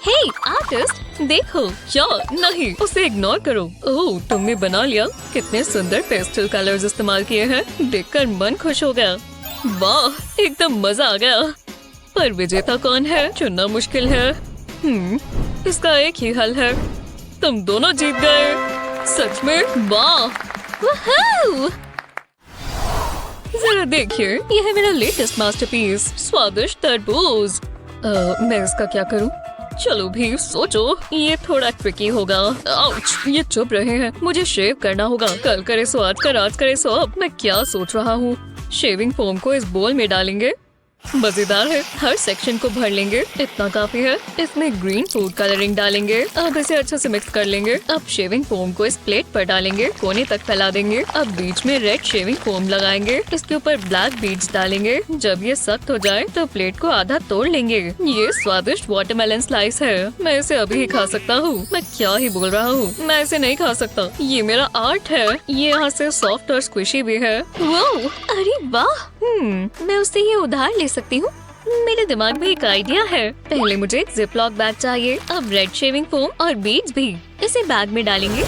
हे आर्टिस्ट, देखो। क्या? नहीं, उसे इग्नोर करो। ओह, तुमने बना लिया। कितने सुंदर पेस्टल कलर्स इस्तेमाल किए हैं। देखकर मन खुश हो गया। वाह, एकदम मजा आ गया। पर विजेता कौन है? चुनना मुश्किल है। इसका एक ही हल है। तुम दोनों जीत गए। सच में? वाह, जरा देखिए, यह है मेरा लेटेस्ट मास्टरपीस, स्वादिष्ट तरबूज। मैं इसका क्या करूं? चलो भी सोचो, ये थोड़ा ट्रिकी होगा। आउच, ये चुप रहे हैं। मुझे शेव करना होगा। कल करे सो आज कर, आज करे सो अब। मैं क्या सोच रहा हूँ? शेविंग फोम को इस बोल में डालेंगे। मजेदार है। हर सेक्शन को भर लेंगे। इतना काफी है। इसमें ग्रीन फूड कलरिंग डालेंगे। अब इसे अच्छे से मिक्स कर लेंगे। अब शेविंग फोम को इस प्लेट पर डालेंगे। कोने तक फैला देंगे। अब बीच में रेड शेविंग फोम लगाएंगे। इसके ऊपर ब्लैक बीड्स डालेंगे। जब ये सख्त हो जाए तो प्लेट को आधा तोड़ लेंगे। ये स्वादिष्ट वाटरमेलन स्लाइस है। मैं इसे अभी ही खा सकता हूँ। मैं क्या ही बोल रहा हूँ, मैं इसे नहीं खा सकता। ये मेरा आर्ट है। ये यहाँ से सॉफ्ट और स्क्विशी भी है। वो, अरे वाह। मैं उससे ये उधार ले सकती हूँ। मेरे दिमाग में एक आइडिया है। पहले मुझे एक जिपलॉक बैग चाहिए। अब रेड शेविंग फोम और बीड्स भी। इसे बैग में डालेंगे।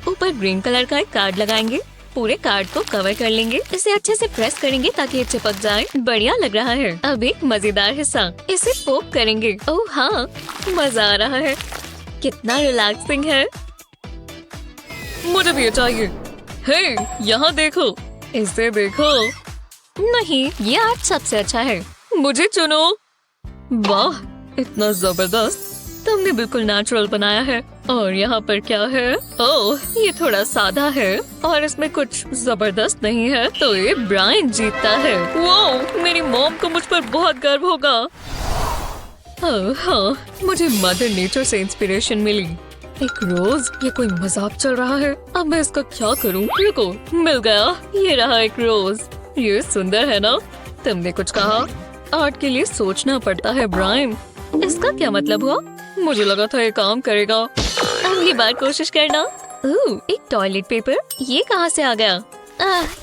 ऊपर ग्रीन कलर का एक कार्ड लगाएंगे। पूरे कार्ड को कवर कर लेंगे। इसे अच्छे से प्रेस करेंगे ताकि ये चिपक जाए। बढ़िया लग रहा है। अब एक मजेदार हिस्सा, इसे पोक करेंगे। ओह हाँ, मजा आ रहा है। कितना रिलैक्सिंग है। मुझे भी ये चाहिए। हे, यहाँ देखो, इसे देखो। नहीं, ये आर्ट सबसे अच्छा है। मुझे चुनो। वाह, इतना जबरदस्त। तुमने बिल्कुल नेचुरल बनाया है। और यहाँ पर क्या है? ओह, ये थोड़ा सादा है और इसमें कुछ जबरदस्त नहीं है। तो ये ब्रायन जीतता है। वो, मेरी मॉम को मुझ पर बहुत गर्व होगा। हाँ, मुझे मदर नेचर से इंस्पिरेशन मिली। एक रोज? ये कोई मजाक चल रहा है। अब मैं इसका क्या करूँ? रुको, मिल गया। ये रहा एक रोज। ये सुंदर है ना? तुमने कुछ कहा। आर्ट के लिए सोचना पड़ता है ब्रायन। इसका क्या मतलब हुआ? मुझे लगा था ये काम करेगा। अगली बार कोशिश करना। एक टॉयलेट पेपर। ये कहाँ से आ गया?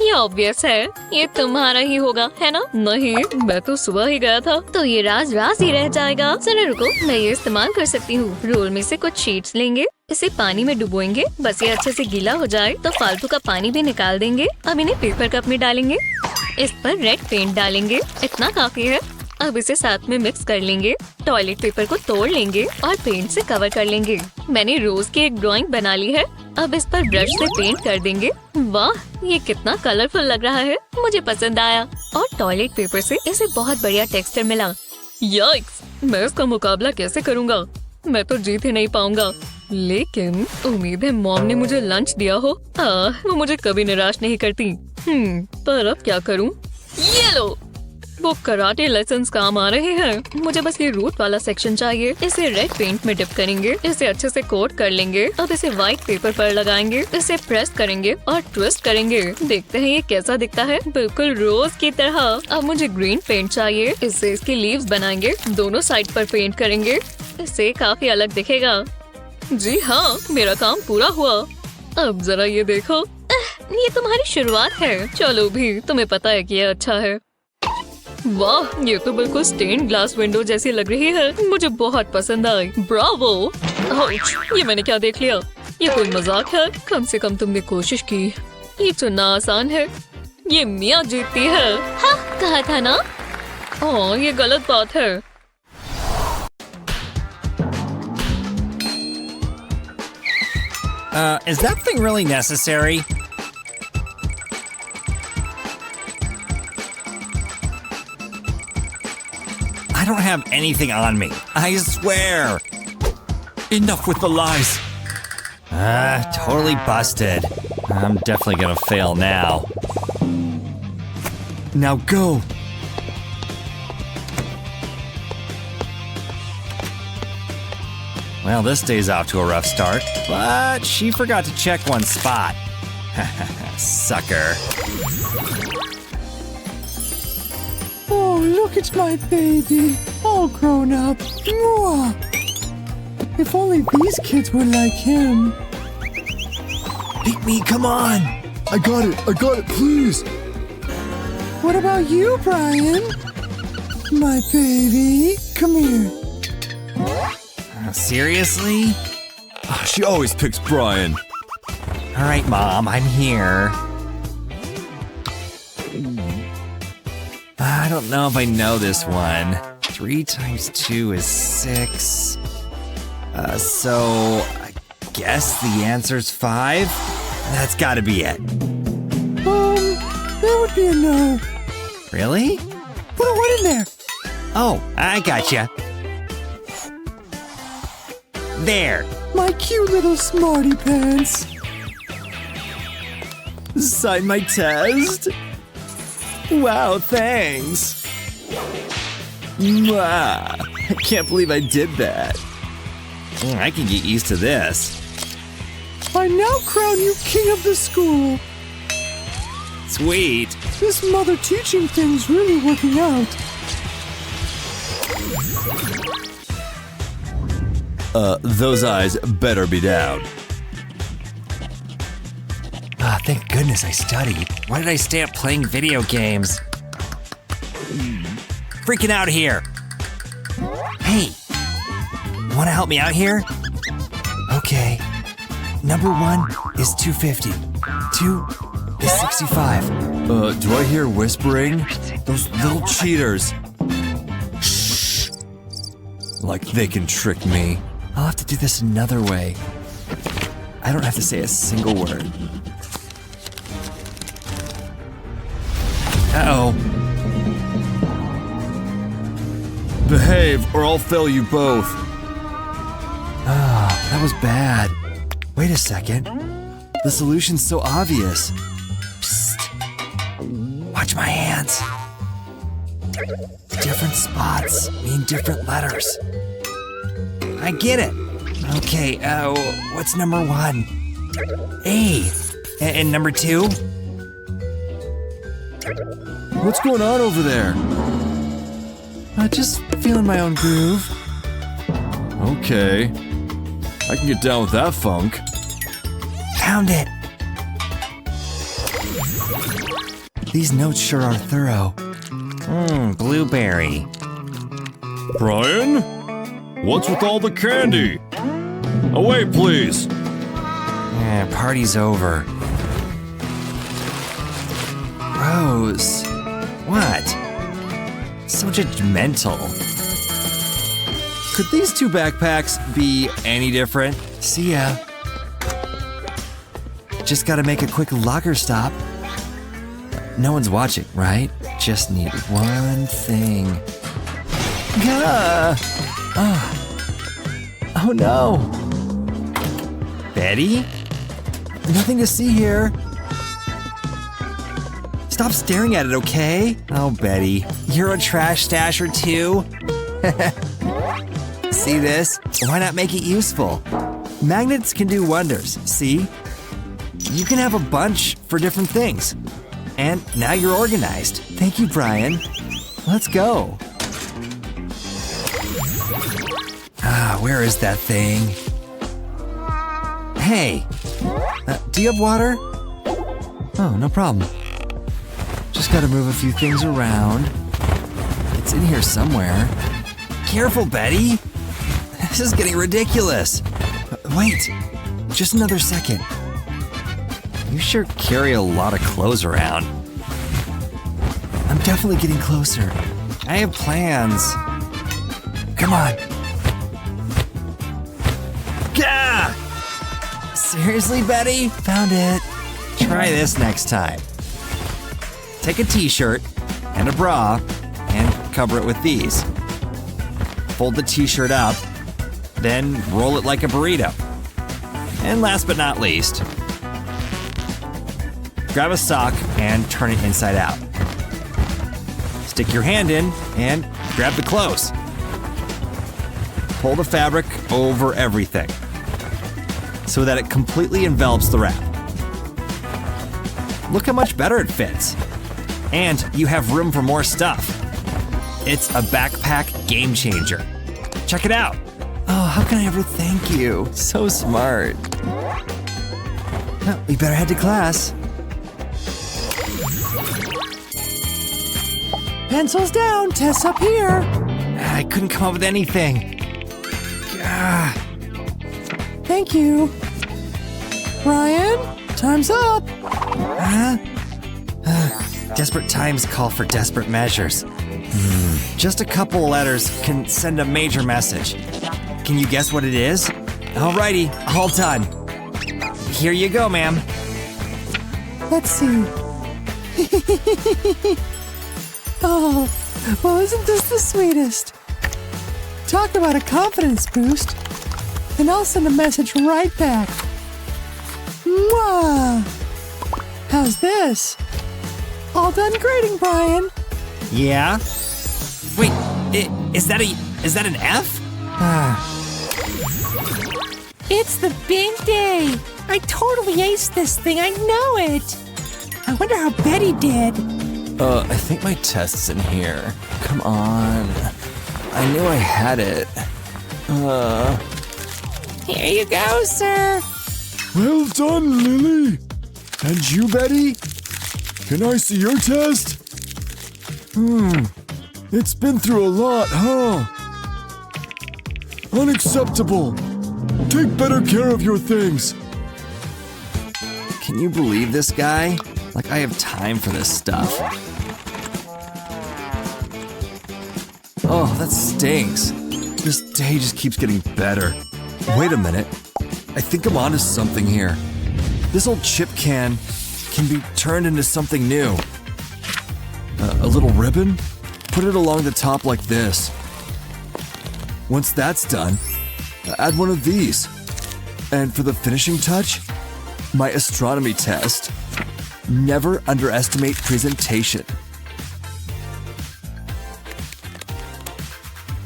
ये ऑब्वियस है। ये तुम्हारा ही होगा, है ना? नहीं, मैं तो सुबह ही गया था। तो ये राज राज ही रह जाएगा। चलो रुको, मैं ये इस्तेमाल कर सकती हूँ। रोल में से कुछ शीट्स लेंगे। इसे पानी में डुबोएंगे। बस ये अच्छे से गीला हो जाए तो फालतू का पानी भी निकाल देंगे। अब इन्हें पेपर कप में डालेंगे। इस पर रेड पेंट डालेंगे। इतना काफी है। अब इसे साथ में मिक्स कर लेंगे। टॉयलेट पेपर को तोड़ लेंगे और पेंट से कवर कर लेंगे। मैंने रोज की एक ड्राइंग बना ली है। अब इस पर ब्रश से पेंट कर देंगे। वाह, ये कितना कलरफुल लग रहा है, मुझे पसंद आया। और टॉयलेट पेपर से इसे बहुत बढ़िया टेक्सचर मिला। याइक्स, मैं इसका मुकाबला कैसे करूँगा? मैं तो जीत ही नहीं पाऊंगा। लेकिन उम्मीद है मॉम ने मुझे लंच दिया हो। वो मुझे कभी निराश नहीं करती। पर अब क्या करूं? ये लो, वो कराटे लेसन्स काम आ रहे हैं। मुझे बस ये रूट वाला सेक्शन चाहिए। इसे रेड पेंट में डिप करेंगे। इसे अच्छे से कोट कर लेंगे। अब इसे व्हाइट पेपर पर लगाएंगे। इसे प्रेस करेंगे और ट्विस्ट करेंगे। देखते हैं ये कैसा दिखता है। बिल्कुल रोज की तरह। अब मुझे ग्रीन पेंट चाहिए। इससे इसकी लीव्स बनाएंगे। दोनों साइड पर पेंट करेंगे। इससे काफी अलग दिखेगा। जी हाँ, मेरा काम पूरा हुआ। अब जरा ये देखो। ये तुम्हारी शुरुआत है। चलो भी, तुम्हें पता है कि ये अच्छा है। वाह, ये तो बिल्कुल स्टेन ग्लास विंडो जैसी लग रही है। मुझे बहुत पसंद आई। ब्रावो। आउच, ये मैंने क्या देख लिया? ये कोई मजाक है? कम से कम तुमने कोशिश की। ये चुनना आसान है। ये मिया जीतती है। हाँ, कहा था ना। ओह, ये गलत बात है। Is that thing really necessary? I don't have anything on me. I swear. Enough with the lies. Totally busted. I'm definitely gonna fail now. Now go. Well, this day's off to a rough start, but she forgot to check one spot. Sucker. Oh, look, it's my baby, all grown up. Mwah. If only these kids were like him. Beat me, come on! I got it, please. What about you, Brian? My baby, come here. Seriously? She always picks Brian. All right, Mom, I'm here. I don't know if I know this one. 3 times 2 is 6. So I guess the answer's 5? That's gotta be it. That would be a no. Really? Put a 1 in there. Oh, I gotcha. There. My cute little smarty pants. Sign my test? Wow, thanks. Mwah. I can't believe I did that. I can get used to this. I now crown you king of the school. Sweet. This mother teaching thing's really working out. Those eyes better be down. Thank goodness I studied. Why did I stay up playing video games? Freaking out here. Hey, wanna help me out here? Okay. Number 1 is 250. 2 is 65. Do I hear whispering? Those little cheaters. Shh. Like they can trick me. I'll have to do this another way. I don't have to say a single word. Uh-oh. Behave or I'll fail you both. That was bad. Wait a second. The solution's so obvious. Psst. Watch my hands. Different spots mean different letters. I get it. Okay, what's number 1? A. And number 2? What's going on over there? Just feeling my own groove. Okay. I can get down with that funk. Found it. These notes sure are thorough. Blueberry. Brian? What's with all the candy? Away, please. Party's over. Rose. What? So So judgmental. Could these two backpacks be any different? See ya. Just gotta make a quick locker stop. No one's watching, right? Just need one thing. Gah! Oh no! Betty? Nothing to see here. Stop staring at it, okay? Oh, Betty, you're a trash stasher too? See this? Why not make it useful? Magnets can do wonders, see? You can have a bunch for different things. And now you're organized. Thank you, Brian. Let's go. Where is that thing? Hey, do you have water? Oh, no problem. Just gotta move a few things around. It's in here somewhere. Careful, Betty. This is getting ridiculous. Wait, just another second. You sure carry a lot of clothes around. I'm definitely getting closer. I have plans. Come on. Gah! Seriously, Betty? Found it. Try this next time. Take a t-shirt and a bra and cover it with these. Fold the t-shirt up, then roll it like a burrito. And last but not least, grab a sock and turn it inside out. Stick your hand in and grab the clothes. Pull the fabric over everything so that it completely envelops the wrap. Look how much better it fits. And you have room for more stuff. It's a backpack game changer. Check it out. Oh, how can I ever thank you? So smart. Well, we better head to class. Pencils down, tests up here. I couldn't come up with anything. Ah. Thank you. Brian, time's up. Huh? Desperate times call for desperate measures. Just a couple of letters can send a major message. Can you guess what it is? Alrighty, all done. Here you go, ma'am. Let's see. Oh, well, isn't this the sweetest? Talk about a confidence boost. And I'll send a message right back. Mwah! How's this? All done grading, Brian. Yeah? Wait, is that an F? It's the big day. I totally aced this thing. I know it. I wonder how Betty did. I think my test's in here. Come on. I knew I had it. Here you go, sir. Well done, Lily. And you, Betty? Can I see your test? It's been through a lot, huh? Unacceptable. Take better care of your things. Can you believe this guy? Like, I have time for this stuff. Oh, that stinks. This day just keeps getting better. Wait a minute. I think I'm onto something here. This old chip can be turned into something new. A little ribbon? Put it along the top like this. Once that's done, add one of these. And for the finishing touch, my astronomy test. Never underestimate presentation.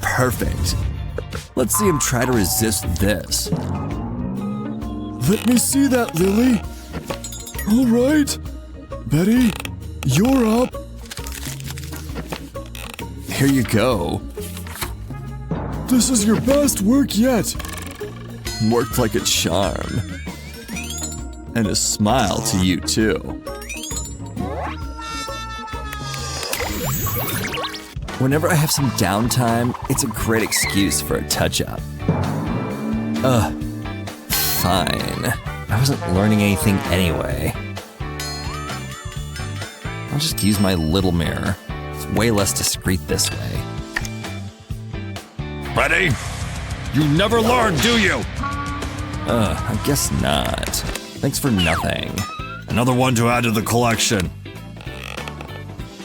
Perfect. Let's see him try to resist this. Let me see that, Lily. All right. Betty, you're up. Here you go. This is your best work yet. Worked like a charm. And a smile to you, too. Whenever I have some downtime, it's a great excuse for a touch-up. Fine. I wasn't learning anything anyway. I'll just use my little mirror. It's way less discreet this way. Ready? You never learn, do you? I guess not. Thanks for nothing. Another one to add to the collection.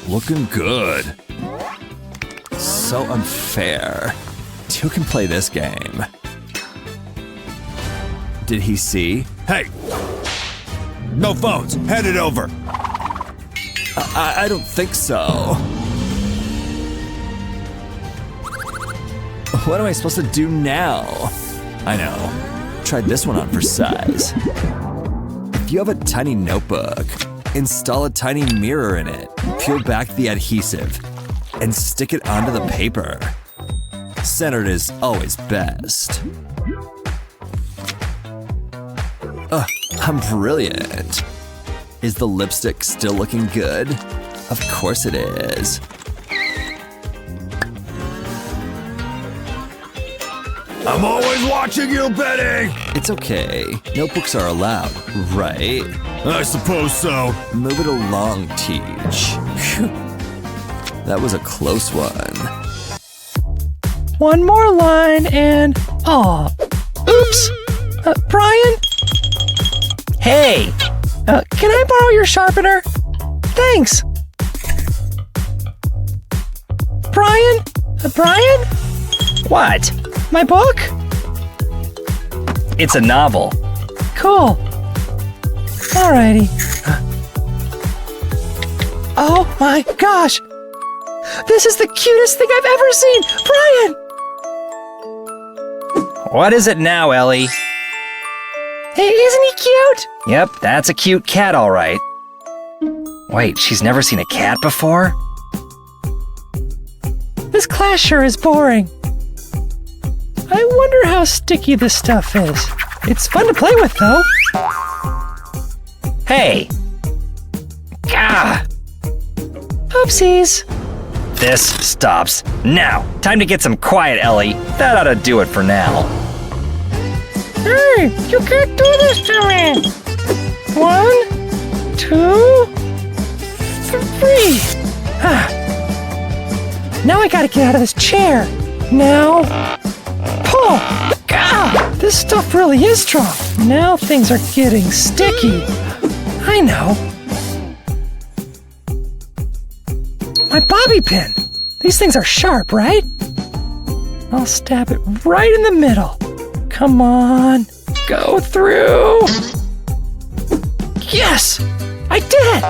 Looking good. So unfair. Who can play this game? Did he see? Hey! No phones! Hand it over! I don't think so. What am I supposed to do now? I know. Tried this one on for size. If you have a tiny notebook, install a tiny mirror in it, peel back the adhesive, and stick it onto the paper. Centered is always best. I'm brilliant. Is the lipstick still looking good? Of course it is. I'm always watching you, Betty! It's okay. Notebooks are allowed, right? I suppose so. Move it along, Teach. Phew. That was a close one. One more line and... Aw. Oops. Brian? Hey. Can I borrow your sharpener? Thanks. Brian? Brian? What? My book? It's a novel. Cool. Alrighty. Oh my gosh! This is the cutest thing I've ever seen! Brian! What is it now, Ellie? Hey, isn't he cute? Yep, that's a cute cat, all right. Wait, she's never seen a cat before? This class sure is boring. I wonder how sticky this stuff is. It's fun to play with, though. Hey! Gah! Oopsies. This stops now. Time to get some quiet, Ellie. That ought to do it for now. Hey, you can't do this to me. 1, 2, 3. Now I gotta get out of this chair. Now, pull. Gah! This stuff really is strong. Now things are getting sticky. I know. My bobby pin. These things are sharp, right? I'll stab it right in the middle. Come on, go through. Yes, I did it.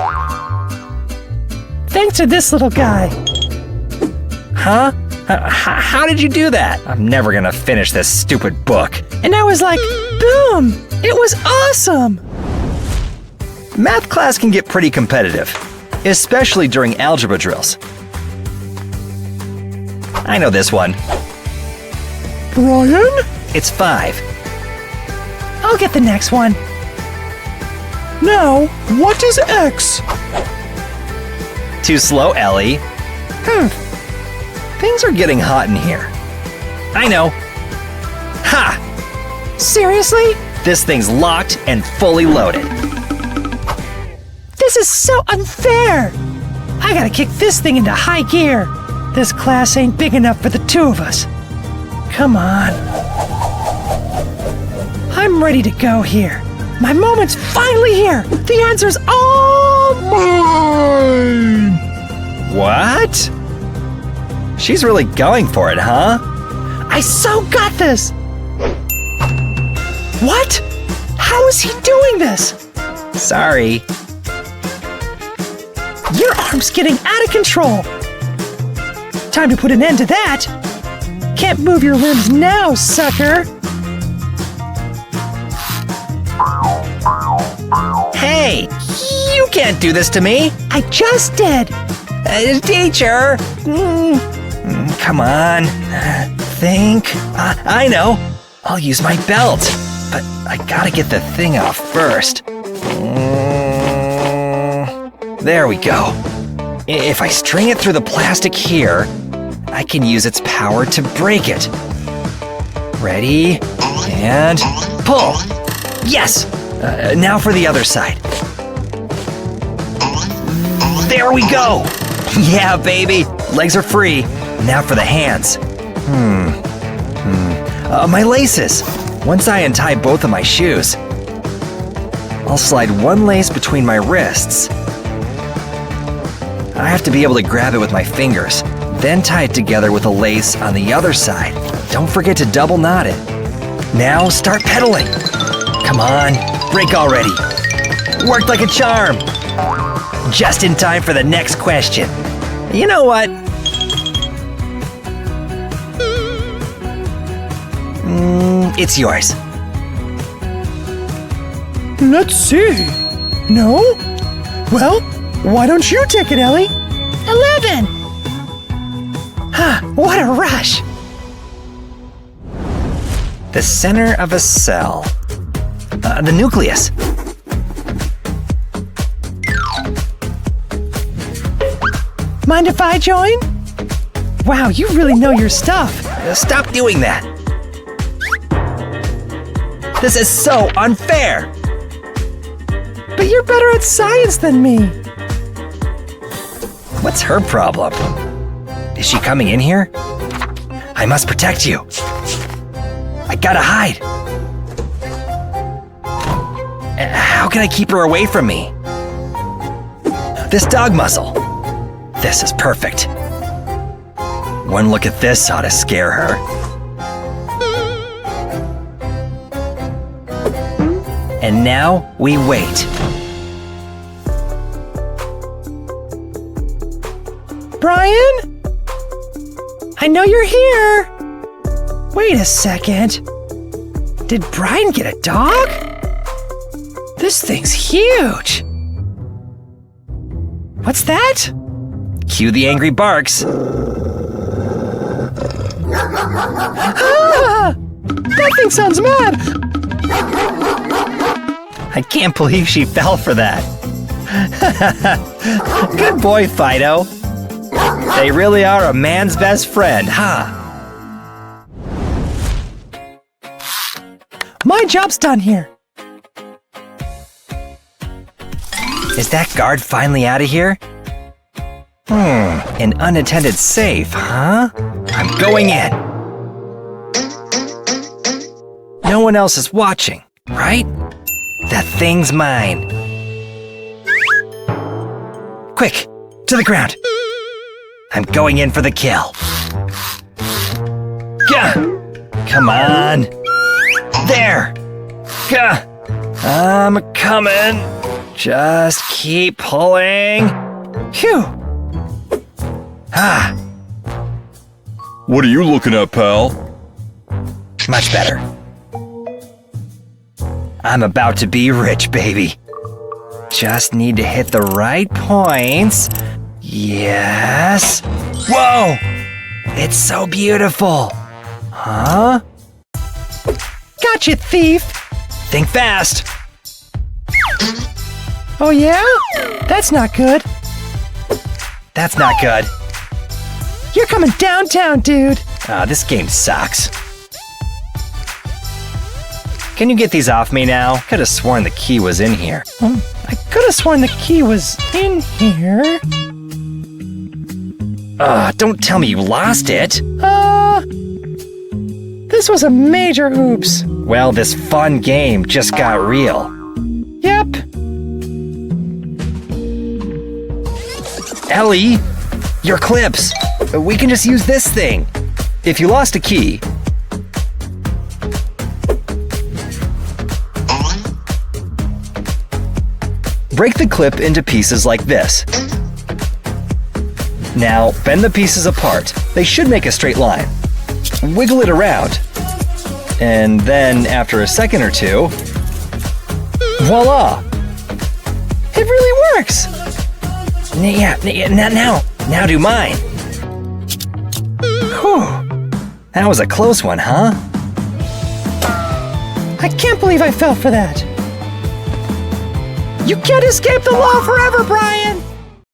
Thanks to this little guy. Huh? How did you do that? I'm never gonna finish this stupid book. And I was like, boom, it was awesome. Math class can get pretty competitive, especially during algebra drills. I know this one. Brian? It's 5. I'll get the next one. Now, what is X? Too slow, Ellie. Things are getting hot in here. I know. Ha! Seriously? This thing's locked and fully loaded. This is so unfair. I gotta kick this thing into high gear. This class ain't big enough for the two of us. Come on. I'm ready to go here. My moment's finally here. The answer's all mine. What? She's really going for it, huh? I so got this. What? How is he doing this? Sorry. Your arm's getting out of control. Time to put an end to that. Can't move your limbs now, sucker. Hey, you can't do this to me. I just did. Teacher. Come on. Think. I know. I'll use my belt. But I gotta get the thing off first. There we go. If I string it through the plastic here, I can use its power to break it. Ready? And pull. Yes! Now for the other side. There we go! Yeah, baby. Legs are free. Now for the hands. My laces. Once I untie both of my shoes, I'll slide one lace between my wrists. I have to be able to grab it with my fingers, then tie it together with a lace on the other side. Don't forget to double knot it. Now start pedaling. Come on, break already. Worked like a charm. Just in time for the next question. You know what? It's yours. Let's see. No? Well, why don't you take it, Ellie? 11! Huh, what a rush! The center of a cell. The nucleus. Mind if I join? Wow, you really know your stuff. Stop doing that. This is so unfair. But you're better at science than me. What's her problem? Is she coming in here? I must protect you. I gotta hide. How can I keep her away from me? This dog muzzle. This is perfect. One look at this ought to scare her. And now we wait. Brian? I know you're here. Wait a second. Did Brian get a dog? This thing's huge. What's that? Cue the angry barks. Ah! That thing sounds mad. I can't believe she fell for that. Good boy, Fido. They really are a man's best friend, huh? My job's done here. Is that guard finally out of here? An unattended safe, huh? I'm going in. No one else is watching, right? That thing's mine. Quick, to the ground. I'm going in for the kill. Gah! Come on. There. Gah! I'm coming. Just keep pulling. Phew. Ah, What are you looking at, pal? much better. I'm about to be rich, baby. Just need to hit the right points. Yes. Whoa! It's so beautiful. Huh? Gotcha, thief. Think fast. Oh yeah? That's not good. That's not good. You're coming downtown, dude. This game sucks. Can you get these off me now? Could have sworn the key was in here. I could have sworn the key was in here. Don't tell me you lost it. This was a major oops. Well, this fun game just got real. Yep. Ellie, your clips. We can just use this thing. If you lost a key, break the clip into pieces like this. Now, bend the pieces apart. They should make a straight line. Wiggle it around. And then, after a second or two, voila! It really works. Now do mine. Whew. That was a close one, huh? I can't believe I fell for that. You can't escape the law forever, Brian.